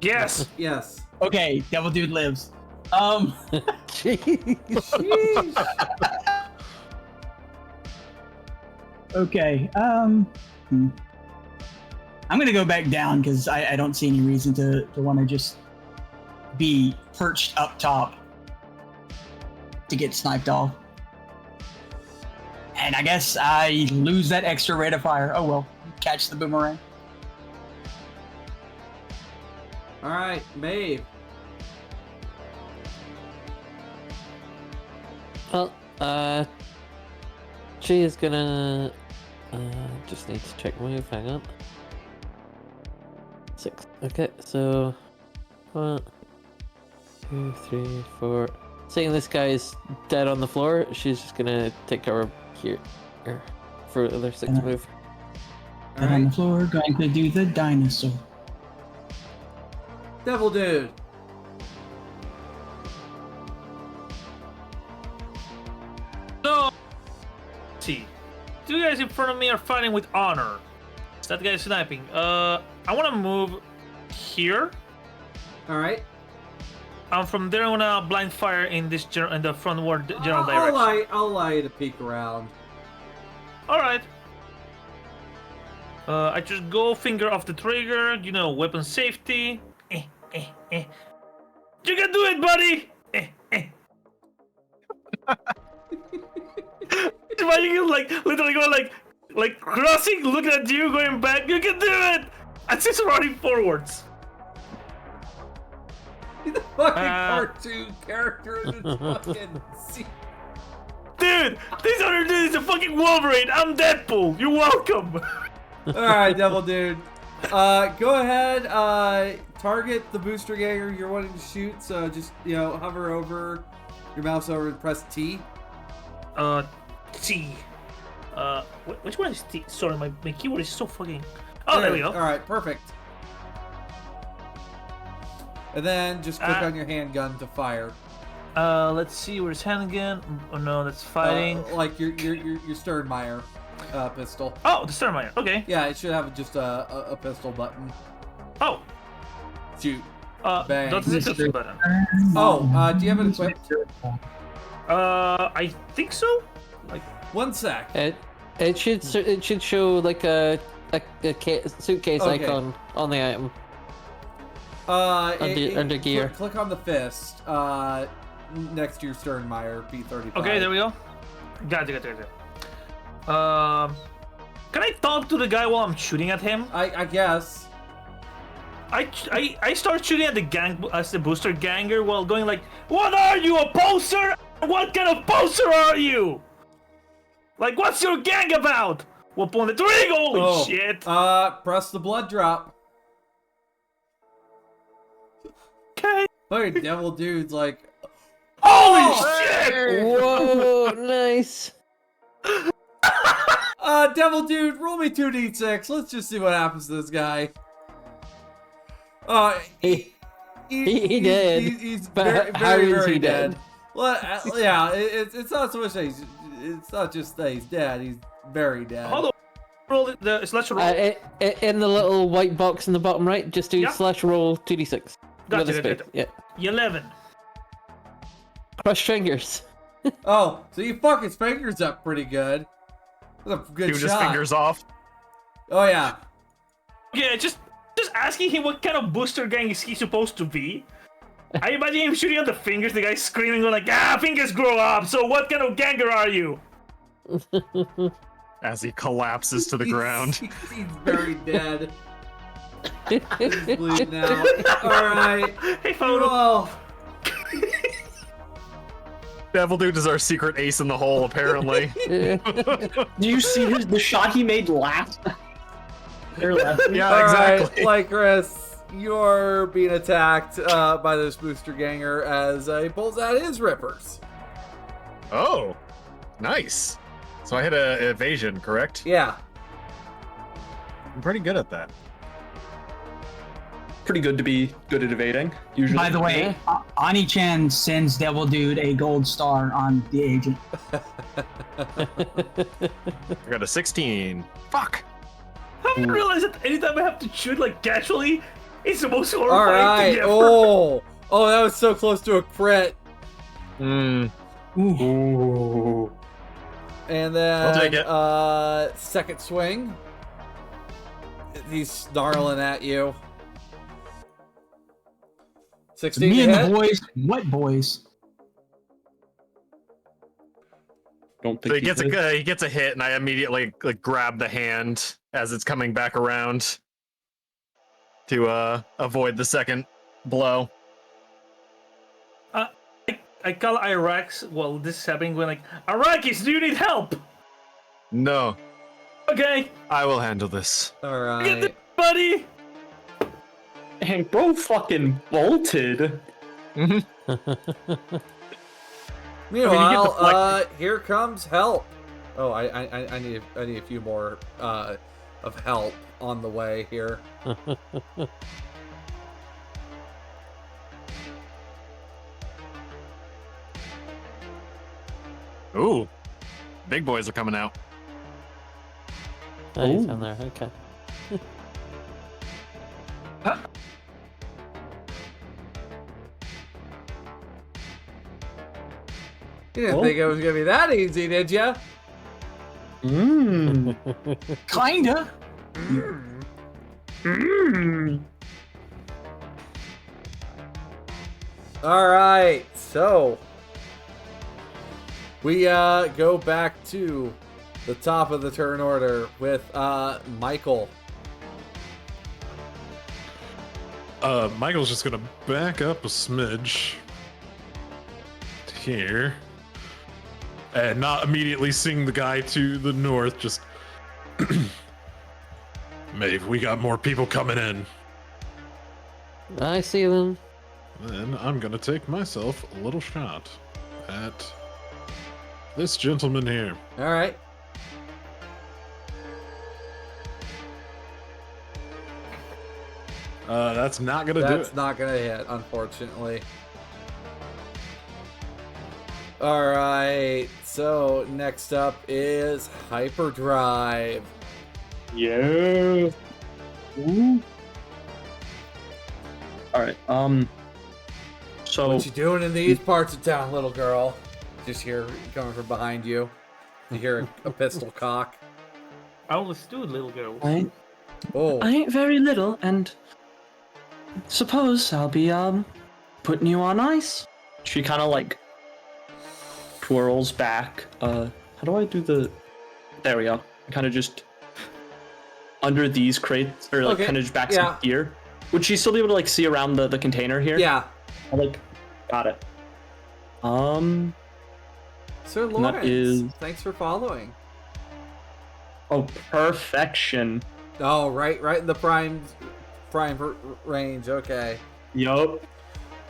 S7: Yes.
S1: Yes.
S4: Okay, Devil Dude lives.
S3: Jeez.
S1: Sheesh.
S4: Okay. I'm gonna go back down because I don't see any reason to want to just be perched up top to get sniped off. And I guess I lose that extra rate of fire. Oh well, catch the boomerang.
S1: All right, Maeve.
S3: Well, she is gonna. Just need to check move. Hang on. 6. Okay, so 1, 2, 3, 4. Seeing this guy's dead on the floor, she's just gonna take cover here for the other 6 move.
S1: All
S4: Dead on the
S1: right,
S4: floor, going to do the dinosaur.
S1: Devil Dude.
S7: So, see, two guys in front of me are fighting with honor. That guy's sniping. I want to move here.
S1: All right.
S7: From there, I want to blind fire in this in the frontward general direction.
S1: I'll allow you to peek around.
S7: All right. I just go finger off the trigger. You know, weapon safety. You can do it, buddy. Why you can literally go like crossing, looking at you, going back. You can do it. I'm just running forwards.
S1: The fucking cartoon character in this fucking scene.
S7: Dude, this other dude is a fucking Wolverine. I'm Deadpool. You're welcome.
S1: All right, Devil Dude. Go ahead. Target the booster ganger you're wanting to shoot. So just hover over your mouse over and press T.
S7: T. Which one is T? Sorry, my keyboard is so fucking. Oh, there we go.
S1: All right, perfect. And then just click on your handgun to fire.
S7: Let's see, where's handgun? Oh no, that's fighting.
S1: Like your Sternmeyer pistol.
S7: Oh, the Sternmeyer. Okay.
S1: Yeah, it should have just a pistol button.
S7: Oh.
S1: Shoot.
S7: Bang. That's the pistol button.
S1: Oh, do you have it equipped?
S7: I think so. Like
S1: 1 sec.
S3: It should show like a suitcase
S1: Okay.
S3: icon on the item. Under gear.
S1: Click on the fist. Next to your Sternmeyer P35.
S7: okay, there we go. Got it. Can I talk to the guy while I'm shooting at him?
S1: I guess.
S7: I start shooting at the gang as the booster ganger while going like, "What are you, a poser? What kind of poser are you? Like, what's your gang about? We'll pull the trigger. Holy shit!"
S1: Press the blood drop.
S7: Okay.
S1: Hey, devil dude's like,
S7: Holy shit!
S3: Whoa, nice.
S1: devil dude, roll me 2d6. Let's just see what happens to this guy.
S3: He did.
S1: He's
S3: But
S1: very,
S3: how
S1: very,
S3: is
S1: very
S3: he
S1: dead.
S3: dead?
S1: Well, yeah, it's not so much that it's not just that he's dead. He's very dead.
S7: Hold on. Roll the slash roll.
S3: In the little white box in the bottom right, just do
S7: Yeah.
S3: slash roll 2d6.
S7: Gotcha,
S3: With a space.
S7: gotcha.
S3: Yeah.
S7: 11.
S3: Crush fingers.
S1: Oh, so you fuck his fingers up pretty good. That's a good
S6: Shoot
S1: shot.
S6: his fingers off.
S1: Oh yeah.
S7: Yeah, just asking him what kind of booster gang is he supposed to be. I imagine him shooting at the fingers, the guy screaming going like, fingers grow up, so what kind of ganger are you?
S6: As he collapses to the ground.
S1: He's very dead. He's bleeding out. Alright.
S7: Hey, photo.
S1: Well,
S6: Devil Dude is our secret ace in the hole, apparently.
S5: Do you see the shot he made last? They're laughing.
S6: Yeah,
S1: alright,
S6: exactly.
S1: Lycris, you're being attacked by this booster ganger as he pulls out his rippers.
S6: Oh, nice. So I hit a evasion, correct?
S1: Yeah.
S6: I'm pretty good at that.
S5: Pretty good to be good at evading, usually.
S4: By the way, Ani-chan sends Devil Dude a gold star on the agent.
S6: I got a 16. Fuck.
S7: I haven't realized that anytime I have to shoot like casually, it's the most horrifying
S1: Alright.
S7: thing ever.
S1: Oh, that was so close to a crit.
S6: Hmm.
S5: Ooh.
S1: And
S6: I'll take
S1: then,
S6: it.
S1: second swing. He's snarling at you. 16
S4: Me
S1: to
S4: and
S1: hit.
S4: the boys, what boys?
S5: Don't
S6: So
S5: think
S6: he gets a hit, and I immediately grab the hand as it's coming back around to avoid the second blow.
S7: I call Irax while this is happening, going like, Arrakis, do you need help?
S6: No,
S7: Okay,
S6: I will handle this.
S7: get
S1: Alright.
S7: this, buddy.
S5: And bro fucking bolted.
S1: Meanwhile, here comes help. Oh, I need a few more of help on the way here.
S6: Ooh, big boys are coming out.
S3: Oh, he's down there. Okay.
S1: You didn't think it was gonna be that easy, did ya?
S5: Mmm.
S4: Kinda.
S1: Alright, so we go back to the top of the turn order with Michael.
S2: Michael's just gonna back up a smidge here and not immediately sing the guy to the north. Just maybe we got more people coming in.
S3: I see them.
S2: Then I'm gonna take myself a little shot at this gentleman here.
S1: Alright.
S2: That's not gonna do
S1: That's
S2: it.
S1: not gonna hit, unfortunately. Alright, so next up is Hyperdrive.
S5: Yeah. Ooh. All right. So
S1: What you doing in these parts of town, little girl? Just hear coming from behind you. You hear a pistol cock.
S7: I only stood, little girl.
S8: I
S1: Oh,
S8: ain't very little, and suppose I'll be putting you on ice.
S5: she kind of like twirls back. How do I do the? There we go. Kind of just under these crates, or like
S1: Okay,
S5: kind of just back
S1: yeah.
S5: some gear. Would she still be able to like see around the container here?
S1: Yeah.
S5: Got it.
S1: Sir
S5: that
S1: Lawrence,
S5: is-
S1: thanks for following.
S5: Oh, perfection.
S1: Oh, right in the prime range. Okay.
S5: Yup.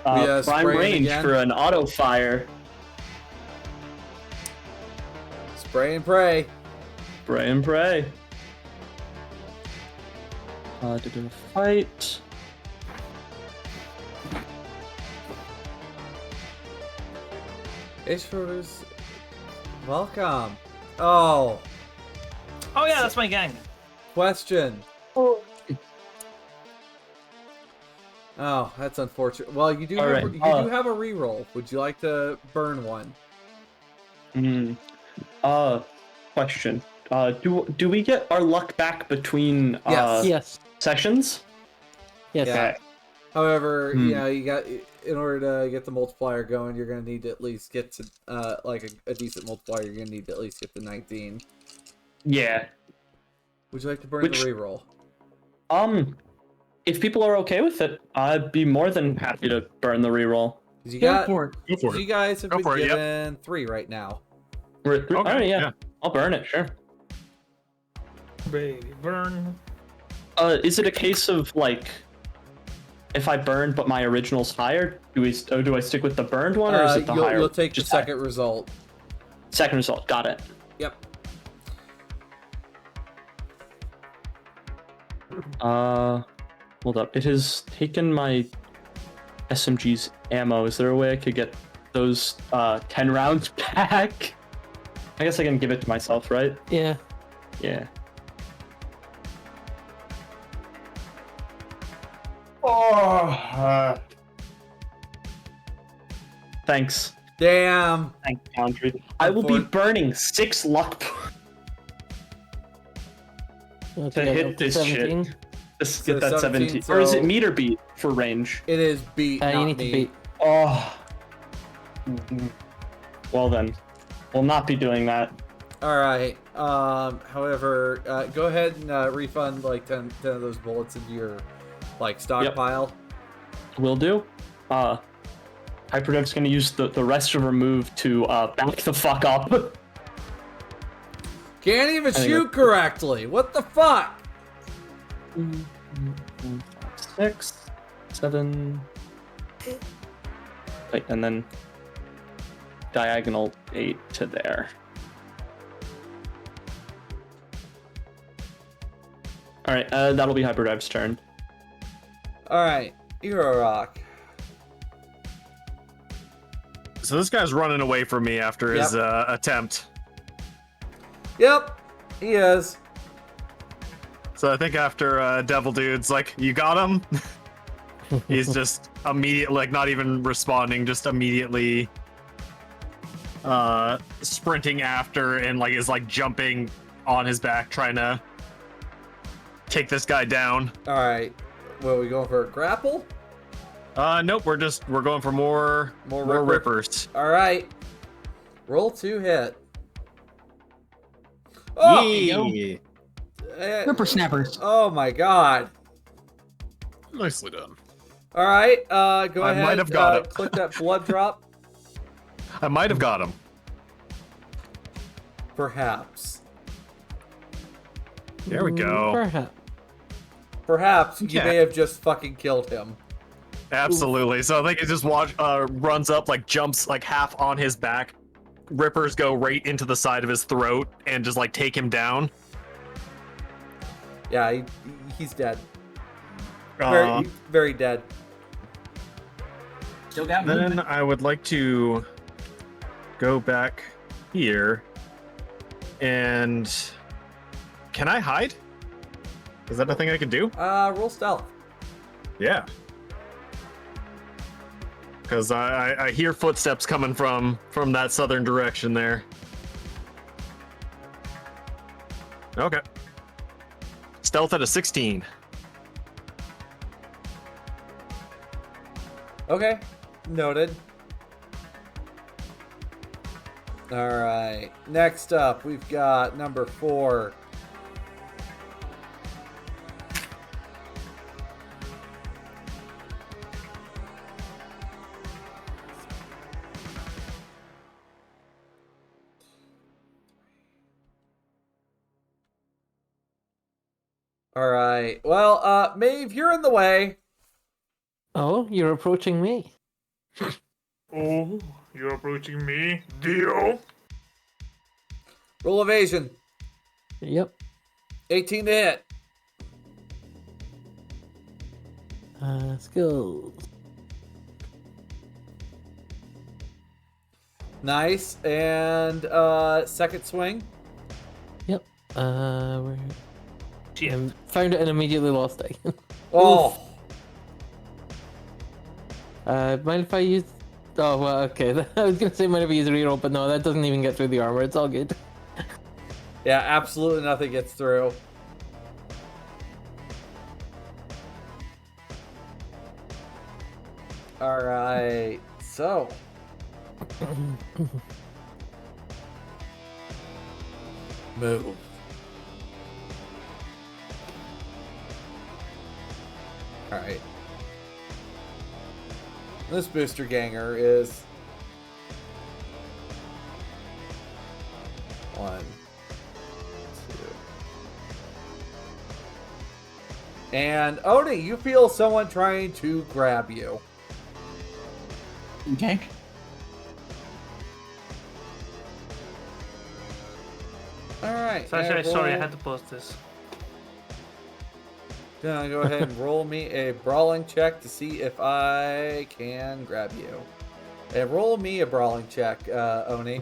S1: Yeah,
S5: Prime
S1: spray it
S5: range
S1: again.
S5: for an auto fire.
S1: Spray and pray.
S5: Pray and pray. To do a fight.
S1: Ishfuru's welcome. Oh,
S7: Oh yeah, that's my gang.
S1: question. Oh, that's unfortunate. Well, you do
S5: All
S1: have
S5: right,
S1: you do have a reroll. Would you like to burn one?
S5: Question. Do we get our luck back between
S1: Yes.
S3: Yes.
S5: sessions?
S3: Yes.
S1: Yeah.
S5: Okay.
S1: However,
S5: Hmm.
S1: you got in order to get the multiplier going, you're gonna need to at least get to like a decent multiplier. You're gonna need to at least get to 19.
S5: Yeah.
S1: Would you like to burn
S5: Which-
S1: the reroll?
S5: If people are okay with it, I'd be more than happy to burn the reroll.
S1: Because you
S4: Go
S1: got
S4: for it.
S6: Go for
S1: you
S6: it.
S1: guys have
S6: Go
S1: been
S6: for it, yep.
S1: given 3 right now.
S5: We're at 3?
S6: Okay,
S5: Alright, yeah.
S6: yeah.
S5: I'll burn it, sure.
S7: Baby, burn.
S5: Is it a case of like, if I burn but my original's higher, do I stick with the burned one, or is it the higher?
S1: You'll take the
S5: just higher?
S1: second result.
S5: Second result. Got it.
S1: Yep.
S5: Hold up. It has taken my SMG's ammo. Is there a way I could get those 10 rounds back? I guess I can give it to myself, right?
S3: Yeah.
S5: Yeah. Thanks.
S1: Damn.
S5: Thanks, Foundry. I will be burning 6 luck
S3: I'll
S5: to
S3: take
S5: hit
S3: up
S5: this
S3: 17.
S5: shit. Just
S1: So
S5: get that
S1: 17,
S5: 17. Or is
S1: so-
S5: it meter beat for range?
S1: It is beat.
S3: You
S1: not
S3: need to
S1: me.
S3: beat.
S5: Oh. Well then, we'll not be doing that.
S1: All right. However, go ahead and refund like 10 of those bullets into your like stockpile.
S5: Will do. Hyperdev's gonna use the rest of her move to back the fuck up.
S1: Can't even
S5: think
S1: shoot correctly. What the fuck?
S5: 6, 7. Wait, and then diagonal 8 to there. Alright, that'll be Hyperdrive's turn.
S1: All right, Hero Rock.
S6: So this guy's running away from me after his attempt.
S1: Yep, he is.
S6: So I think after Devil Dude's like, you got him? He's just immediately, like, not even responding, just immediately sprinting after and like is like jumping on his back, trying to take this guy down.
S1: All right. What, are we going for a grapple?
S6: Nope, we're going for more rippers.
S1: All right. Roll 2 hit. Oh,
S6: Yeah.
S4: Ripper snappers.
S1: Oh my god.
S2: Nicely done.
S1: All right. Go
S6: I
S1: ahead.
S6: might have got it.
S1: Click that blood drop.
S6: I might have got him.
S1: Perhaps.
S6: There we go.
S3: Perhaps.
S1: Perhaps you
S6: Yeah.
S1: may have just fucking killed him.
S6: Absolutely. So I think it just runs up, like jumps like half on his back. Rippers go right into the side of his throat and just like take him down.
S1: Yeah, he's dead.
S6: Uh,
S1: Very, very dead.
S4: Still got
S6: then
S4: movement.
S6: I would like to go back here and can I hide? Is that a thing I can do?
S1: Roll stealth.
S6: Yeah. Because I hear footsteps coming from that southern direction there. Okay. Stealth at a 16.
S1: Okay, noted. All right. Next up, we've got number 4. All right. Well, Maeve, you're in the way.
S3: Oh, you're approaching me.
S7: Oh, you're approaching me? Deal?
S1: Roll evasion.
S3: Yep.
S1: 18 to hit.
S3: Skills.
S1: Nice. And second swing.
S3: Yep. Where?
S7: Shit.
S3: Found it and immediately lost it.
S1: Oh.
S3: Mind if I use? Oh well, okay. I was gonna say mind if I use reroll, but no, that doesn't even get through the armor. It's all good.
S1: Yeah, absolutely nothing gets through. All right. So. Move. All right. This booster ganger is 1, 2. And Oni, you feel someone trying to grab you.
S4: Okay.
S1: All right.
S7: Sorry, I had to post this.
S1: Gonna go ahead and roll me a brawling check to see if I can grab you. And roll me a brawling check, Oni.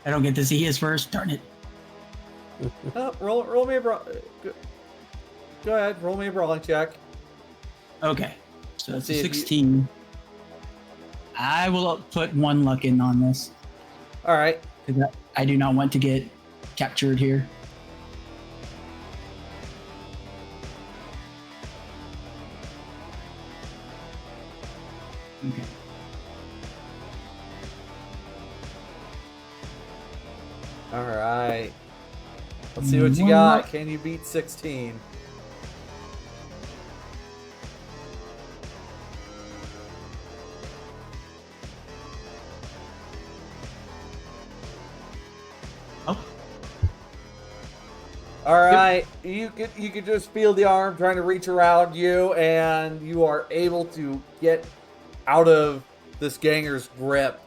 S4: I don't get to see his first. Darn it.
S1: Oh, roll me a Go ahead, roll me a brawling check.
S4: Okay. So it's
S1: See
S4: a
S1: if you-
S4: 16. I will put 1 luck in on this.
S1: All right.
S4: 'Cause I do not want to get captured here. Okay.
S1: All right. Let's see what you
S4: One
S1: got.
S4: luck.
S1: Can you beat 16?
S4: Oh.
S1: All right, you could just feel the arm trying to reach around you, and you are able to get out of this ganger's grip.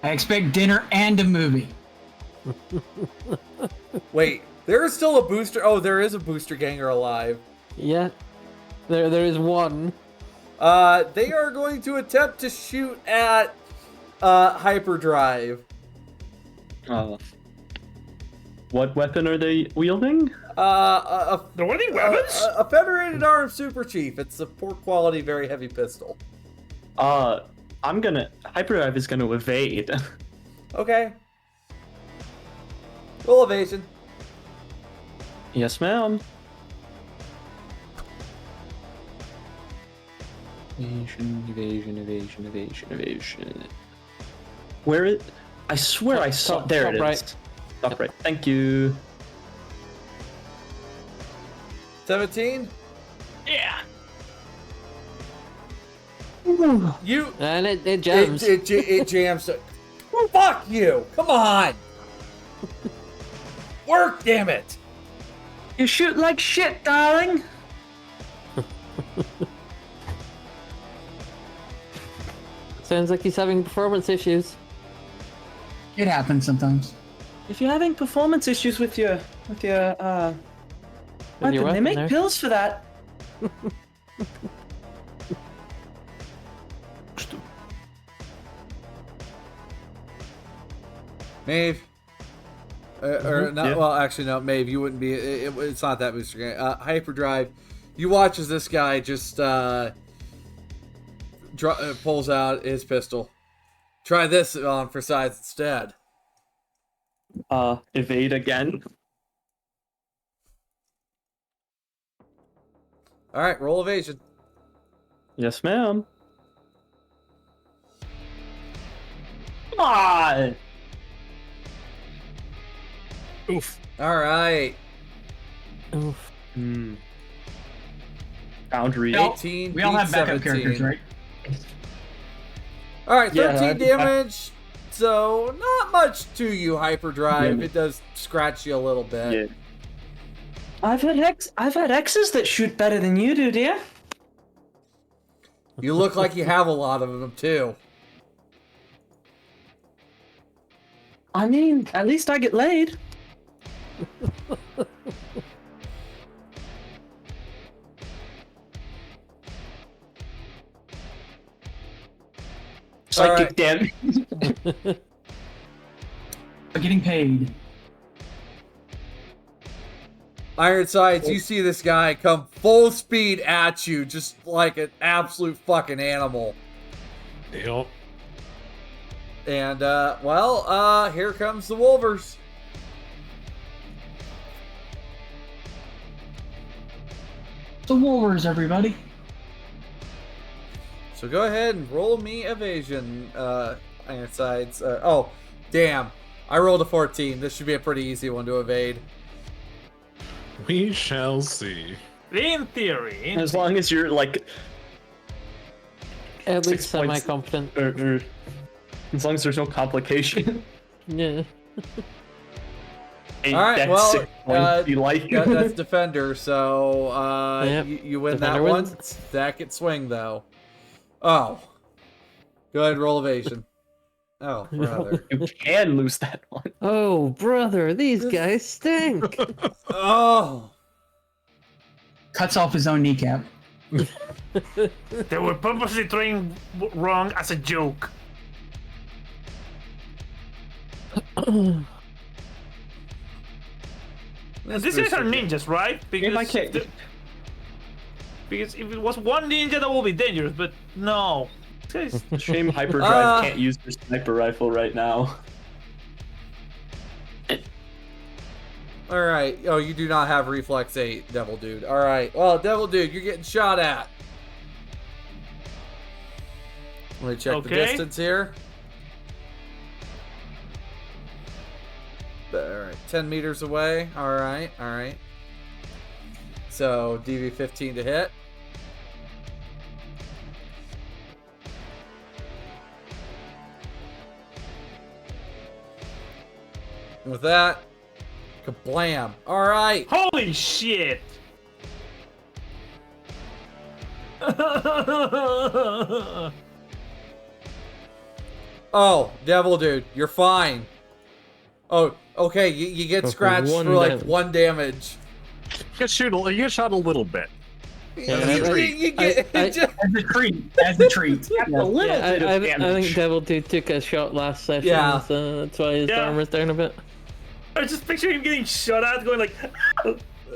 S4: I expect dinner and a movie.
S1: Wait, there is still a booster. Oh, there is a booster ganger alive.
S3: Yeah. There is one.
S1: They are going to attempt to shoot at Hyperdrive.
S5: What weapon are they wielding?
S1: A
S7: There weren't any weapons?
S1: a Federated Arms Super Chief. It's a poor quality, very heavy pistol.
S5: Hyperdrive is gonna evade.
S1: Okay. Roll evasion.
S5: Yes, ma'am. Evasion. Where it? I swear I saw.
S3: Top-
S5: There
S3: top
S5: it is.
S3: right.
S5: Top right. Thank you.
S1: 17.
S4: Yeah.
S1: You.
S3: And it jams.
S1: It jams. Fuck you! Come on! Work, damn it!
S5: You shoot like shit, darling.
S3: Sounds like he's having performance issues.
S4: It happens sometimes.
S5: If you're having performance issues with your
S3: With your
S5: weapon, they
S3: weapon
S5: make
S3: there.
S5: pills for that.
S1: Maeve. Or not,
S5: yeah.
S1: well, actually, no, Maeve, you wouldn't be. It's not that booster game. Hyperdrive. You watch as this guy just pulls out his pistol. Try this on for size instead.
S5: Evade again.
S1: All right, roll evasion.
S5: Yes, ma'am. Come on.
S6: Oof.
S1: All right.
S3: Oof.
S5: Boundary.
S4: No.
S1: 18.
S4: We all
S1: beat
S4: have backup
S1: 17.
S4: characters, right?
S1: All right,
S5: Yeah,
S1: 13 damage. So not much to you, hyperdrive.
S5: Yeah.
S1: It does scratch you a little bit.
S5: Yeah.
S8: I've had exes that shoot better than you do, dear.
S1: You look like you have a lot of them too.
S8: I mean, at least I get laid.
S5: Psychic damage.
S4: Getting paid.
S1: Ironsides, you see this guy come full speed at you, just like an absolute fucking animal.
S2: Yep.
S1: And, here comes the Wolvers.
S4: The Wolvers, everybody.
S1: So go ahead and roll me evasion, Ironsides. Oh, damn. I rolled a 14. This should be a pretty easy one to evade.
S2: We shall see.
S7: In theory.
S5: As long as you're like
S3: At
S5: 6
S3: least
S5: points.
S3: semi-competent.
S5: or as long as there's no complication.
S3: Yeah.
S5: Hey,
S1: All right,
S5: that's
S1: well,
S5: 6 points. You like
S1: that's Defender, so
S3: Yep,
S1: you win
S3: Defender
S1: that one.
S3: wins.
S1: Second swing, though. Oh. Go ahead, roll evasion. Oh, brother.
S5: you can lose that one.
S3: Oh, brother, these guys stink.
S1: Oh.
S4: Cuts off his own kneecap.
S7: They were purposely trying wrong as a joke. And these guys are ninjas, right?
S5: If I can't.
S7: Because if it was one ninja, that would be dangerous, but no. These guys-
S5: Shame Hyperdrive can't use their sniper rifle right now.
S1: Alright. Oh, you do not have Reflex 8, Devil Dude. Alright. Well, Devil Dude, you're getting shot at. Let me check the
S7: Okay.
S1: distance here. Alright, 10 meters away. Alright, alright. So, DV 15 to hit. And with that, kablam. Alright.
S7: Holy shit!
S1: Oh, Devil Dude, you're fine. Oh, okay, you get
S3: For
S1: scratched
S3: one
S1: for like
S3: damage.
S1: 1 damage.
S6: You get shot a little bit.
S3: Yeah,
S1: You get
S3: I-
S4: As a treat. As a treat.
S5: A little
S3: Yeah,
S5: bit of
S3: I
S5: damage.
S3: think Devil Dude took a shot last session,
S1: Yeah.
S3: so that's why his
S7: Yeah.
S3: armor's down a bit.
S7: I was just picturing him getting shot at, going like,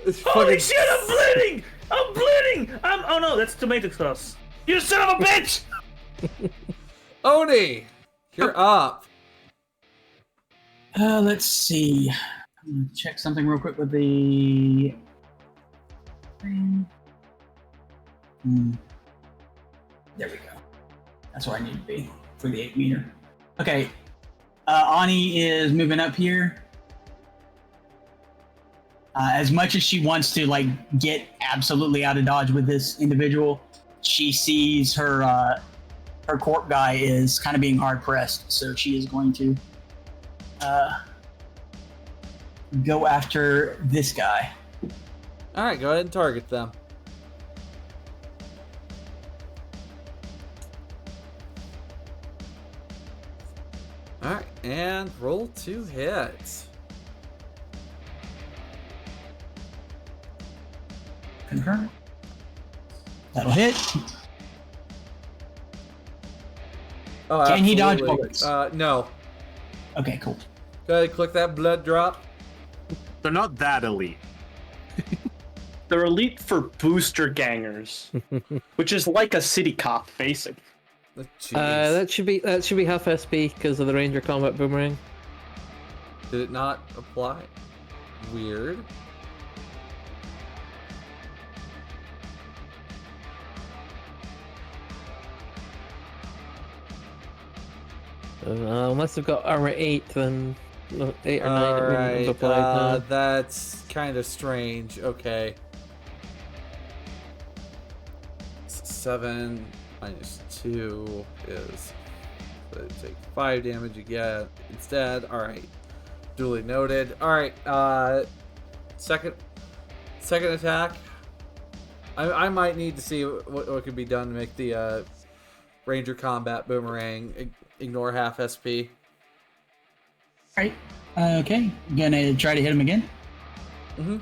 S1: It's
S7: "Holy
S1: fucking-
S7: shit! I'm bleeding! I'm bleeding! Oh no, that's tomato sauce. You son of a bitch!"
S1: Oni, you're up.
S4: Let's see. I'm gonna check something real quick with the. There we go. That's where I need to be for the 8 meter. Okay. Ani is moving up here. As much as she wants to like get absolutely out of dodge with this individual, she sees her corp guy is kind of being hard pressed, so she is going to go after this guy.
S1: Alright, go ahead and target them. Alright, and roll 2 hits.
S4: Confirm. That'll hit.
S1: Oh,
S4: Can he dodge
S1: absolutely.
S4: bullets?
S1: No.
S4: Okay, cool.
S1: Go ahead and click that blood drop.
S6: They're not that elite.
S5: They're elite for booster gangers, which is like a city cop, basically.
S1: Jeez.
S3: That should be half SP because of the Ranger Combat Boomerang.
S1: Did it not apply? Weird.
S3: Unless they've got armor 8, then 8 or 9 it wouldn't have
S1: Alright,
S3: applied. No.
S1: that's kind of strange. Okay. 7 minus 2 is but take 5 damage again instead. Alright. Duly noted. Alright, second attack. I might need to see what can be done to make the Ranger Combat Boomerang ignore half SP.
S4: Alright. Okay. Gonna try to hit him again.
S1: Mm-hmm.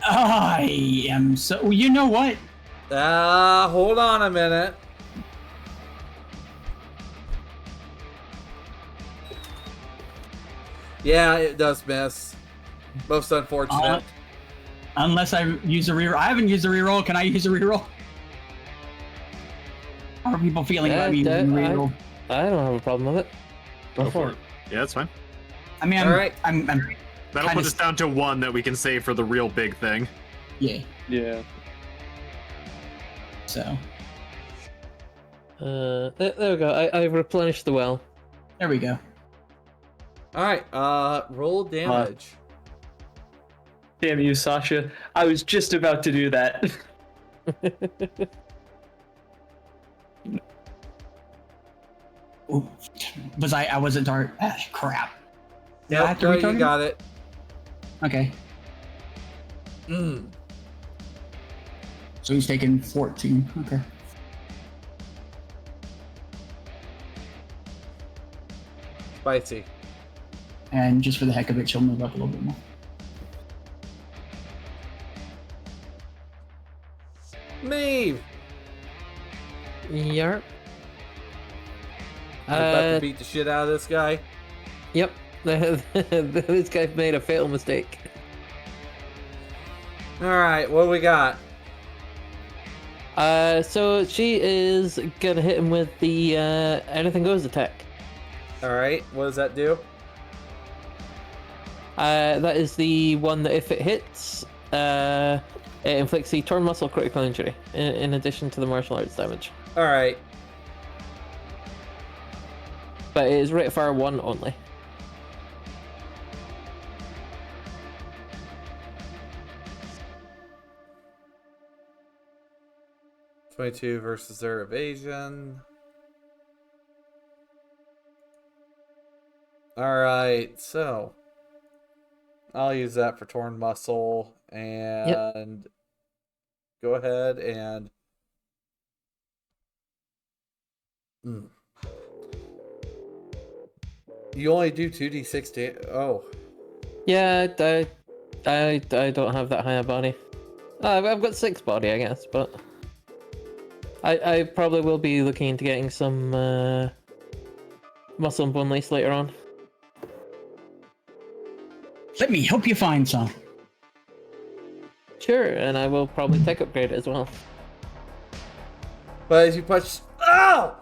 S4: I am so... You know what?
S1: Hold on a minute. Yeah, it does miss. Most unfortunate.
S4: Unless I use a reroll. I haven't used a reroll. Can I use a reroll? How are people feeling about me using a reroll?
S3: I don't have a problem with it.
S2: Go for it.
S6: Yeah, that's fine.
S4: I mean,
S1: Alright.
S4: I'm
S6: That'll put us down to 1 that we can save for the real big thing.
S4: yeah.
S5: Yeah.
S4: So
S3: There we go. I've replenished the well.
S4: there we go.
S1: Alright, roll damage.
S5: Damn you, Sasha. I was just about to do that.
S4: Ooh. Was I wasn't dark. Crap. Do I
S1: Yep,
S4: have to
S1: no,
S4: retarget
S1: you
S4: him?
S1: got it.
S4: Okay. So he's taking 14. Okay.
S1: Spicy.
S4: And just for the heck of it, she'll move up a little bit more.
S1: Maeve!
S3: Yarp.
S1: I'm about to beat the shit out of this guy.
S3: Yep. This guy made a fatal mistake.
S1: Alright, what do we got?
S3: So she is gonna hit him with the anything goes attack.
S1: Alright, what does that do?
S3: That is the one that if it hits, it inflicts the torn muscle critical injury in addition to the martial arts damage.
S1: Alright.
S3: But it is rate of fire 1 only.
S1: $22 versus their evasion. Alright, so I'll use that for torn muscle and go ahead and you only do 2d6 oh.
S3: Yeah, I don't have that high a body. I've got 6 body, I guess, but I probably will be looking into getting some muscle and bone lace later on.
S4: Let me help you find some.
S3: Sure, and I will probably tech upgrade it as well.
S1: But as you punch, oh!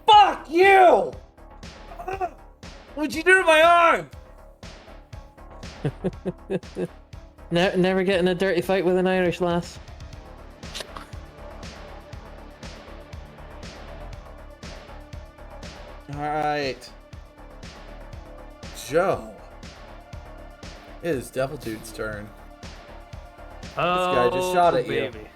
S1: Fuck you! What'd you do to my arm?
S3: Never get in a dirty fight with an Irish lass.
S1: Alright. Joe. It is Devil Dude's turn.
S7: Oh,
S1: This guy just shot at you.
S7: baby.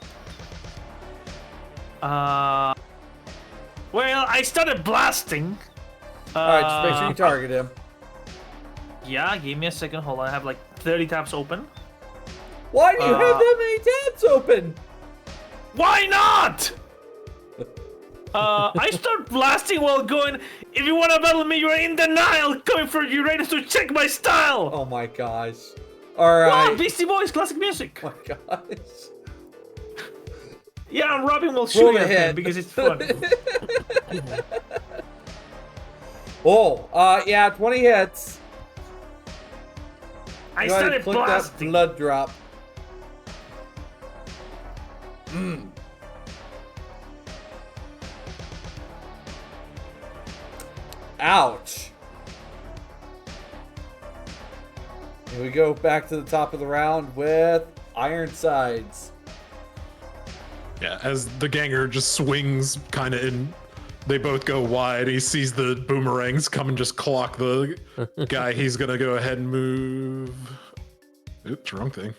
S7: Well, I started blasting.
S1: Alright, just make sure you target him.
S7: Yeah, give me a second. Hold on. I have like 30 tabs open.
S1: Why do you have that many tabs open?
S7: Why not? I start blasting while going, if you want to battle me, you're in denial. Coming for you, ready to check my style.
S1: Oh my gosh. Alright.
S7: Wow, Beastie Boys, classic music.
S1: Oh my gosh.
S7: Yeah, and Robin will
S1: Roll
S7: shoot
S1: the
S7: at
S1: hit.
S7: him because it's fun.
S1: Yeah, 20 hits.
S7: I
S1: Go ahead and
S7: started
S1: click that
S7: blasting.
S1: blood drop. Ouch. And we go back to the top of the round with Ironsides.
S2: Yeah, as the ganger just swings kind of in, they both go wide. He sees the boomerangs come and just clock the guy. He's gonna go ahead and move. Oops, wrong thing.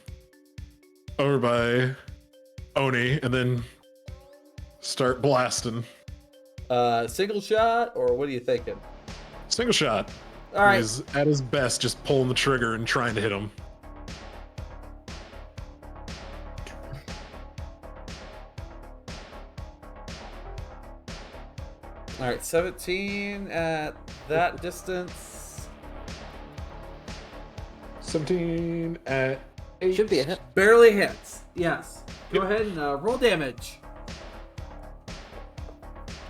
S2: Over by Oni, and then start blasting.
S1: Single shot, or what are you thinking?
S2: Single shot.
S1: All right.
S2: He's at his best, just pulling the trigger and trying to hit him.
S1: All right, 17 at that distance.
S2: 17 at 8.
S3: Should be a hit.
S1: Barely hits. Yes. Go ahead and roll damage.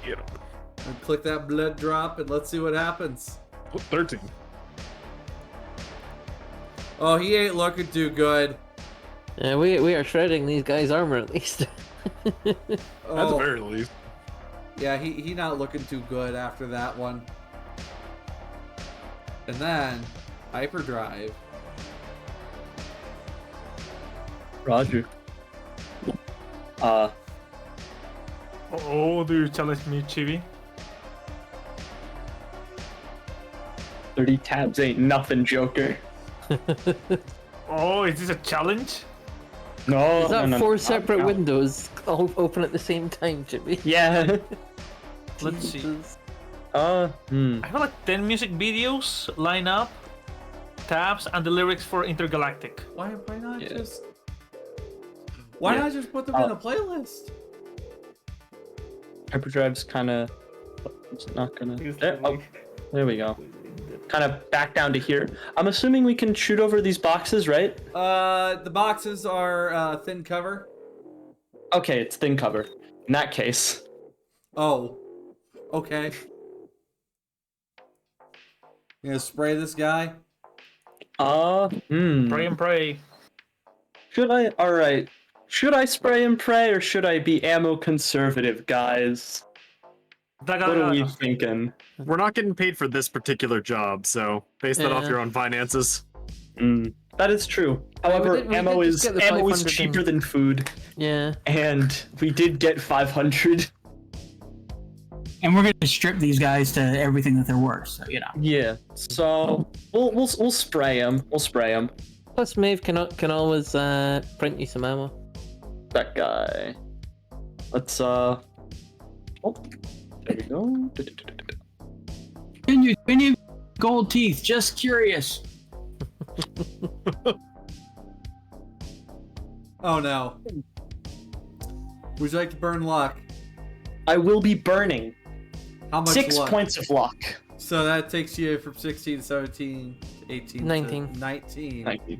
S2: Get him.
S1: And click that blood drop, and let's see what happens.
S2: 13.
S1: Oh, he ain't looking too good.
S3: Yeah, we are shredding these guys' armor at least.
S2: At the
S1: Oh,
S2: very least.
S1: yeah, he not looking too good after that one. And then hyperdrive.
S5: Roger.
S7: Oh, do you challenge me, Chibi?
S5: 30 tabs ain't nothing, Joker.
S7: Oh, is this a challenge?
S5: No,
S3: Is that
S5: no,
S3: four
S5: no,
S3: separate
S5: no.
S3: windows all open at the same time, Jimmy?
S5: Yeah.
S7: Let's see.
S3: Jesus.
S7: I have like 10 music videos line up, tabs, and the lyrics for Intergalactic.
S1: Why not
S5: Yeah.
S1: just... Why
S5: Yeah.
S1: not just put them in a playlist?
S5: Hyperdrive's kind of. It's not gonna. There, oh, there we go. Kind of back down to here. I'm assuming we can shoot over these boxes, right?
S1: The boxes are thin cover.
S5: Okay, it's thin cover. In that case,
S1: Oh, okay. You gonna spray this guy?
S7: Pray and pray.
S5: Should I? All right. Should I spray and pray, or should I be ammo conservative, guys? What are we thinking?
S6: We're not getting paid for this particular job, so base that off
S3: Yeah.
S6: your own finances.
S5: That is true.
S3: we
S5: However,
S3: did
S5: ammo
S3: just
S5: is
S3: get the
S5: ammo is
S3: 500
S5: cheaper
S3: and-
S5: than food,
S3: Yeah.
S5: and we did get 500.
S4: And we're gonna strip these guys to everything that they're worth. So
S5: Yeah. So we'll spray them. We'll spray them.
S3: Plus, Maeve can always print you some ammo.
S5: That guy. Let's Oh, there we go.
S4: Can you any gold teeth? Just curious.
S1: Oh no. Would you like to burn luck?
S5: I will be burning
S1: How much
S5: 6
S1: luck?
S5: points of luck.
S1: So that takes you from 16 to 17 to 18
S3: 19.
S1: to 19.
S5: Thank you.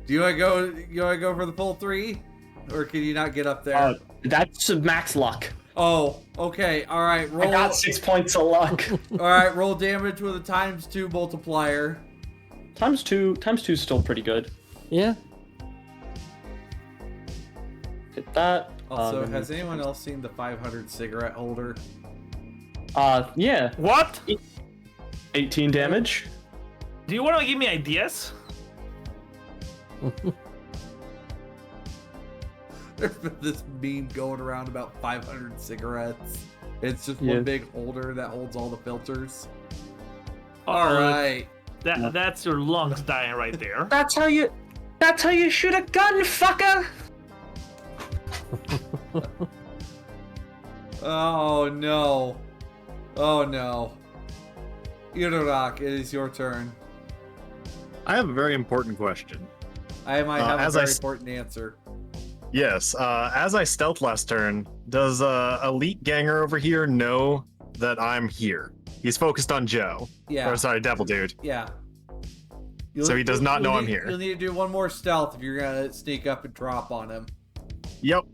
S1: Do you want to go? You want to go for the full 3, or can you not get up there?
S5: That's max luck.
S1: Oh, okay. All right. Roll.
S5: I got 6 points of luck.
S1: All right. Roll damage with a ×2 multiplier.
S5: times two is still pretty good.
S3: Yeah.
S5: Hit that.
S1: Also, has anyone else seen the 500 cigarette holder?
S5: Yeah.
S7: What?
S5: 18 damage.
S7: Do you want to give me ideas?
S1: There's been this meme going around about 500 cigarettes. It's just
S5: Yeah.
S1: one big holder that holds all the filters. All right.
S7: That's your lungs dying right there.
S5: That's how you shoot a gun, fucker.
S1: Oh no. Oh no. Iraq, it is your turn.
S6: I have a very important question.
S1: I might have a
S6: as I
S1: very
S6: s-
S1: important answer.
S6: Yes, as I stealth last turn, does Elite Ganger over here know that I'm here? He's focused on Joe.
S1: Yeah.
S6: Or sorry, Devil Dude.
S1: Yeah.
S6: So he does not know
S1: you'll
S6: I'm
S1: need-
S6: here.
S1: You'll need to do one more stealth if you're gonna sneak up and drop on him.
S6: Yep.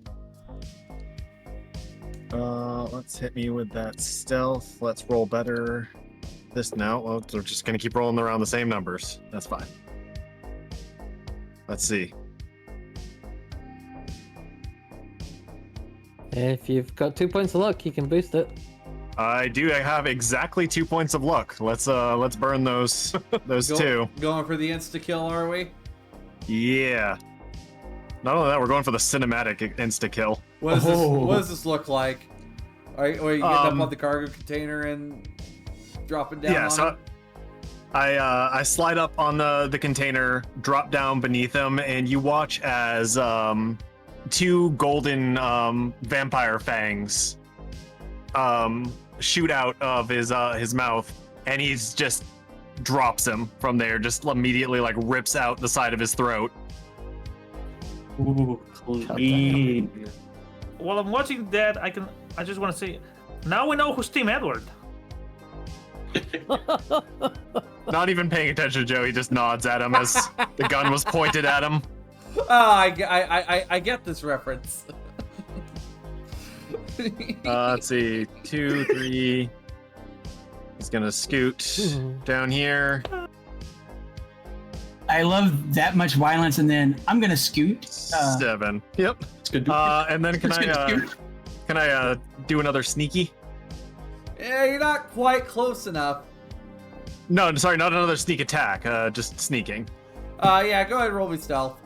S6: Let's hit me with that stealth. Let's roll better. This now. Well, we're just gonna keep rolling around the same numbers. That's fine. Let's see.
S3: If you've got 2 points of luck, you can boost it.
S6: I do. I have exactly 2 points of luck. Let's burn those two.
S1: Going for the insta kill, are we?
S6: Yeah. Not only that, we're going for the cinematic insta kill.
S1: What does this look like? Are you getting up on the cargo container and dropping down
S6: Yeah.
S1: on
S6: So
S1: him?
S6: I slide up on the container, drop down beneath him, and you watch as two golden vampire fangs shoot out of his mouth, and he's just drops him from there, just immediately like rips out the side of his throat.
S5: Ooh, clean.
S7: While I'm watching that, I just want to say, now we know who's Team Edward.
S6: Not even paying attention to Joe, he just nods at him as the gun was pointed at him.
S1: Oh, I get this reference.
S6: Let's see, 2, 3. He's gonna scoot down here.
S4: I love that much violence, and then I'm gonna scoot.
S6: 7. Yep.
S5: It's good.
S6: And then can
S4: It's good to
S6: I
S4: scoot.
S6: do another sneaky?
S1: Yeah, you're not quite close enough.
S6: No, sorry, not another sneak attack. Just sneaking.
S1: Yeah, go ahead and roll me stealth.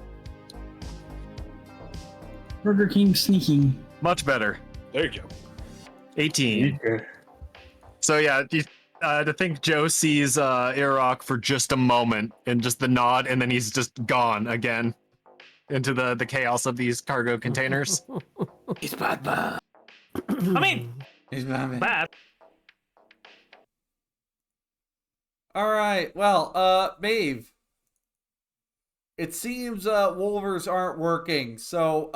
S4: Burger King sneaking.
S6: Much better.
S2: There you go.
S6: 18. So yeah, I think Joe sees Irok for just a moment and just the nod, and then he's just gone again into the chaos of these cargo containers.
S7: He's Batman. I mean,
S1: He's bad.
S7: bad.
S1: All right. Well, Maeve. It seems Wolvers aren't working, so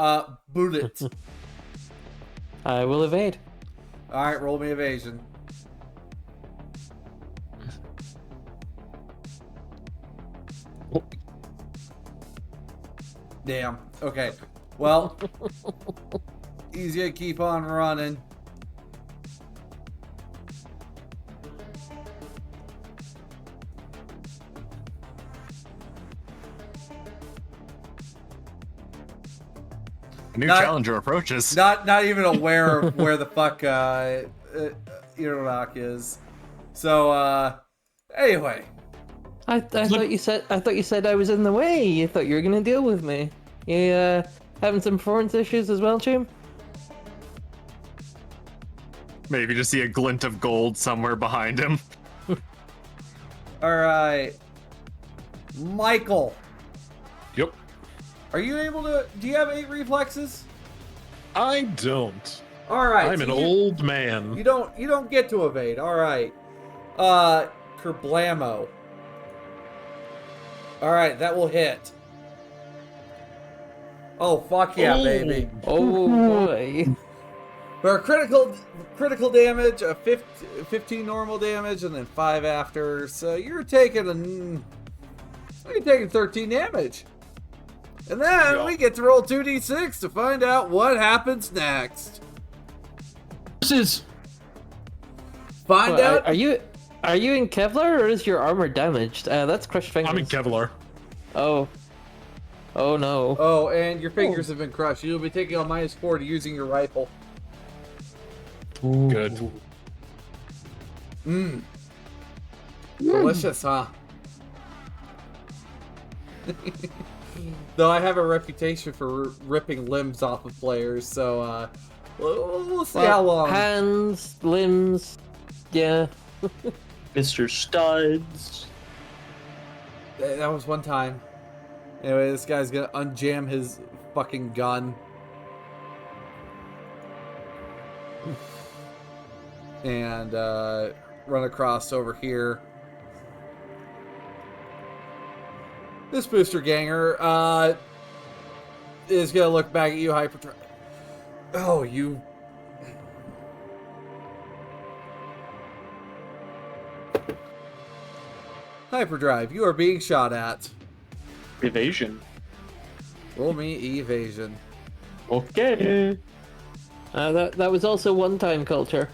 S1: boot it.
S3: I will evade.
S1: All right, roll me evasion. Damn. Okay. Well, he's gonna keep on running.
S6: A new
S1: Not-
S6: challenger approaches.
S1: Not even aware of where the fuck Iraq is. So anyway.
S3: I thought you said I was in the way. You thought you were gonna deal with me. You having some performance issues as well, Jim?
S6: Maybe just see a glint of gold somewhere behind him.
S1: All right. Michael,
S2: Yep.
S1: are you able to? Do you have 8 reflexes?
S2: I don't.
S1: All right.
S2: I'm
S1: so
S2: an
S1: you-
S2: old man.
S1: You don't get to evade. All right. Kerblamo. All right, that will hit. Oh fuck yeah,
S2: Oh.
S1: baby!
S3: Oh boy.
S1: For critical damage, 15 normal damage, and then 5 after. So you're taking 13 damage. And then
S2: Yeah.
S1: we get to roll 2d6 to find out what happens next.
S4: This is
S1: Find
S3: What,
S1: out.
S3: are you in Kevlar or is your armor damaged? That's crushed fingers.
S2: I'm in Kevlar.
S3: Oh. Oh no.
S1: Oh, and your fingers have been crushed. You'll be taking a -4 to using your rifle.
S2: Good.
S1: Delicious, huh? Though I have a reputation for ripping limbs off of players, so we'll see how long.
S3: Hands, limbs. Yeah.
S5: Mr. Studs.
S1: That was one time. Anyway, this guy's gonna unjam his fucking gun. And run across over here. This booster ganger is gonna look back at you, Hyperdrive. Oh, you. Hyperdrive, you are being shot at.
S5: Evasion.
S1: Roll me evasion.
S5: Okay.
S3: That was also one-time culture.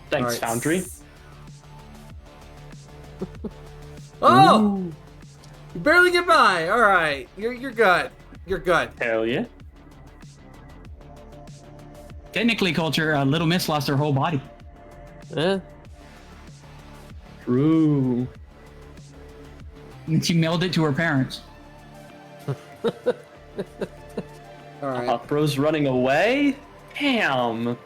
S5: Thanks,
S1: Alright.
S5: Foundry.
S1: Oh! You barely get by. All right, you're good. You're good.
S5: Hell yeah.
S4: technically culture. Little Miss lost her whole body.
S5: True.
S4: And she mailed it to her parents.
S1: All right.
S5: Bro's running away? Damn.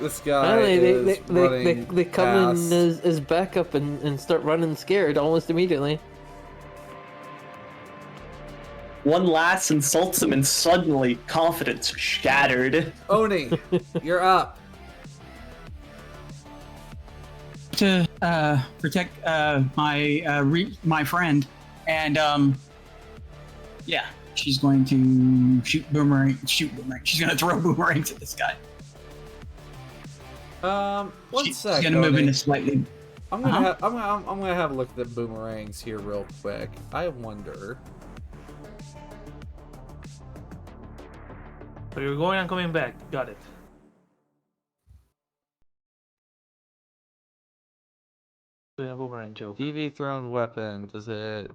S1: This guy
S3: Well,
S1: is running
S3: they come
S1: past.
S3: in as backup and start running scared almost immediately.
S5: One lass insults him, and suddenly confidence shattered.
S1: Oni, you're up.
S4: To protect my friend, and yeah, she's going to shoot boomerang. She's going to throw boomerangs at this guy.
S1: One
S4: She's
S1: sec.
S4: going to move
S1: Oni.
S4: into slightly.
S1: I'm gonna have a look at the boomerangs here real quick. I wonder.
S7: So you're going and coming back. Got it. Yeah, boomerang joke.
S1: DV thrown weapon. Does it?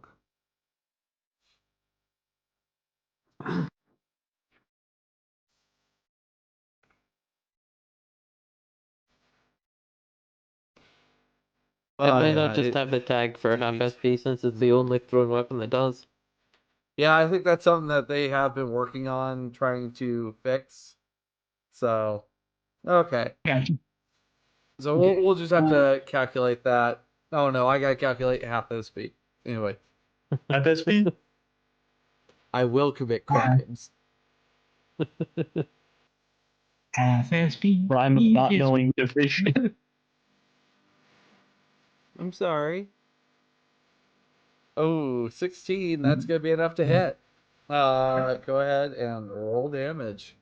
S3: It may not just have the tag for half SP since it's the only thrown weapon that does.
S1: Yeah, I think that's something that they have been working on trying to fix. So, okay.
S4: Yeah.
S1: So we'll just have to calculate that. Oh no, I gotta calculate half SP. Anyway,
S5: FSP?
S1: I will commit crimes.
S4: FSP.
S5: Rhyme of not knowing division.
S1: I'm sorry. Oh, 16. That's gonna be enough to hit. Go ahead and roll damage.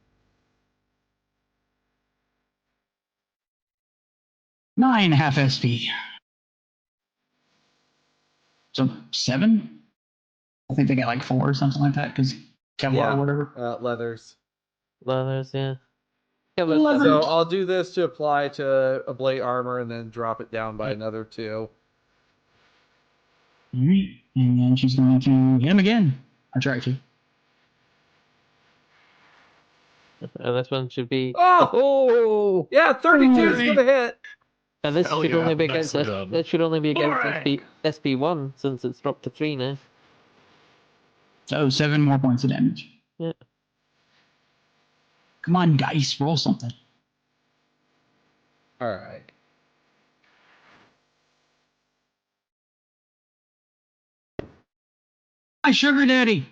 S4: 9 half SP. So 7? I think they get like 4 or something like that because Kevlar or whatever.
S1: Leathers.
S3: Leathers, yeah.
S4: Leather.
S1: So I'll do this to apply to a blade armor and then drop it down by another 2.
S4: Alright, and then she's going to hit him again. I try to.
S3: And this one should be.
S1: Oh!
S3: Oh!
S1: Yeah, 32 is gonna hit.
S3: And this
S2: Hell
S3: should
S2: yeah,
S3: only be against
S2: nicely done.
S3: that should only be against
S4: Alright.
S3: SP1 since it's dropped to 3 now.
S4: So 7 more points of damage.
S3: Yeah.
S4: Come on, dice, roll something.
S1: All right.
S4: Hi, sugar daddy.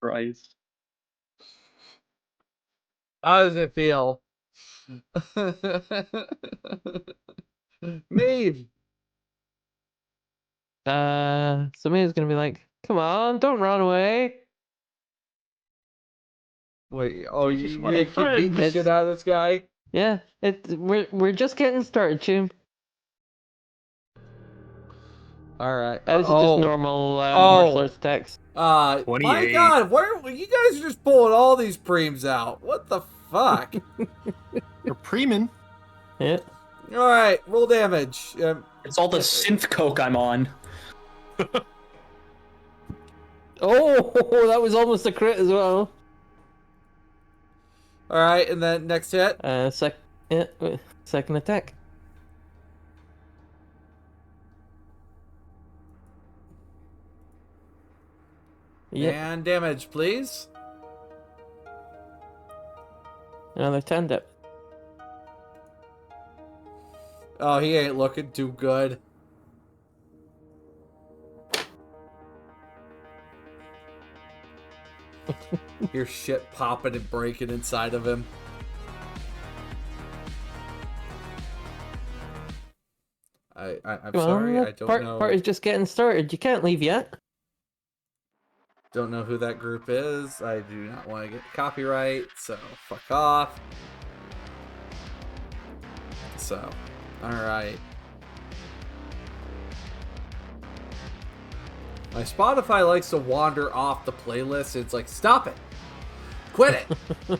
S5: Christ.
S1: How does it feel? Maeve.
S3: Somebody's gonna be like, "Come on, don't run away."
S1: Wait, oh, you
S3: wanna
S1: keep beating the
S3: friends.
S1: shit out of this guy?
S3: Yeah, we're just getting started, Chum.
S1: Alright.
S3: That was just normal
S1: Oh.
S3: martial arts attacks.
S1: My
S6: 28.
S1: god, you guys are just pulling all these preems out. What the fuck?
S6: You're Preeman.
S3: Yeah.
S1: Alright, roll damage.
S5: It's all the synth coke I'm on.
S3: Oh, that was almost a crit as well.
S1: Alright, and then next hit.
S3: Second attack. Yep.
S1: And damage, please.
S3: Another 10 dip.
S1: Oh, he ain't looking too good. Your shit popping and breaking inside of him. I'm sorry, I don't know.
S3: Part is just getting started. You can't leave yet.
S1: Don't know who that group is. I do not want to get copyright, so fuck off. So, alright. My Spotify likes to wander off the playlist. It's like, stop it. Quit it.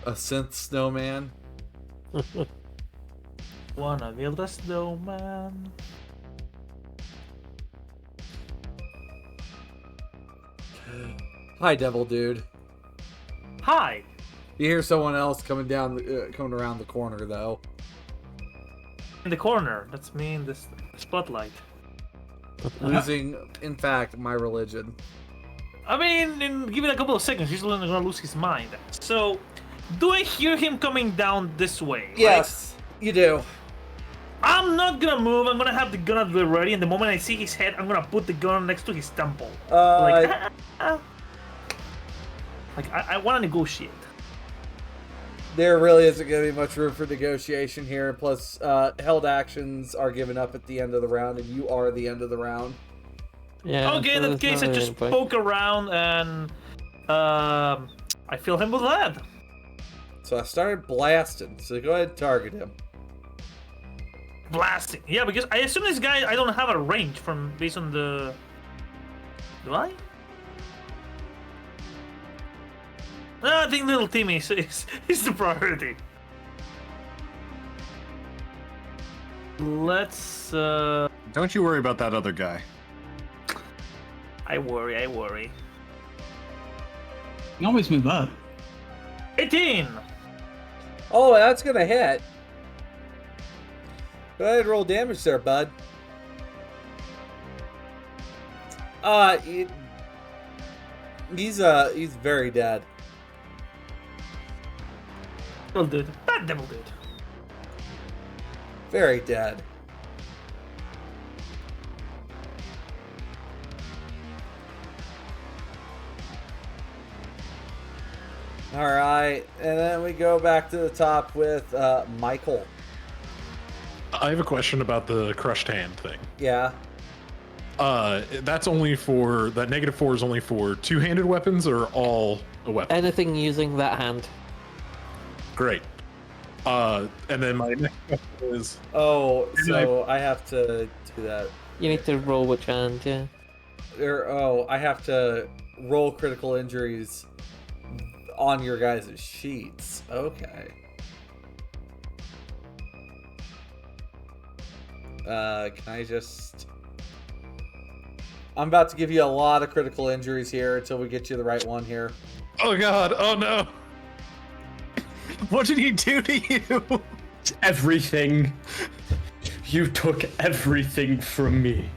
S1: A synth snowman.
S7: Wanna build a snowman?
S1: Hi, devil dude.
S7: Hi!
S1: You hear someone else coming around the corner though.
S7: In the corner. That's me in this spotlight.
S1: losing, in fact, my religion.
S7: I mean, give it a couple of seconds, he's gonna lose his mind. So, do I hear him coming down this way?
S1: Yes, you do.
S7: I'm not gonna move. I'm gonna have the gun at the ready, and the moment I see his head, I'm gonna put the gun next to his temple. I want to negotiate.
S1: There really isn't going to be much room for negotiation here. Plus, held actions are given up at the end of the round, and you are the end of the round.
S3: Yeah.
S7: Okay, in that case, I just poke around and I fill him with lead.
S1: So I started blasting. So go ahead and target him.
S7: Blasting. Yeah, because I assume this guy, I don't have a range from based on the. Do I? No, I think little Timmy is the priority. Let's.
S6: Don't you worry about that other guy.
S7: I worry.
S4: You always move up.
S7: 18.
S1: Oh, that's gonna hit. Go ahead and roll damage there, bud. He's very dead.
S7: Devil dude. Bad devil dude.
S1: Very dead. All right, and then we go back to the top with Michael.
S2: I have a question about the crushed hand thing.
S1: Yeah.
S2: That's only for that -4 is only for two-handed weapons or all a weapon?
S3: Anything using that hand.
S2: Great. And then my next question is.
S1: Oh, so I have to do that.
S3: You need to roll which hand, yeah.
S1: I have to roll critical injuries on your guys' sheets. Okay. Can I just... I'm about to give you a lot of critical injuries here until we get you the right one here.
S2: Oh god, oh no.
S6: What did he do to you?
S5: Everything. You took everything from me.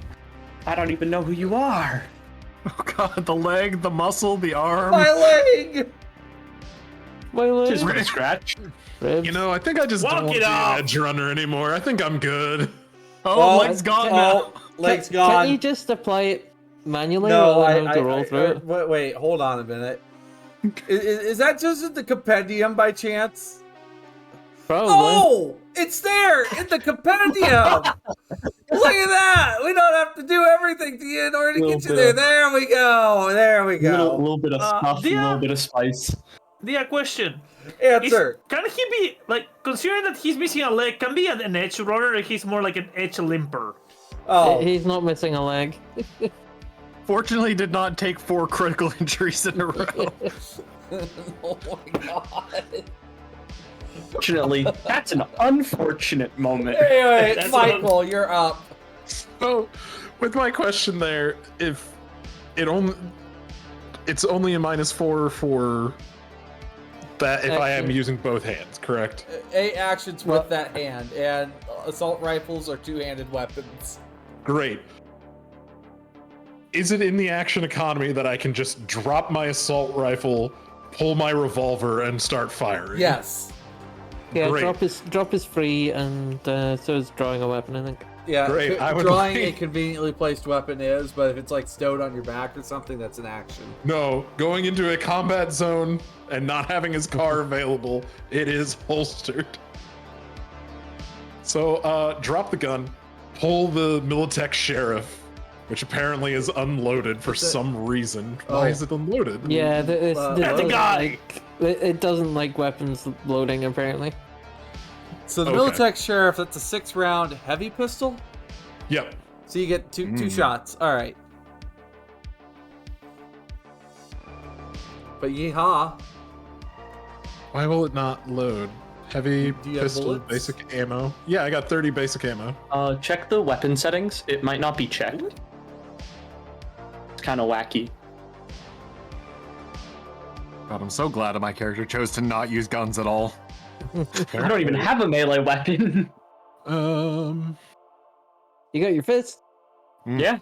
S5: I don't even know who you are.
S6: Oh god, the leg, the muscle, the arm.
S1: My leg!
S3: My leg.
S5: Just a scratch.
S3: Ribs.
S2: You know, I think I just
S7: Walk
S2: don't want
S7: it
S2: to be
S7: off.
S2: an edge runner anymore. I think I'm good.
S6: Oh,
S1: Well,
S6: leg's gone now.
S1: Leg's
S3: Can't
S1: gone.
S3: you just apply it manually
S1: No,
S3: rather than having to roll through it?
S1: wait, hold on a minute. Is that just in the compendium by chance?
S3: Probably.
S1: Oh, it's there in the compendium. Look at that. We don't have to do everything to you in order to get you there. There we go. There we go.
S5: Little bit of stuff, a
S7: yeah.
S5: little bit of spice.
S7: Yeah, question.
S1: Answer.
S7: Can he be, like, considering that he's missing a leg, can be an edge runner or he's more like an edge limper?
S1: Oh,
S3: He's not missing a leg.
S6: Fortunately, did not take 4 critical injuries in a row.
S1: oh my god.
S5: Fortunately, that's an unfortunate moment.
S1: Anyway,
S7: That's
S1: Michael, you're up.
S2: So, with my question there, if it's only a -4 for that if I am
S3: Action.
S2: using both hands, correct?
S1: 8 actions with that hand, and assault rifles are two-handed weapons.
S2: Great. Is it in the action economy that I can just drop my assault rifle, pull my revolver, and start firing?
S1: Yes.
S3: Yeah,
S2: Great.
S3: drop is free, and so is drawing a weapon, I think.
S1: Yeah,
S2: Great, I would
S1: drawing
S2: like-
S1: a conveniently placed weapon is, but if it's like stowed on your back or something, that's an action.
S2: No, going into a combat zone and not having his car available, it is holstered. So, drop the gun, pull the Militech Sheriff, which apparently is unloaded for some reason.
S1: Oh.
S2: Why is it unloaded?
S3: Yeah, this
S1: That's a
S3: doesn't
S7: guy.
S3: it doesn't like weapons loading, apparently.
S1: So the
S2: Okay.
S1: Militech Sheriff, that's a 6-round heavy pistol.
S2: Yep.
S1: So you get two shots. All right. But yeehaw.
S2: Why will it not load? Heavy
S1: Do you have
S2: pistol,
S1: bullets?
S2: basic ammo. Yeah, I got 30 basic ammo.
S5: Check the weapon settings. It might not be checked. It's kind of wacky.
S6: God, I'm so glad that my character chose to not use guns at all.
S5: I don't even have a melee weapon.
S3: You got your fist?
S5: Yeah.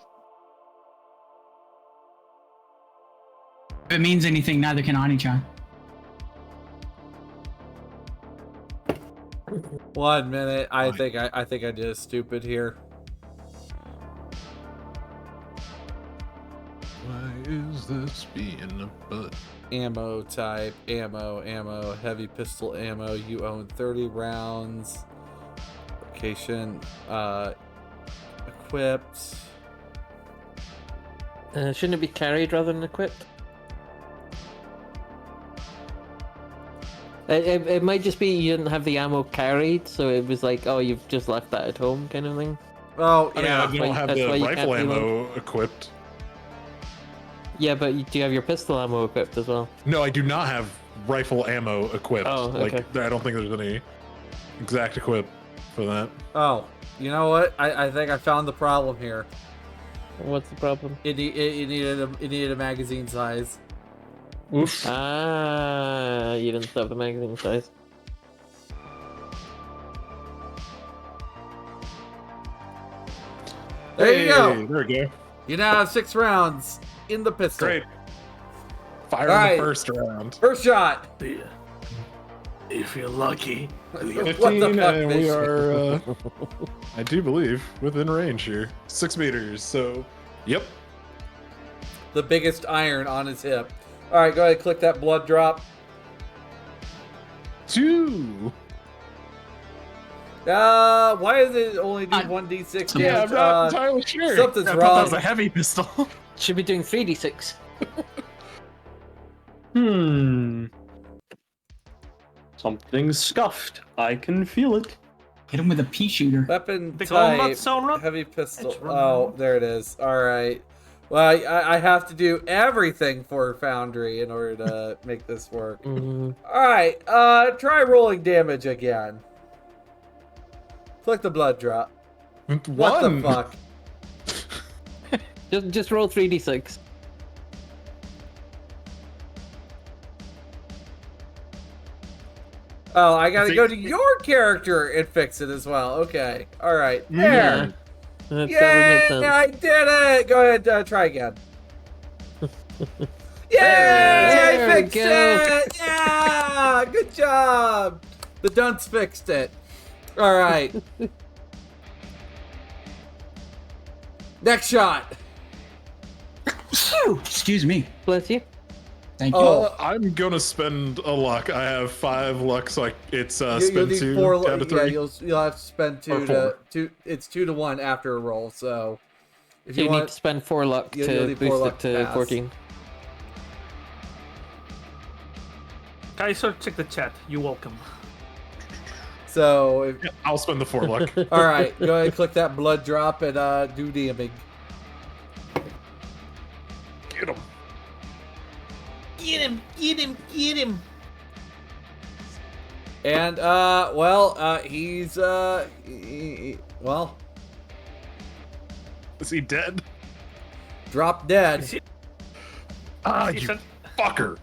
S4: If it means anything, neither can Ani-chan.
S1: 1 minute. I think I did a stupid here.
S2: Why is this being a butt?
S1: Ammo type, ammo, heavy pistol ammo. You own 30 rounds. Location, equipped.
S3: Shouldn't it be carried rather than equipped? It might just be you didn't have the ammo carried, so it was like, oh, you've just left that at home kind of thing.
S1: Oh,
S2: I mean,
S1: yeah.
S2: I don't have
S3: that's
S2: the
S3: why you
S2: rifle
S3: can't
S2: ammo equipped.
S3: Yeah, but do you have your pistol ammo equipped as well?
S2: No, I do not have rifle ammo equipped.
S3: Oh, okay.
S2: Like, I don't think there's any exact equip for that.
S1: Oh, you know what? I think I found the problem here.
S3: What's the problem?
S1: It needed a magazine size.
S2: Oof.
S3: Ah, you didn't have the magazine size.
S1: There you go.
S2: There we go.
S1: You now have 6 rounds in the pistol.
S2: Great. Fire
S1: All right.
S2: in the first round.
S1: First shot.
S7: If you're lucky.
S1: What
S2: 15,
S1: the fuck,
S2: and we
S1: bitch?
S2: are, I do believe, within range here. 6 meters, so, yep.
S1: The biggest iron on his hip. All right, go ahead and click that blood drop.
S2: 2.
S1: Why does it only do 1d6 damage?
S2: Yeah, I'm not entirely sure.
S1: Something's
S6: I thought that
S1: wrong.
S6: was a heavy pistol.
S3: Should be doing 3d6.
S5: Something's scuffed. I can feel it.
S4: Hit him with a pea shooter.
S1: Weapon
S7: They call him
S1: type,
S7: that Sonra?
S1: heavy pistol.
S7: It's run
S1: Oh,
S7: down.
S1: there it is. All right. Well, I have to do everything for Foundry in order to make this work.
S3: Mm-hmm.
S1: All right. Try rolling damage again. Click the blood drop. What the fuck?
S3: Just roll 3d6.
S1: Oh, I gotta go to your character and fix it as well. Okay. All right. There.
S3: Yeah. That would make
S1: Yay!
S3: sense.
S1: I did it! Go ahead, try again. Yay! I
S3: There we
S1: fixed
S3: go.
S1: it! Yeah! Good job! The dunce fixed it. All right. Next shot.
S4: Phew! Excuse me.
S3: Bless you.
S4: Thank you.
S1: Oh.
S2: I'm gonna spend a luck. I have 5 luck, so it's
S1: You'll
S2: spend
S1: need
S2: 2
S1: 4.
S2: down to 3.
S1: Yeah, you'll have to spend 2
S2: Or
S1: to
S2: 4.
S1: 2. It's 2 to 1 after a roll. So if
S3: You
S1: you
S3: need
S1: want,
S3: to spend 4 luck
S1: you'll
S3: to
S1: need 4
S3: boost
S1: luck
S3: it
S1: to
S3: to
S1: pass.
S3: 14.
S7: Guys, so check the chat. You're welcome.
S1: so if,
S2: I'll spend the 4 luck.
S1: all right, go ahead and click that blood drop and do damage.
S2: Get him.
S7: Get him! Get him! Get him!
S1: And he's well,
S2: Is he dead?
S1: drop dead.
S7: Is he-
S2: Ah,
S7: is he
S2: you
S7: sent-
S2: fucker.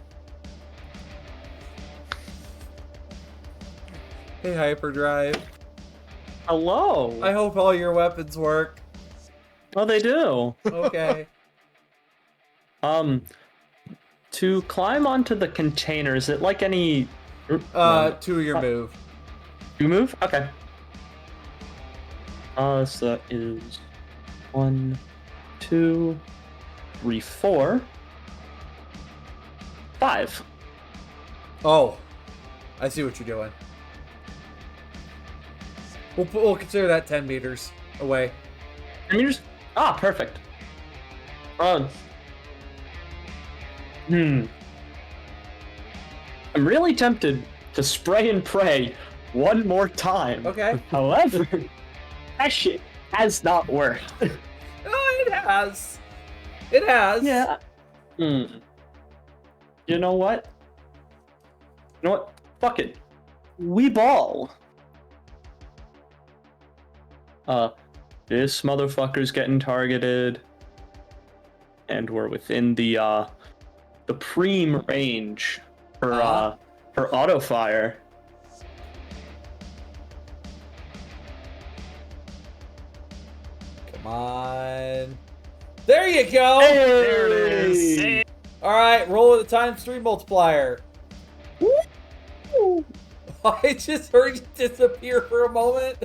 S1: Hey, Hyperdrive.
S5: Hello.
S1: I hope all your weapons work.
S5: Oh, they do.
S1: Okay.
S5: To climb onto the container, is it like any?
S1: 2 your move.
S5: You move? Okay. So that is 1, 2, 3, 4, 5.
S1: Oh, I see what you're doing. We'll consider that 10 meters away.
S5: 10 meters? Ah, perfect. I'm really tempted to spray and pray one more time.
S1: Okay.
S5: However, that shit has not worked.
S1: Oh, it has. It has.
S5: Yeah. You know what? You know what? Fuck it. We ball. This motherfucker's getting targeted. And we're within the preem range for auto fire.
S1: Come on. There you go.
S6: There it is.
S1: Alright, roll with a ×3 multiplier. I just heard you disappear for a moment.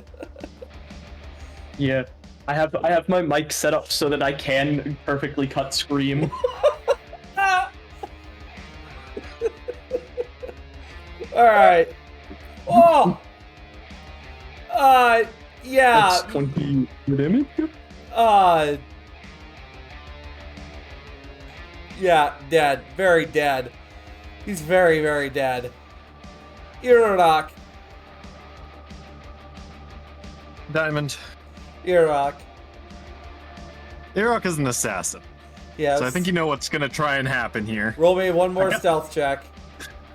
S5: Yeah. I have my mic set up so that I can perfectly cut scream.
S1: Alright. Oh! Yeah.
S5: That's 20 damage.
S1: Yeah, dead. Very dead. He's very, very dead. Iraq.
S6: Diamond.
S1: Iraq.
S6: Irok is an assassin.
S1: Yes.
S6: So I think you know what's gonna try and happen here.
S1: Roll me one more stealth check.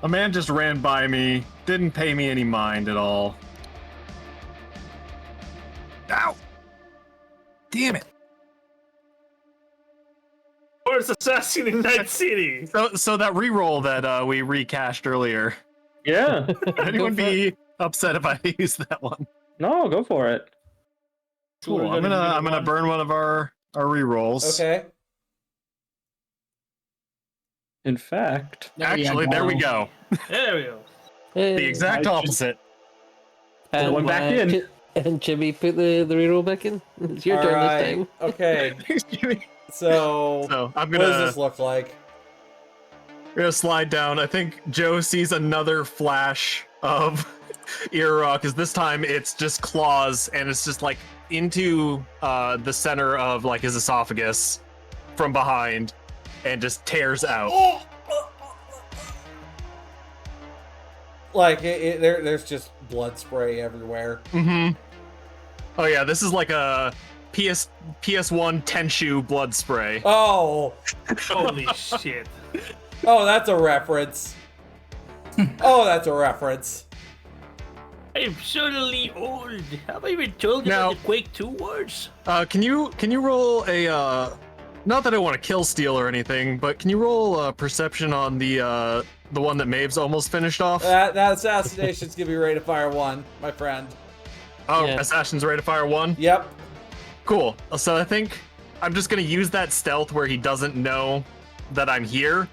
S6: A man just ran by me, didn't pay me any mind at all. Ow! Damn it!
S7: Worst assassin in Night City.
S6: So that reroll that we recached earlier.
S5: Yeah.
S6: Would anyone be upset if I use that one?
S5: No, go for it.
S6: Cool. I'm gonna burn one of our rerolls.
S1: Okay.
S5: In fact,
S6: Actually, there we go.
S7: There we go.
S6: The exact opposite.
S3: And
S5: one back in.
S3: And Jimmy put the reroll back in. It's your turn this time.
S1: Okay. So
S6: I'm
S1: what does this look like?
S6: We're gonna slide down. I think Joe sees another flash of Irok, because this time it's just claws, and it's just like into the center of like his esophagus from behind, and just tears out.
S1: Like there's just blood spray everywhere.
S6: Mm-hmm. Oh yeah, this is like a PS1 Tenshu blood spray.
S1: Oh.
S7: Holy shit.
S1: Oh, that's a reference. Oh, that's a reference.
S7: I'm suddenly old. Have I even told you
S6: Now-
S7: about the Quake 2 wars?
S6: Can you roll a not that I want to kill steal or anything, but can you roll perception on the one that Maeve's almost finished off?
S1: That assassination's gonna be rate of fire 1, my friend.
S6: Oh,
S3: Yeah.
S6: Assassin's rate of fire 1?
S1: Yep.
S6: Cool. So I think I'm just gonna use that stealth where he doesn't know that I'm here.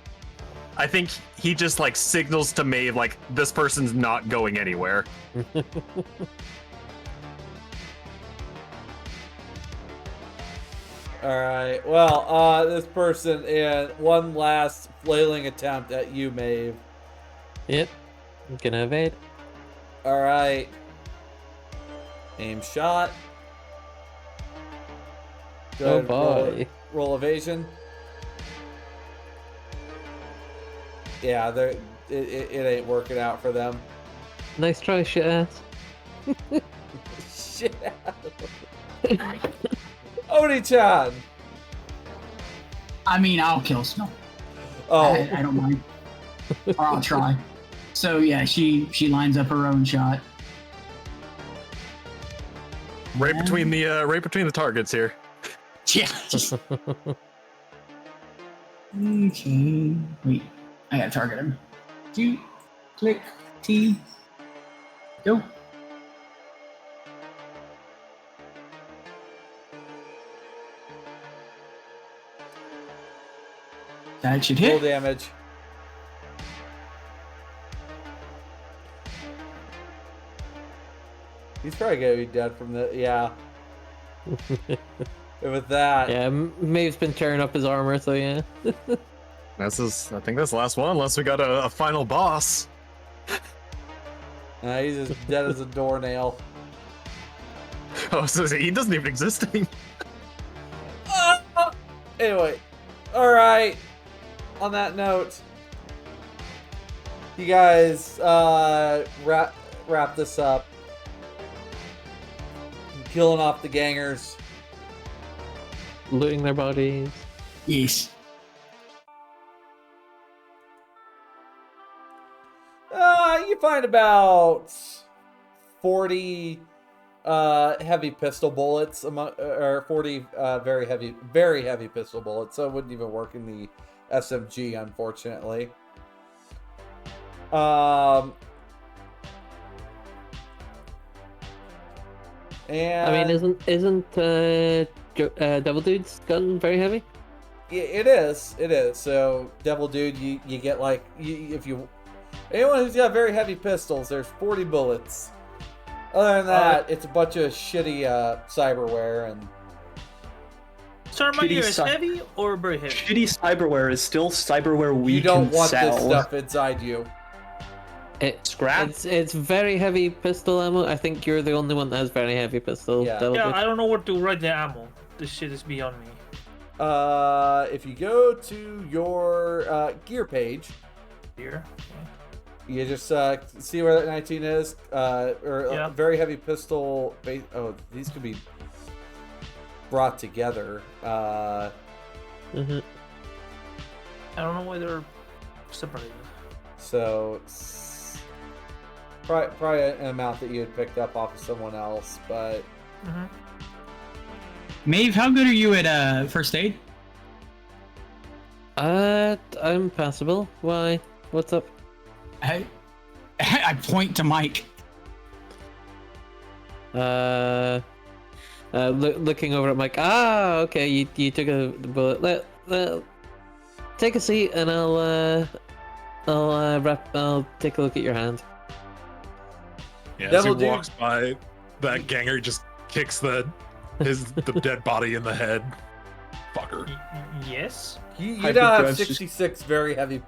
S6: I think he just like signals to Maeve like this person's not going anywhere.
S1: Alright, well, this person in one last flailing attempt at you, Maeve.
S3: Yep. I'm gonna evade.
S1: Alright. Aim shot. Go
S3: Oh
S1: ahead,
S3: boy.
S1: roll evasion. Yeah, it ain't working out for them.
S3: Nice try, shit ass.
S1: Shit. Oni-chan!
S4: I mean, I'll kill Snow.
S1: Oh,
S4: I don't mind. Or I'll try. So yeah, she lines up her own shot.
S6: Right between the targets here.
S4: Yeah. Okay. Wait. I gotta target him. Shoot. Click. T. Go. That should
S1: full
S4: hit.
S1: damage. He's probably gonna be dead from the yeah. With that,
S3: Yeah, Maeve's been tearing up his armor, so yeah.
S6: I think that's the last one, unless we got a final boss.
S1: he's as dead as a doornail.
S6: Oh, so he doesn't even exist anymore.
S1: Anyway, all right. On that note, you guys wrap this up. Killing off the gangers.
S3: Looting their bodies.
S4: Yes.
S1: You find about 40 heavy pistol bullets or 40 very heavy pistol bullets. So it wouldn't even work in the SMG, unfortunately. And
S3: I mean, isn't Devil Dude's gun very heavy?
S1: It is. It is. So, Devil Dude, you get like if you anyone who's got very heavy pistols, there's 40 bullets. Other than that, it's a bunch of shitty cyberware and.
S7: So my
S5: Shitty
S7: gear is
S5: cy-
S7: heavy or very heavy?
S5: Shitty cyberware is still cyberware we
S1: You don't
S5: can
S1: want
S5: sell.
S1: this stuff inside you.
S5: Scrap?
S3: It's very heavy pistol ammo. I think you're the only one that has very heavy pistol.
S1: Yeah.
S3: Devil
S7: Yeah,
S3: Dude.
S7: I don't know where to write the ammo. This shit is beyond me.
S1: If you go to your gear page,
S7: Here.
S1: you just see where that 19 is,
S7: Yeah.
S1: very heavy pistol. Oh, these could be brought together.
S3: Mm-hmm.
S7: I don't know why they're separated.
S1: So it's probably an amount that you had picked up off of someone else, but
S7: Mm-hmm.
S4: Maeve, how good are you at first aid?
S3: I'm passable. Why? What's up?
S4: I point to Mike.
S3: Looking over at Mike. Ah, okay. You took a bullet. Take a seat, and I'll take a look at your hand.
S2: Yeah, as
S1: Devil
S2: he
S1: Dude.
S2: walks by, that ganger just kicks the dead body in the head. Fucker.
S7: Yes.
S1: you now have
S5: Hyperdrive's
S1: 66 very heavy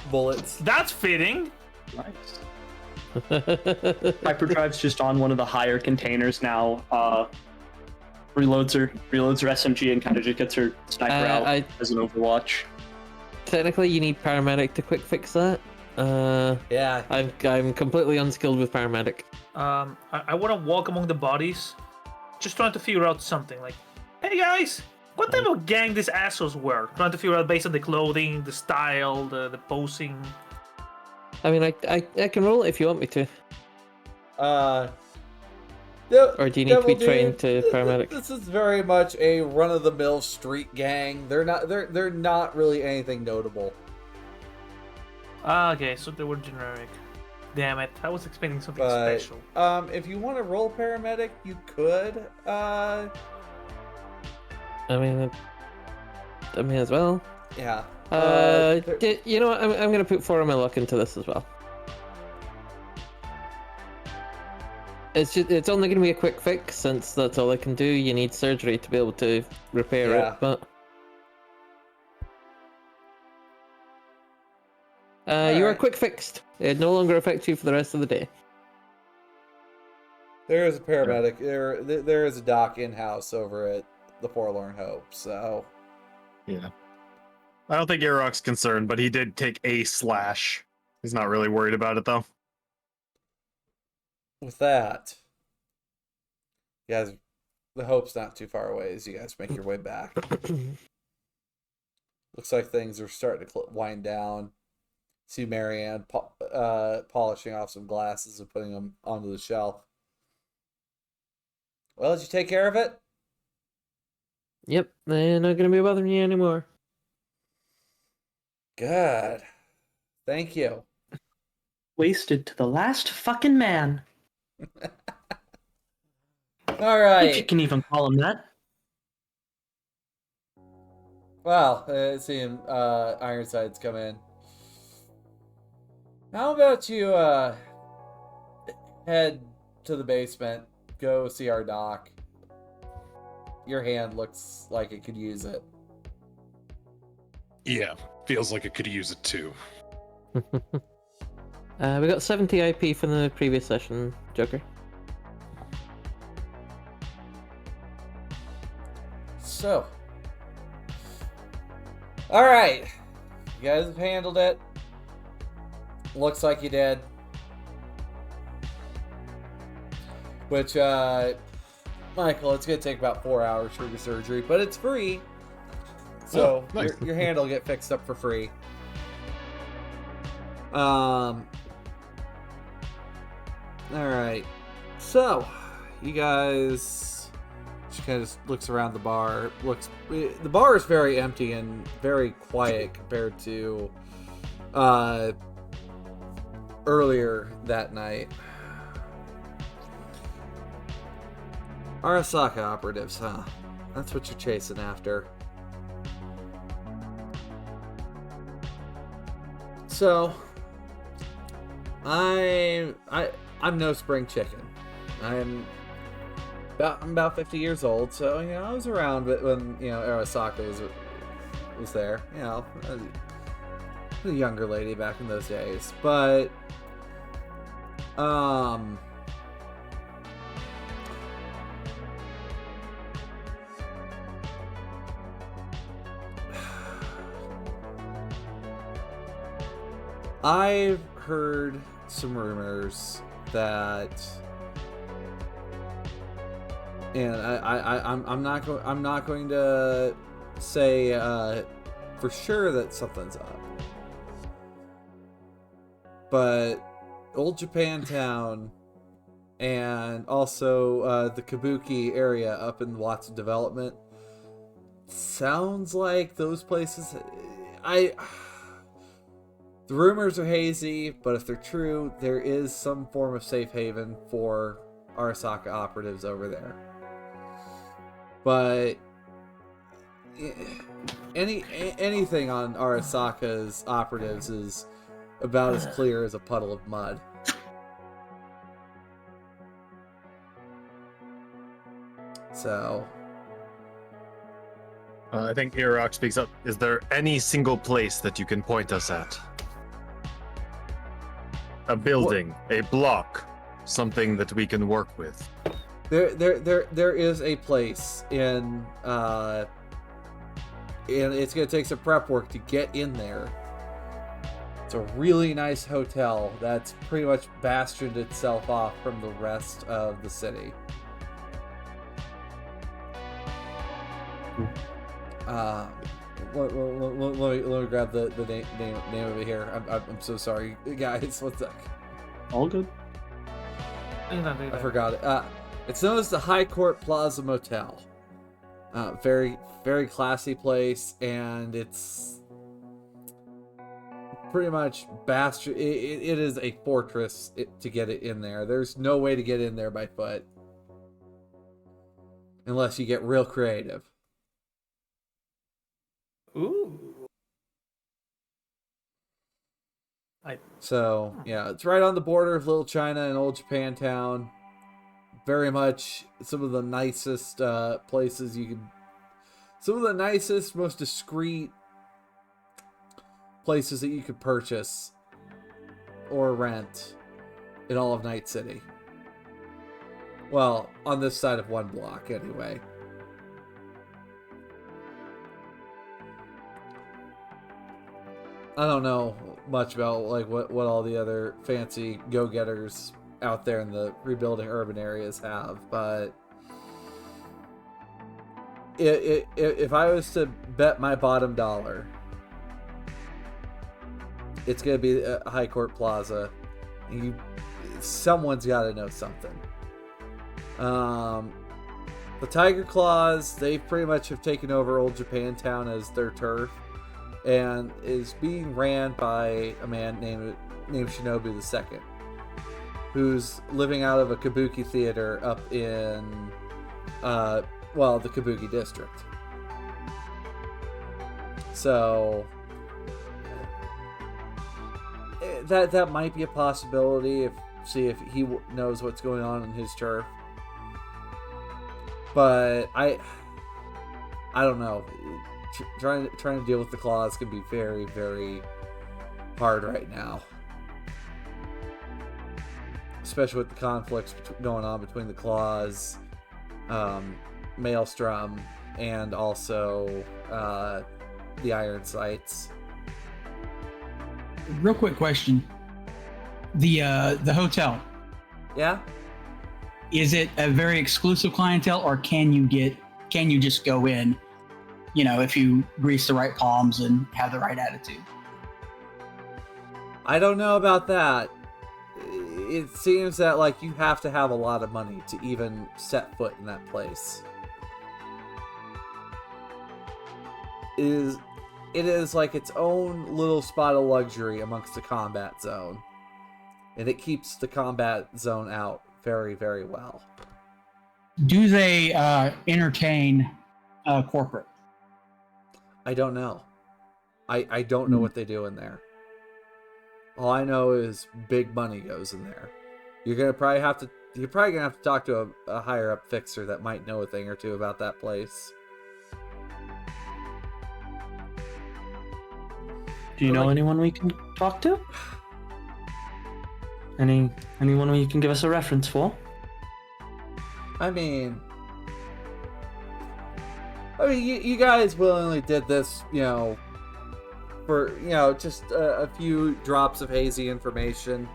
S1: bullets.
S7: That's fitting.
S5: Nice. Hyperdrive's just on one of the higher containers now. Reloads her SMG and kind of just gets her sniper out as an Overwatch.
S3: Technically, you need paramedic to quick fix that.
S1: Yeah.
S3: I'm completely unskilled with paramedic.
S7: I want to walk among the bodies, just trying to figure out something. Like, hey guys, what type of gang these assholes were? Trying to figure out based on the clothing, the style, the posing.
S3: I mean, I can roll it if you want me to. Or do you need to be trained to paramedic?
S1: This is very much a run-of-the-mill street gang. They're not really anything notable.
S7: Okay, so they were generic. Damn it, I was expecting something
S1: But
S7: special.
S1: if you want to roll paramedic, you could.
S3: I mean as well.
S1: Yeah.
S3: You know what? I'm gonna put 4 of my luck into this as well. It's only gonna be a quick fix since that's all I can do. You need surgery to be able to repair
S1: Yeah.
S3: it, but you are
S1: Alright.
S3: quick fixed. It no longer affects you for the rest of the day.
S1: There is a paramedic. There is a doc in-house over at the Forlorn Hope. So
S6: Yeah. I don't think Arok's concerned, but he did take a slash. He's not really worried about it though.
S1: with that, you guys, the Hope's not too far away as you guys make your way back. Looks like things are starting to wind down. See Marianne polishing off some glasses and putting them onto the shelf. Well, did you take care of it?
S3: Yep, they're not gonna be bothering you anymore.
S1: Good. Thank you.
S5: Wasted to the last fucking man.
S1: All
S5: If you
S1: right.
S5: can even call him that.
S1: Well, seeing Ironsides come in. How about you head to the basement, go see our doc. Your hand looks like it could use it.
S2: Yeah, feels like it could use it too.
S3: We got 70 IP from the previous session, Joker.
S1: So, all right, you guys have handled it. Looks like you did. Which, Michael, it's gonna take about 4 hours for your surgery, but it's free. So
S2: Oh, nice.
S1: your hand will get fixed up for free. All right. So, you guys. She kind of looks around the bar. The bar is very empty and very quiet compared to earlier that night. Arasaka operatives, huh? That's what you're chasing after. So, I'm no spring chicken. I'm about 50 years old, so I was around when Arasaka was there. A younger lady back in those days, but I've heard some rumors that, and I'm not going to say for sure that something's up, but Old Japantown and also the Kabuki area up in Watson Development sounds like those places. The rumors are hazy, but if they're true, there is some form of safe haven for Arasaka operatives over there. But anything on Arasaka's operatives is about as clear as a puddle of mud. So
S6: I think Iraq speaks up. Is there any single place that you can point us at? A building, a block, something that we can work with.
S1: There is a place in and it's gonna take some prep work to get in there. It's a really nice hotel that's pretty much bastioned itself off from the rest of the city. Let me grab the name of it here. I'm so sorry, guys. One sec.
S5: All good.
S1: I forgot it. It's known as the High Court Plaza Motel. Very, very classy place, and it's pretty much bastion. It is a fortress to get it in there. There's no way to get in there by foot unless you get real creative.
S7: Ooh.
S1: So, yeah, it's right on the border of Little China and Old Japantown. Very much some of the nicest places you can... Some of the nicest, most discreet places that you could purchase or rent in all of Night City. Well, on this side of one block, anyway. I don't know much about like what all the other fancy go-getters out there in the rebuilding urban areas have, but if I was to bet my bottom dollar, it's gonna be a High Court Plaza. Someone's got to know something. The Tiger Claws, they pretty much have taken over Old Japantown as their turf, and is being ran by a man named Shinobu II, who's living out of a kabuki theater up in, the Kabuki district. So that might be a possibility. See if he knows what's going on in his turf. But I don't know. Trying to deal with the Claws can be very, very hard right now, especially with the conflicts going on between the Claws, Maelstrom, and also the Ironsides.
S4: Real quick question: the hotel.
S1: Yeah.
S4: Is it a very exclusive clientele, or can you just go in? If you grease the right palms and have the right attitude.
S1: I don't know about that. It seems that you have to have a lot of money to even set foot in that place. It is like its own little spot of luxury amongst the combat zone. And it keeps the combat zone out very, very well.
S4: Do they entertain corporate?
S1: I don't know. I don't know what they do in there. All I know is big money goes in there. You're probably gonna have to talk to a higher up fixer that might know a thing or two about that place.
S8: Do you know anyone we can talk to? Anyone you can give us a reference for?
S1: I mean, you guys willingly did this, for, just a few drops of hazy information.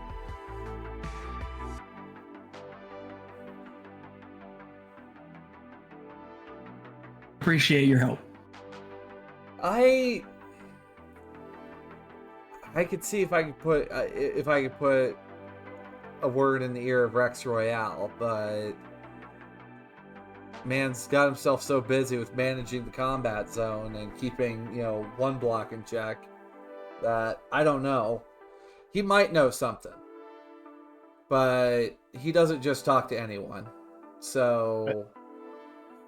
S4: Appreciate your help.
S1: I could see if I could put a word in the ear of Rex Royale, but man's got himself so busy with managing the combat zone and keeping, one block in check that I don't know. He might know something, but he doesn't just talk to anyone. So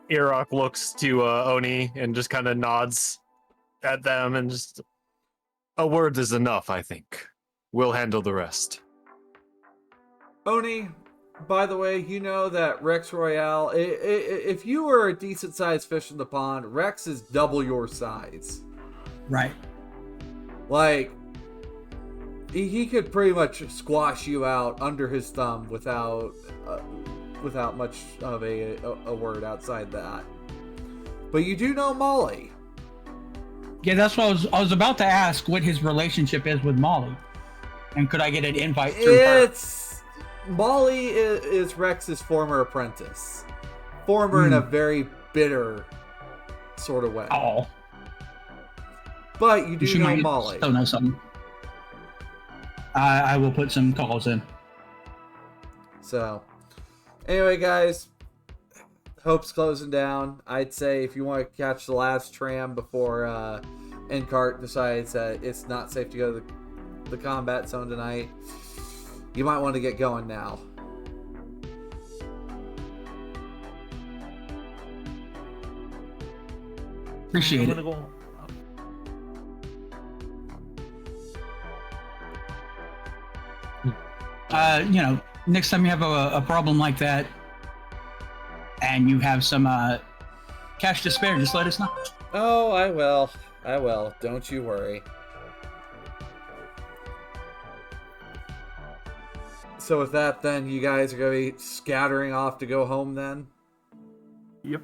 S6: Irok looks to Oni and just kind of nods at them and just, a word is enough, I think. We'll handle the rest.
S1: Oni, by the way, you know that Rex Royale, if you were a decent sized fish in the pond, Rex is double your size.
S4: Right.
S1: Like, he could pretty much squash you out under his thumb without much of a word outside that. But you do know Molly.
S4: Yeah, that's what I was about to ask what his relationship is with Molly. And could I get an invite through her?
S1: Molly is Rex's former apprentice. Former in a very bitter sort of way.
S4: Oh.
S1: But you do know Molly.
S4: Still know something. I will put some calls in.
S1: So, anyway, guys, Hope's closing down. I'd say if you want to catch the last tram before Encart decides that it's not safe to go to the combat zone tonight, you might want to get going now.
S4: Appreciate it. Next time you have a problem like that and you have some cash to spare, just let us know.
S1: Oh, I will. Don't you worry. So with that, then, you guys are going to be scattering off to go home, then?
S6: Yep.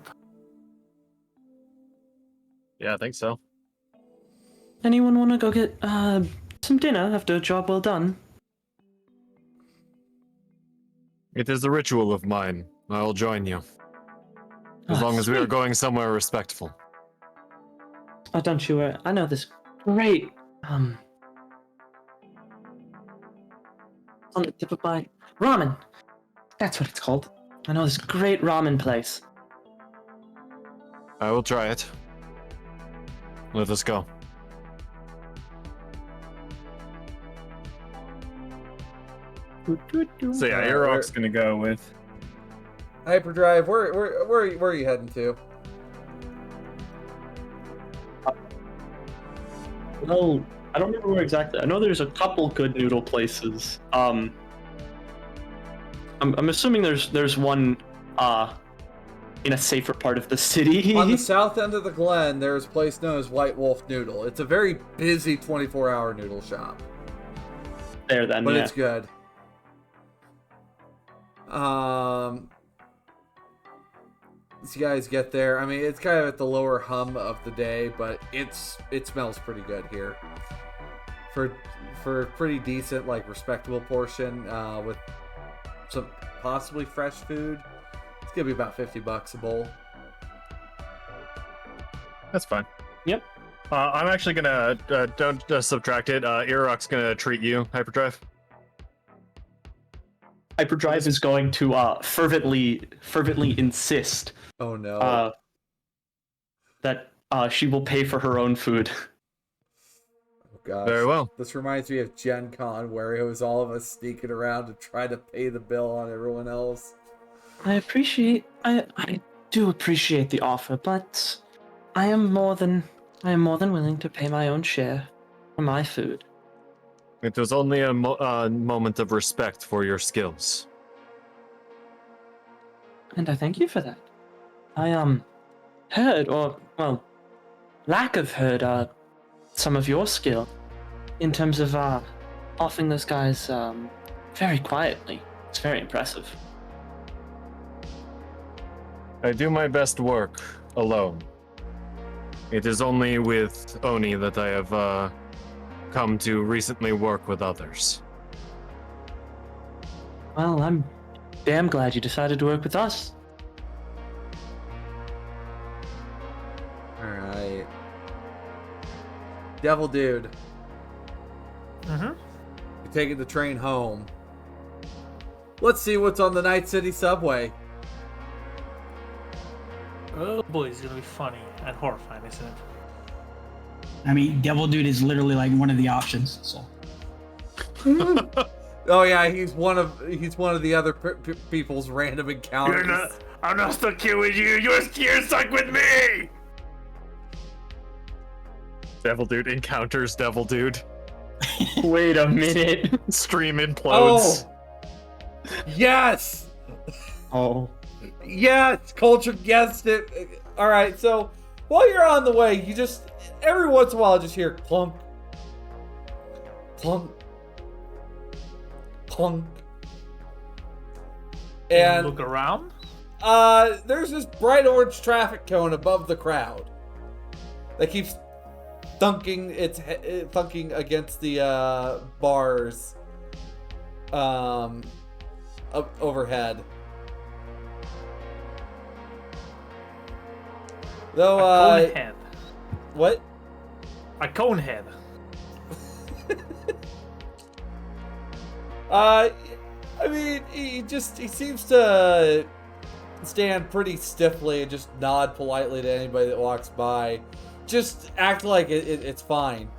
S6: Yeah, I think so.
S8: Anyone want to go get some dinner after a job well done?
S6: It is a ritual of mine. I will join you. As long as we are going somewhere respectful.
S8: Oh, don't you worry. I know this great, on the tip of my ramen. That's what it's called. I know this great ramen place.
S6: I will try it. Let us go. So yeah, Irok's gonna go with
S1: Hyperdrive. Where are you heading to?
S5: Well, I don't remember where exactly. I know there's a couple good noodle places. I'm assuming there's one in a safer part of the city.
S1: On the south end of the Glen, there's a place known as White Wolf Noodle. It's a very busy 24-hour noodle shop.
S5: There then,
S1: but
S5: yeah.
S1: It's good. So you guys get there. I mean, it's kind of at the lower hum of the day, but it smells pretty good here. For a pretty decent, respectable portion, with some possibly fresh food, it's gonna be about $50 a bowl.
S6: That's fine.
S5: Yep.
S6: I'm actually gonna don't subtract it. Irok's gonna treat you, Hyperdrive.
S5: Hyperdrive is going to fervently insist.
S1: Oh no.
S5: That she will pay for her own food.
S1: Oh gosh.
S6: Very well.
S1: This reminds me of Gen Con, where it was all of us sneaking around to try to pay the bill on everyone else.
S8: I do appreciate the offer, but I am more than willing to pay my own share for my food.
S6: It was only a moment of respect for your skills.
S8: And I thank you for that. I heard, or well, lack of heard, some of your skill in terms of offing those guys very quietly. It's very impressive.
S6: I do my best work alone. It is only with Oni that I have come to recently work with others.
S8: Well, I'm damn glad you decided to work with us.
S1: Alright. Devil Dude.
S7: Mm-hmm.
S1: You're taking the train home. Let's see what's on the Night City subway.
S7: Oh boy, it's gonna be funny and horrifying, isn't it?
S4: I mean, Devil Dude is literally like one of the options. So
S1: Oh yeah, he's one of the other people's random encounters.
S7: I'm not stuck here with you. You're stuck with me.
S6: Devil Dude encounters Devil Dude.
S5: Wait a minute.
S6: Stream implodes.
S1: Yes.
S5: Oh.
S1: Yes, culture guessed it. All right, so while you're on the way, you just every once in a while just hear clunk, clunk, clunk, and
S7: look around.
S1: There's this bright orange traffic cone above the crowd that keeps thunking against the bars overhead. Though,
S7: a cone head.
S1: What?
S7: A cone head.
S1: I mean, he seems to stand pretty stiffly and just nod politely to anybody that walks by. Just act like it's fine.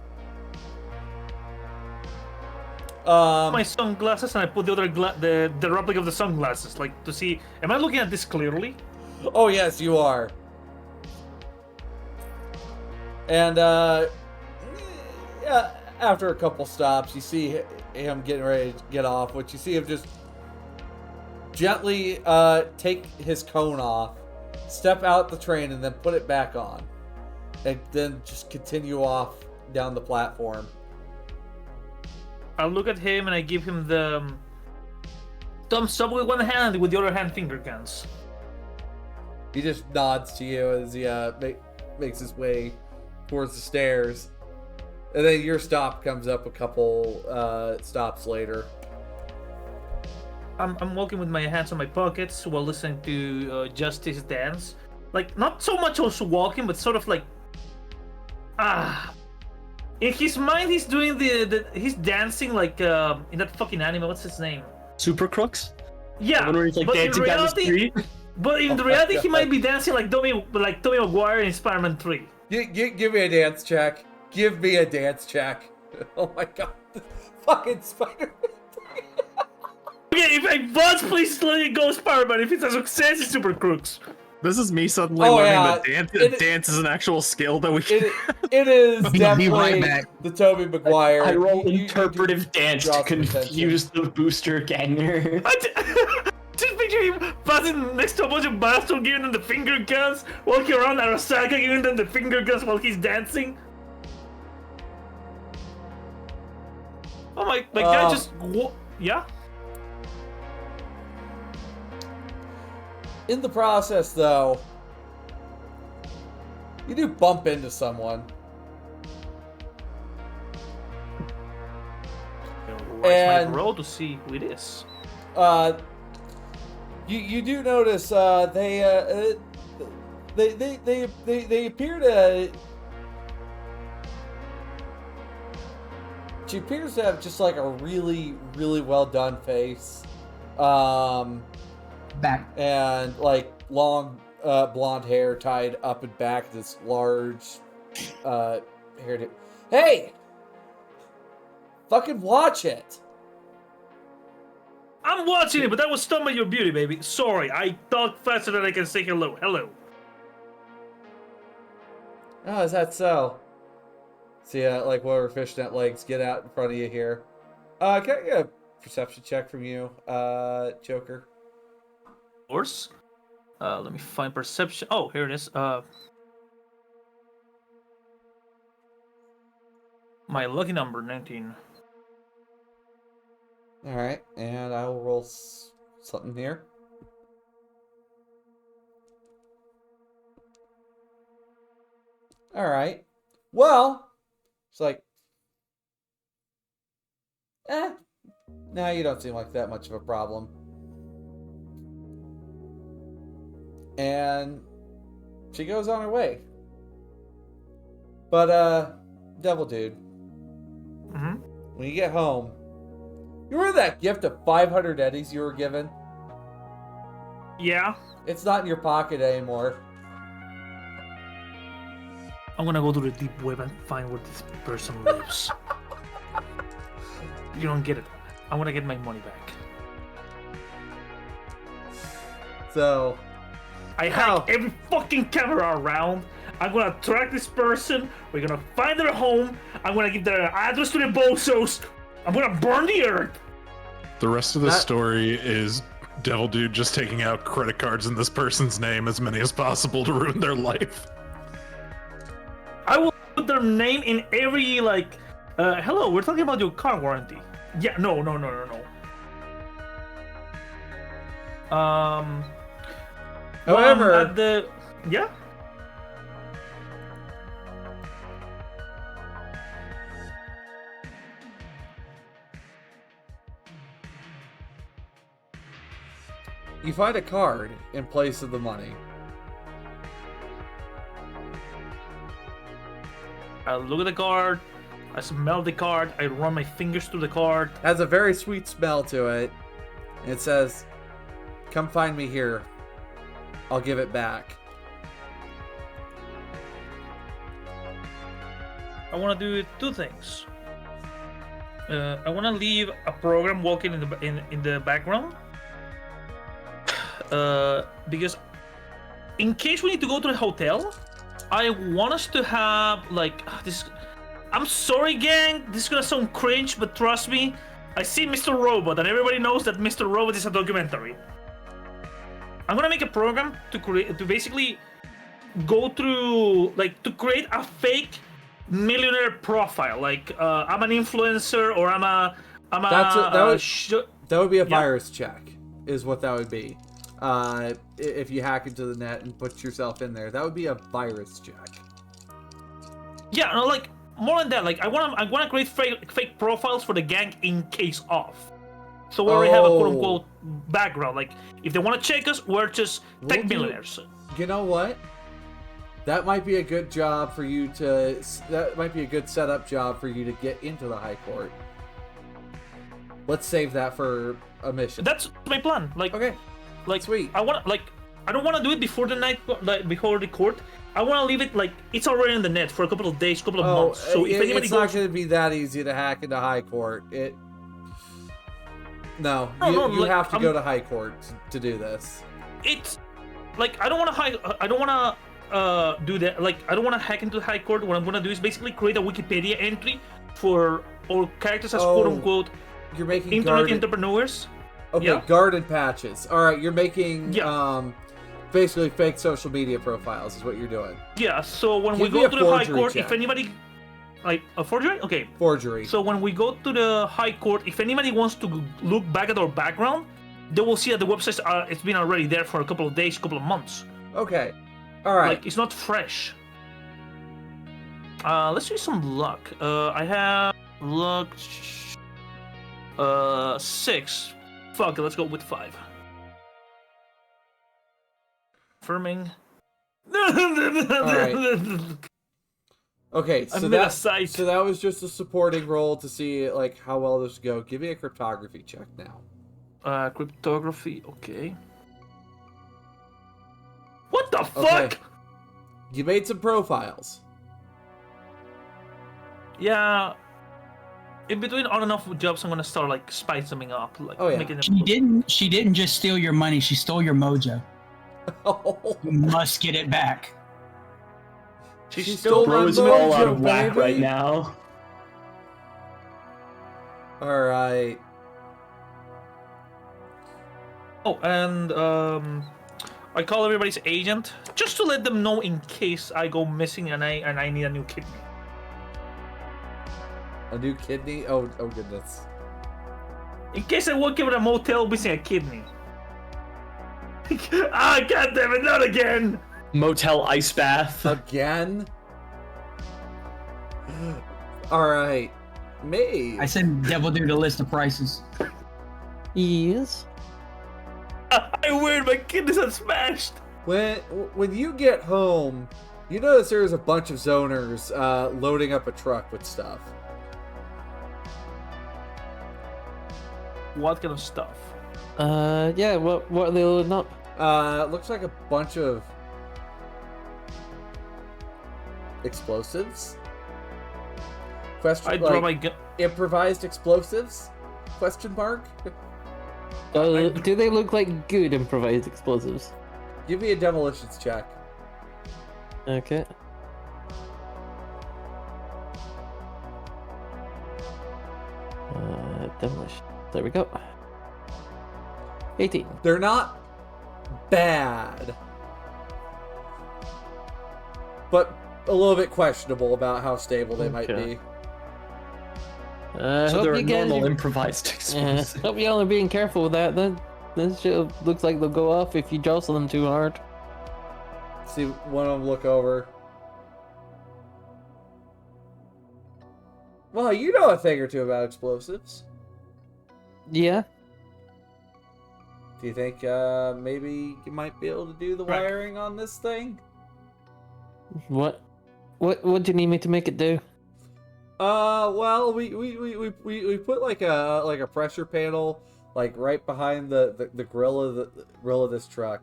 S7: My sunglasses, and I put the other the replica of the sunglasses, like to see. Am I looking at this clearly?
S1: Oh yes, you are. And yeah, after a couple stops, you see him getting ready to get off, which you see him just gently take his cone off, step out the train, and then put it back on. And then just continue off down the platform.
S7: I look at him and I give him the thumbs up with one hand, with the other hand finger guns.
S1: He just nods to you as he makes his way towards the stairs. And then your stop comes up a couple stops later.
S7: I'm walking with my hands in my pockets while listening to Justice dance. Like, not so much also walking, but sort of like... In his mind, he's doing he's dancing like in that fucking anime. What's his name?
S5: Super Crooks?
S7: Yeah,
S5: The one where he's like
S7: but
S5: dancing
S7: in
S5: down the
S7: reality,
S5: street?
S7: but in reality, he might be dancing like Tobey Maguire in Spider-Man 3.
S1: Give me a dance check. Give me a dance check. Oh my god. Fucking Spider-Man 3.
S7: Okay, if I buzz, please let it go, Spider-Man. If it's a success, it's Super Crooks.
S6: This is me suddenly learning that dance is an actual skill that we can...
S1: It is definitely
S9: right back.
S1: the Tobey Maguire.
S5: I roll
S1: You
S5: interpretive dance to
S1: draw some
S5: confuse the booster ganger.
S7: Just picture him passing next to a bunch of bastards, giving them the finger guns, walking around Arasaka, giving them the finger guns while he's dancing. Oh my guy just... Yeah?
S1: In the process, though, you do bump into someone.
S7: And roll to see who it is.
S1: You do notice they appear to. She appears to have just like a really well done face.
S4: Back.
S1: And like long blonde hair tied up and back, this large hairdo. Hey! Fucking watch it!
S7: I'm watching it, but that was stunned by your beauty, baby. Sorry, I talk faster than I can say hello. Hello.
S1: Oh, is that so? See, like, whatever fishnet legs get out in front of you here. Can I get a perception check from you, Joker?
S7: Of course. Let me find perception. Oh, here it is. My lucky number, 19.
S1: Alright, and I will roll something here. Alright. Well, it's like, no, you don't seem like that much of a problem. And she goes on her way. But, Devil Dude, when you get home, you remember that gift of 500 eddies you were given?
S7: Yeah.
S1: It's not in your pocket anymore.
S7: I'm gonna go to the deep web and find where this person lives. You don't get it. I'm gonna get my money back.
S1: So,
S7: I hack every fucking camera around. I'm gonna track this person. We're gonna find their home. I'm gonna give their address to the bozos. I'm gonna burn the earth.
S2: The rest of the story is Devil Dude just taking out credit cards in this person's name, as many as possible, to ruin their life.
S7: I will put their name in every, like, hello, we're talking about your car warranty. Yeah, no.
S1: However,
S7: yeah?
S1: you find a card in place of the money.
S7: I look at the card, I smell the card, I run my fingers through the card.
S1: It has a very sweet smell to it. It says, "Come find me here. I'll give it back."
S7: I want to do two things. I want to leave a program walking in the background. Because in case we need to go to the hotel, I want us to have, like, this. I'm sorry, gang. This is gonna sound cringe, but trust me. I see Mr. Robot, and everybody knows that Mr. Robot is a documentary. I'm gonna make a program to basically go through, like, to create a fake millionaire profile. Like, I'm an influencer, or
S1: that would be a virus check, is what that would be. If you hack into the net and put yourself in there, that would be a virus check.
S7: Yeah, no, like, more than that, like, I wanna create fake profiles for the gang in case of. So we already have a quote unquote background. Like, if they want to check us, we're just tech millionaires.
S1: You know what? That might be a good job for you to. That might be a good setup job for you to get into the High Court. Let's save that for a mission.
S7: That's my plan. Like,
S1: okay,
S7: like,
S1: sweet.
S7: I don't want to do it before the night, like, before the court. I want to leave it, like, it's already in the net for a couple of days, couple of months. So if anybody
S1: it's not going to be that easy to hack into High Court. No, you have to go to High Court to do this.
S7: It's like, I don't want to do that. Like, I don't want to hack into High Court. What I'm going to do is basically create a Wikipedia entry for all characters as quote unquote
S1: you're making
S7: internet entrepreneurs.
S1: Okay,
S7: yeah?
S1: garden patches. All right, you're making basically fake social media profiles is what you're doing.
S7: Yeah, so when we go to the High Court, if anybody, like, a forgery? Okay.
S1: Forgery.
S7: So when we go to the High Court, if anybody wants to look back at our background, they will see that the website, it's been already there for a couple of days, couple of months.
S1: Okay. All right.
S7: Like, it's not fresh. Let's do some luck. I have luck 6. Fuck it, let's go with 5. Confirming.
S1: Alright. Okay, so that was just a supporting role to see, like, how well this would go. Give me a cryptography check now.
S7: Cryptography, okay. What the fuck?
S1: Okay. You made some profiles.
S7: Yeah. In between on and off jobs, I'm gonna start, like, spicing something up, like making
S4: them. She didn't just steal your money. She stole your mojo. You must get it back.
S7: She stole
S5: Bro
S7: my
S5: is all out of
S1: mojo,
S5: whack
S1: baby.
S5: right now.
S1: Alright.
S7: Oh, and I call everybody's agent just to let them know in case I go missing and I need a new kidney.
S1: A new kidney? Oh goodness.
S7: In case I woke up at a motel missing a kidney. Ah, goddammit, not again!
S5: Motel ice bath.
S1: Again? Alright. Me.
S4: I sent Devil Dude a list of prices.
S3: Yes.
S7: I weird, my kidneys are smashed!
S1: When you get home, you notice there's a bunch of zoners loading up a truck with stuff.
S7: What kind of stuff?
S3: Yeah, what are they loading up?
S1: Looks like a bunch of explosives. Question
S7: I
S1: like,
S7: draw my gun.
S1: improvised explosives? Question mark?
S3: Do they look like good improvised explosives?
S1: Give me a demolitions check.
S3: Okay. Demolition. There we go. 18.
S1: They're not bad, but a little bit questionable about how stable they might
S3: Okay.
S1: be.
S5: So
S3: Hope
S5: they're
S3: you
S5: a
S3: guys
S5: normal
S3: are-
S5: improvised explosive.
S3: Hope y'all are being careful with that. This shit looks like they'll go off if you jostle them too hard.
S1: See one of them look over. Well, you know a thing or two about explosives.
S3: Yeah.
S1: Do you think maybe you might be able to do the
S7: Right.
S1: wiring on this thing?
S3: What do you need me to make it do?
S1: Well, we put like a pressure panel like right behind the grill of this truck,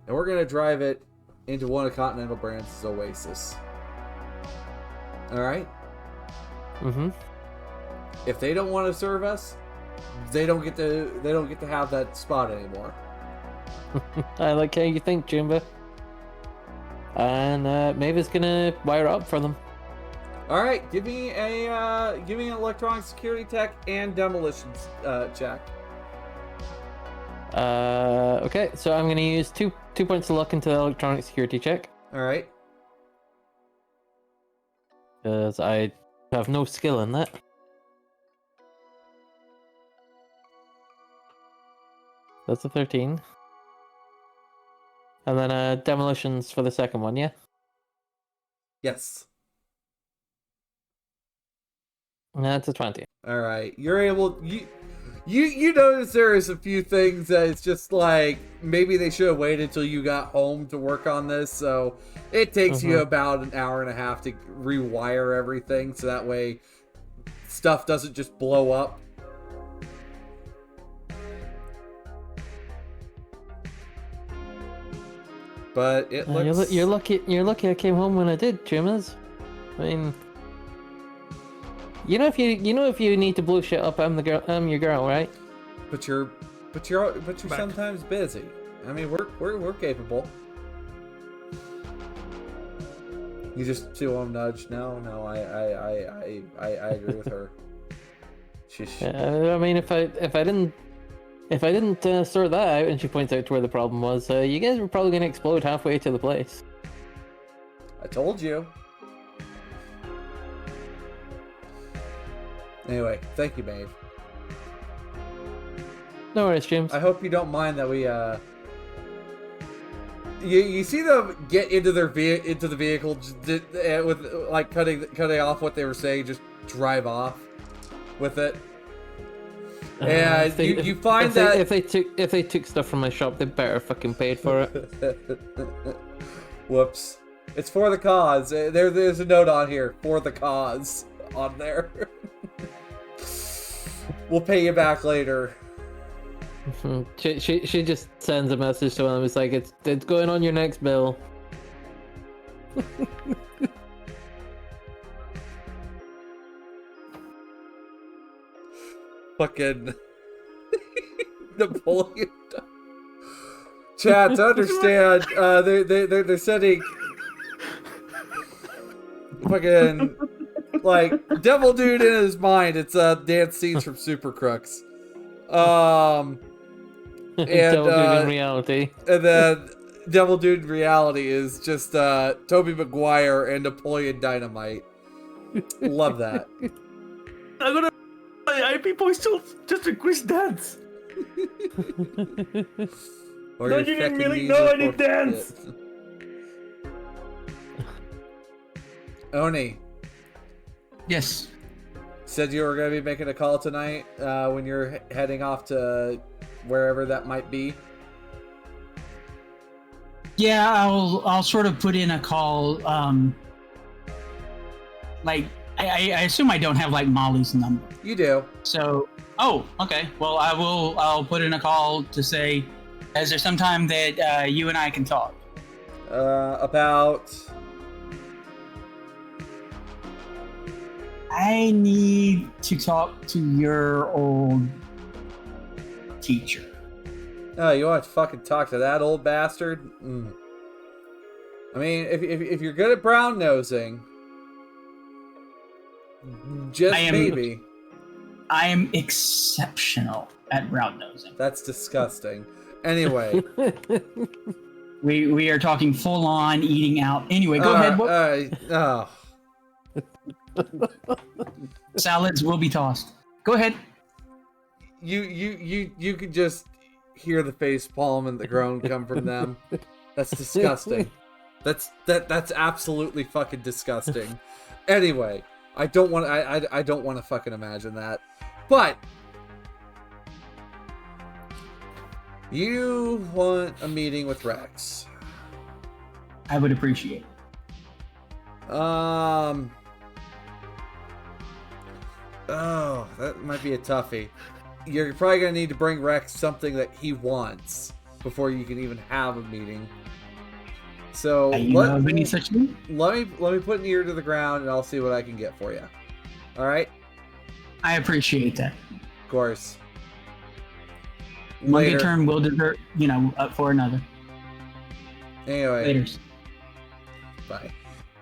S1: and we're gonna drive it into one of Continental Brands' Oasis. All right.
S3: Mm-hmm.
S1: If they don't want to serve us, they don't get to have that spot anymore.
S3: I like how you think, Jimbo. And Mavis gonna wire up for them.
S1: All right, give me an electronic security tech and demolitions check.
S3: Okay, so I'm gonna use two points of luck into the electronic security check.
S1: All right.
S3: Because I have no skill in that. That's a 13. And then demolitions for the second one, yeah?
S1: Yes.
S3: That's a 20.
S1: All right. You're able. You notice there is a few things that it's just like maybe they should have waited till you got home to work on this. So it takes you about an hour and a half to rewire everything, so that way stuff doesn't just blow up. But it looks.
S3: You're lucky. You're lucky I came home when I did, Jimmers. I mean, you know if you need to blow shit up, I'm your girl, right?
S1: But you're sometimes busy. I mean, we're capable. You just feel him nudge. No, I agree with her.
S3: I mean, if I didn't sort that out, and she points out to where the problem was, you guys were probably gonna explode halfway to the place.
S1: I told you. Anyway, thank you, Maeve.
S3: No worries, James.
S1: I hope you don't mind that we You see them get into the vehicle with like cutting off what they were saying, just drive off with it. And you find that
S3: if they took stuff from my shop, they better fucking paid for it.
S1: Whoops! It's for the cause. There's a note on here for the cause on there. We'll pay you back later.
S3: She just sends a message to him. It's like it's going on your next bill.
S1: Fucking Napoleon. Chat, to understand, they're sending fucking like Devil Dude in his mind. It's dance scenes from Super Crooks. And
S3: Devil Dude in reality.
S1: And then Devil Dude in reality is just Tobey Maguire and Napoleon Dynamite. Love that.
S7: I'm gonna play IP Boys till just a quiz dance.
S1: Or
S7: No,
S1: your
S7: you didn't
S1: fucking
S7: really
S1: music
S7: know any
S1: or
S7: dance.
S1: shit. Oni,
S4: Yes.
S1: said you were going to be making a call tonight when you're heading off to wherever that might be.
S4: Yeah, I'll sort of put in a call. Like I assume I don't have like Molly's number.
S1: You do.
S4: So okay. Well, I'll put in a call to say, is there some time that you and I can talk?
S1: About...
S4: I need to talk to your old teacher.
S1: Oh, you want to fucking talk to that old bastard? Mm. I mean, if you're good at brown nosing, just maybe.
S4: I am exceptional at brown nosing.
S1: That's disgusting. Anyway.
S4: We are talking full on eating out. Anyway, go ahead. What? Salads will be tossed. Go ahead.
S1: You could just hear the face palm and the groan come from them. That's disgusting. That's absolutely fucking disgusting. Anyway, I don't want to fucking imagine that. But you want a meeting with Rex.
S4: I would appreciate it.
S1: Oh, that might be a toughie. You're probably gonna need to bring Rex something that he wants before you can even have a meeting. So
S4: know of any such thing?
S1: Let me put an ear to the ground and I'll see what I can get for you. All right.
S4: I appreciate that.
S1: Of course.
S4: One good turn will divert, up for another.
S1: Anyway.
S4: Laters.
S1: Bye.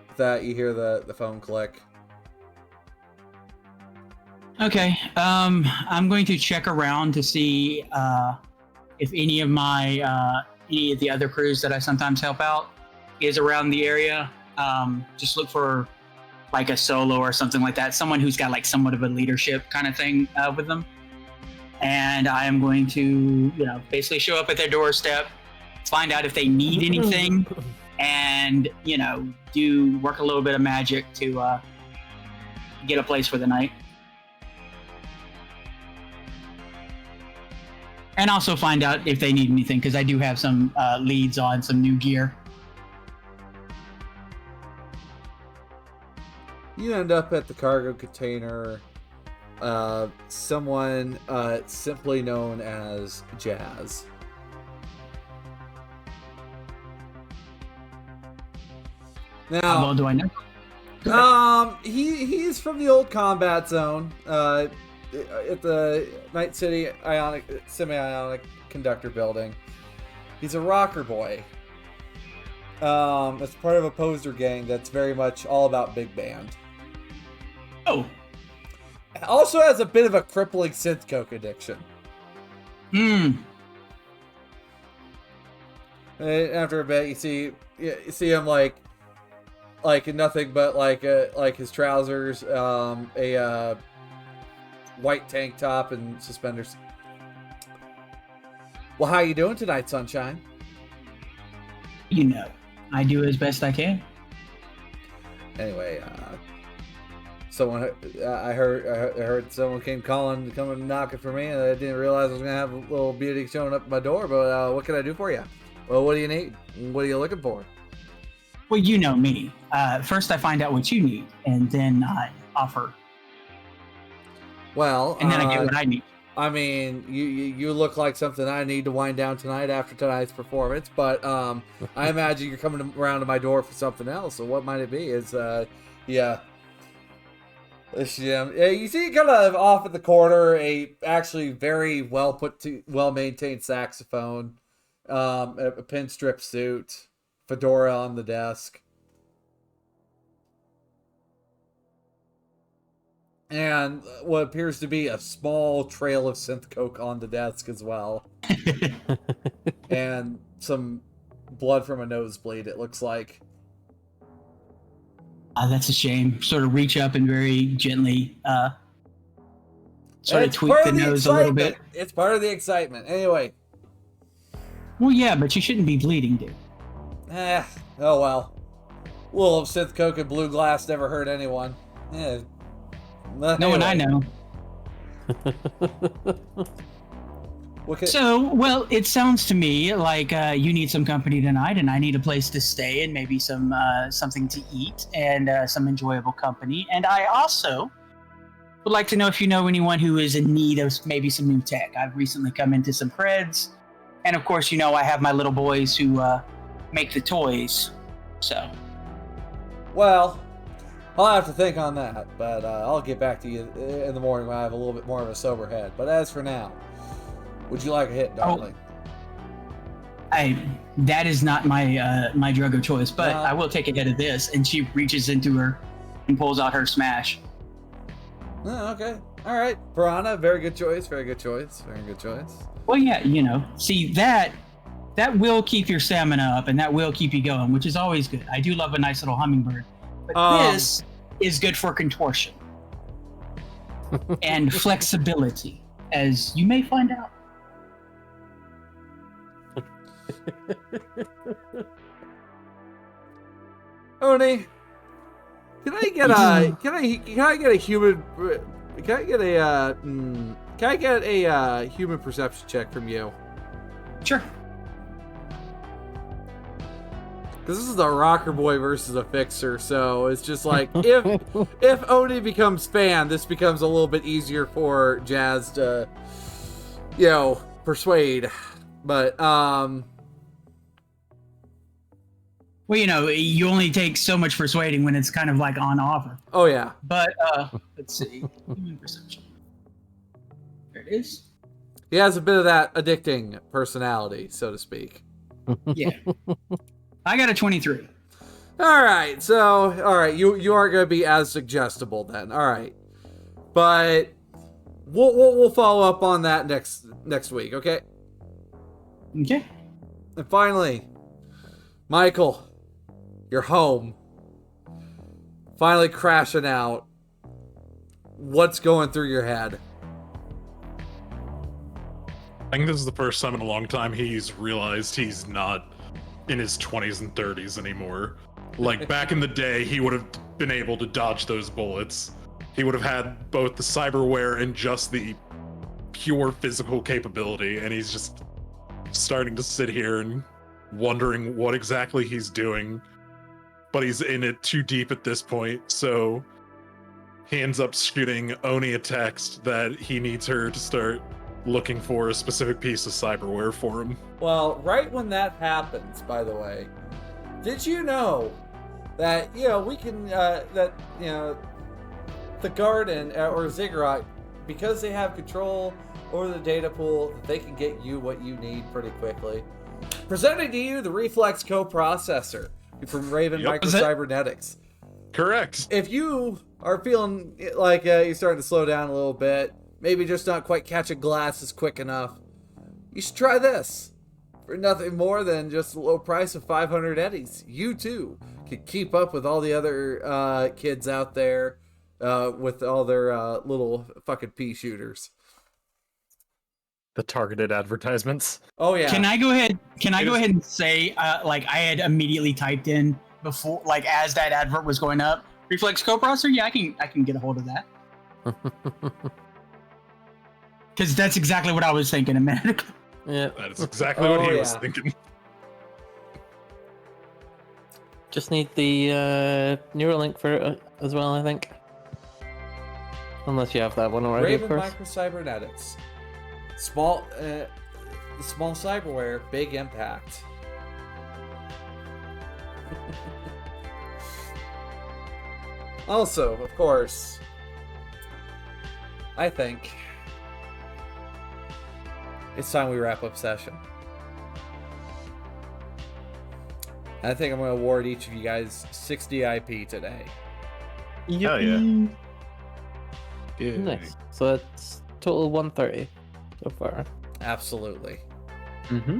S1: With that, you hear the phone click.
S4: Okay. I'm going to check around to see if any of the other crews that I sometimes help out is around the area. Just look for like a solo or something like that. Someone who's got like somewhat of a leadership kind of thing with them. And I am going to, basically show up at their doorstep, find out if they need anything, and, do work a little bit of magic to get a place for the night. And also find out if they need anything, because I do have some leads on some new gear.
S1: You end up at the cargo container. Someone simply known as Jazz. Now,
S4: how well do I know?
S1: He's from the old combat zone. At the Night City semi-ionic conductor building. He's a rocker boy. It's part of a poser gang that's very much all about big band.
S4: Oh.
S1: Also has a bit of a crippling synth coke addiction. And after a bit, you see him like in nothing but like his trousers, a white tank top and suspenders. Well, how you doing tonight, sunshine?
S4: I do as best I can.
S1: Anyway, someone I heard someone coming knocking for me, and I didn't realize I was gonna have a little beauty showing up at my door. But what can I do for you? Well, what do you need? What are you looking for?
S4: Well, you know me. First, I find out what you need, and then I offer.
S1: Well,
S4: and then I get what I need.
S1: I mean, you look like something I need to wind down tonight after tonight's performance, but I imagine you're coming around to my door for something else. So what might it be? You see kind of off at the corner a actually very well maintained saxophone, a pinstrip suit, fedora on the desk. and what appears to be a small trail of synth coke on the desk as well. And some blood from a nosebleed, it looks like.
S4: That's a shame. Sort of reach up and very gently sort of
S1: It's
S4: tweak
S1: part
S4: the
S1: of
S4: nose a little bit.
S1: It's part of the excitement. Anyway.
S4: Well, yeah, but you shouldn't be bleeding, dude.
S1: Oh well. Little of synth coke and blue glass never hurt anyone. Yeah.
S4: No one I know. So, well, it sounds to me like you need some company tonight, and I need a place to stay, and maybe some something to eat, and some enjoyable company. And I also would like to know if you know anyone who is in need of maybe some new tech. I've recently come into some creds, and of course, you know I have my little boys who make the toys. So,
S1: well, I'll have to think on that, but I'll get back to you in the morning when I have a little bit more of a sober head. But as for now, would you like a hit, darling?
S4: That is not my my drug of choice, but I will take a hit of this. And she reaches into her and pulls out her smash.
S1: Oh, okay. All right. Piranha, very good choice. Very good choice. Very good choice.
S4: Well, yeah, you know, see that will keep your stamina up, and that will keep you going, which is always good. I do love a nice little hummingbird, but this is good for contortion and flexibility, as you may find out.
S1: Oni, can I get a human perception check from you?
S4: Sure.
S1: Because this is a rocker boy versus a fixer, so it's just like if Oni becomes fan, this becomes a little bit easier for Jazz to, persuade. But
S4: well, you know, you only take so much persuading when it's kind of like on offer.
S1: Oh yeah.
S4: But let's see, human perception. There it is.
S1: He has a bit of that addicting personality, so to speak.
S4: Yeah. I got a 23.
S1: All right, you aren't going to be as suggestible then. All right, but we'll follow up on that next week, okay?
S4: Okay.
S1: And finally, Michael, you're home. Finally crashing out. What's going through your head?
S2: I think this is the first time in a long time he's realized he's not in his 20s and 30s anymore. Like, back in the day, he would have been able to dodge those bullets. He would have had both the cyberware and just the pure physical capability, and he's just starting to sit here and wondering what exactly he's doing. But he's in it too deep at this point, so he ends up shooting Oni a text that he needs her to start looking for a specific piece of cyberware for him.
S1: Well, right when that happens, by the way, did you know that, we can, the Garden or Ziggurat, because they have control over the data pool, they can get you what you need pretty quickly. Presenting to you the Reflex coprocessor from Raven Microcybernetics.
S2: Correct.
S1: If you are feeling like you're starting to slow down a little bit, maybe just not quite catching glasses quick enough, you should try this. For nothing more than just a low price of 500 eddies, you too can keep up with all the other kids out there with all their little fucking pea shooters.
S6: The targeted advertisements.
S1: Oh yeah.
S4: Can I go ahead and say, like, I had immediately typed in before, like, as that advert was going up, Reflex coprocessor? Yeah, I can get a hold of that. Because that's exactly what I was thinking a minute ago.
S3: Yeah.
S2: That is exactly what he was thinking.
S3: Just need the Neuralink for it as well, I think. Unless you have that one already,
S1: Raven
S3: of course.
S1: Microcybernetics. Small cyberware, big impact. Also, of course, I think it's time we wrap up session. I think I'm going to award each of you guys 60 IP today.
S6: Hell yeah.
S2: Yay.
S3: Nice. So it's total 130 so far.
S1: Absolutely.
S2: Mm-hmm.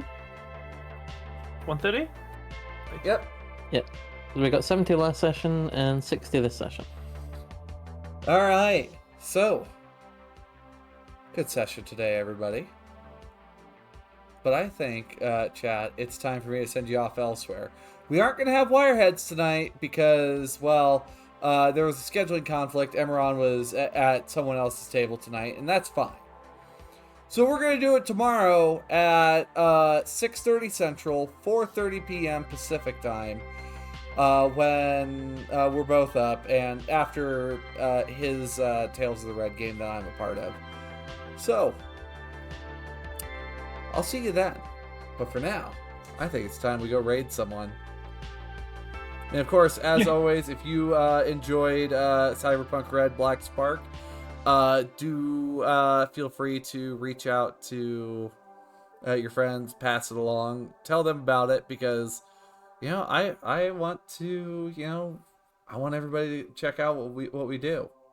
S7: 130?
S1: Yep.
S3: So we got 70 last session and 60 this session.
S1: All right. So, good session today, everybody. But I think, chat, it's time for me to send you off elsewhere. We aren't going to have Wireheads tonight because, well, there was a scheduling conflict. Emeron was at someone else's table tonight, and that's fine. So we're going to do it tomorrow at 6:30 Central, 4:30 p.m. Pacific time, when we're both up, and after his Tales of the Red game that I'm a part of. So, I'll see you then. But for now, I think it's time we go raid someone. And of course, as always, if you enjoyed Cyberpunk Red Black Spark, do feel free to reach out to your friends, pass it along, tell them about it, because I want to, I want everybody to check out what we do.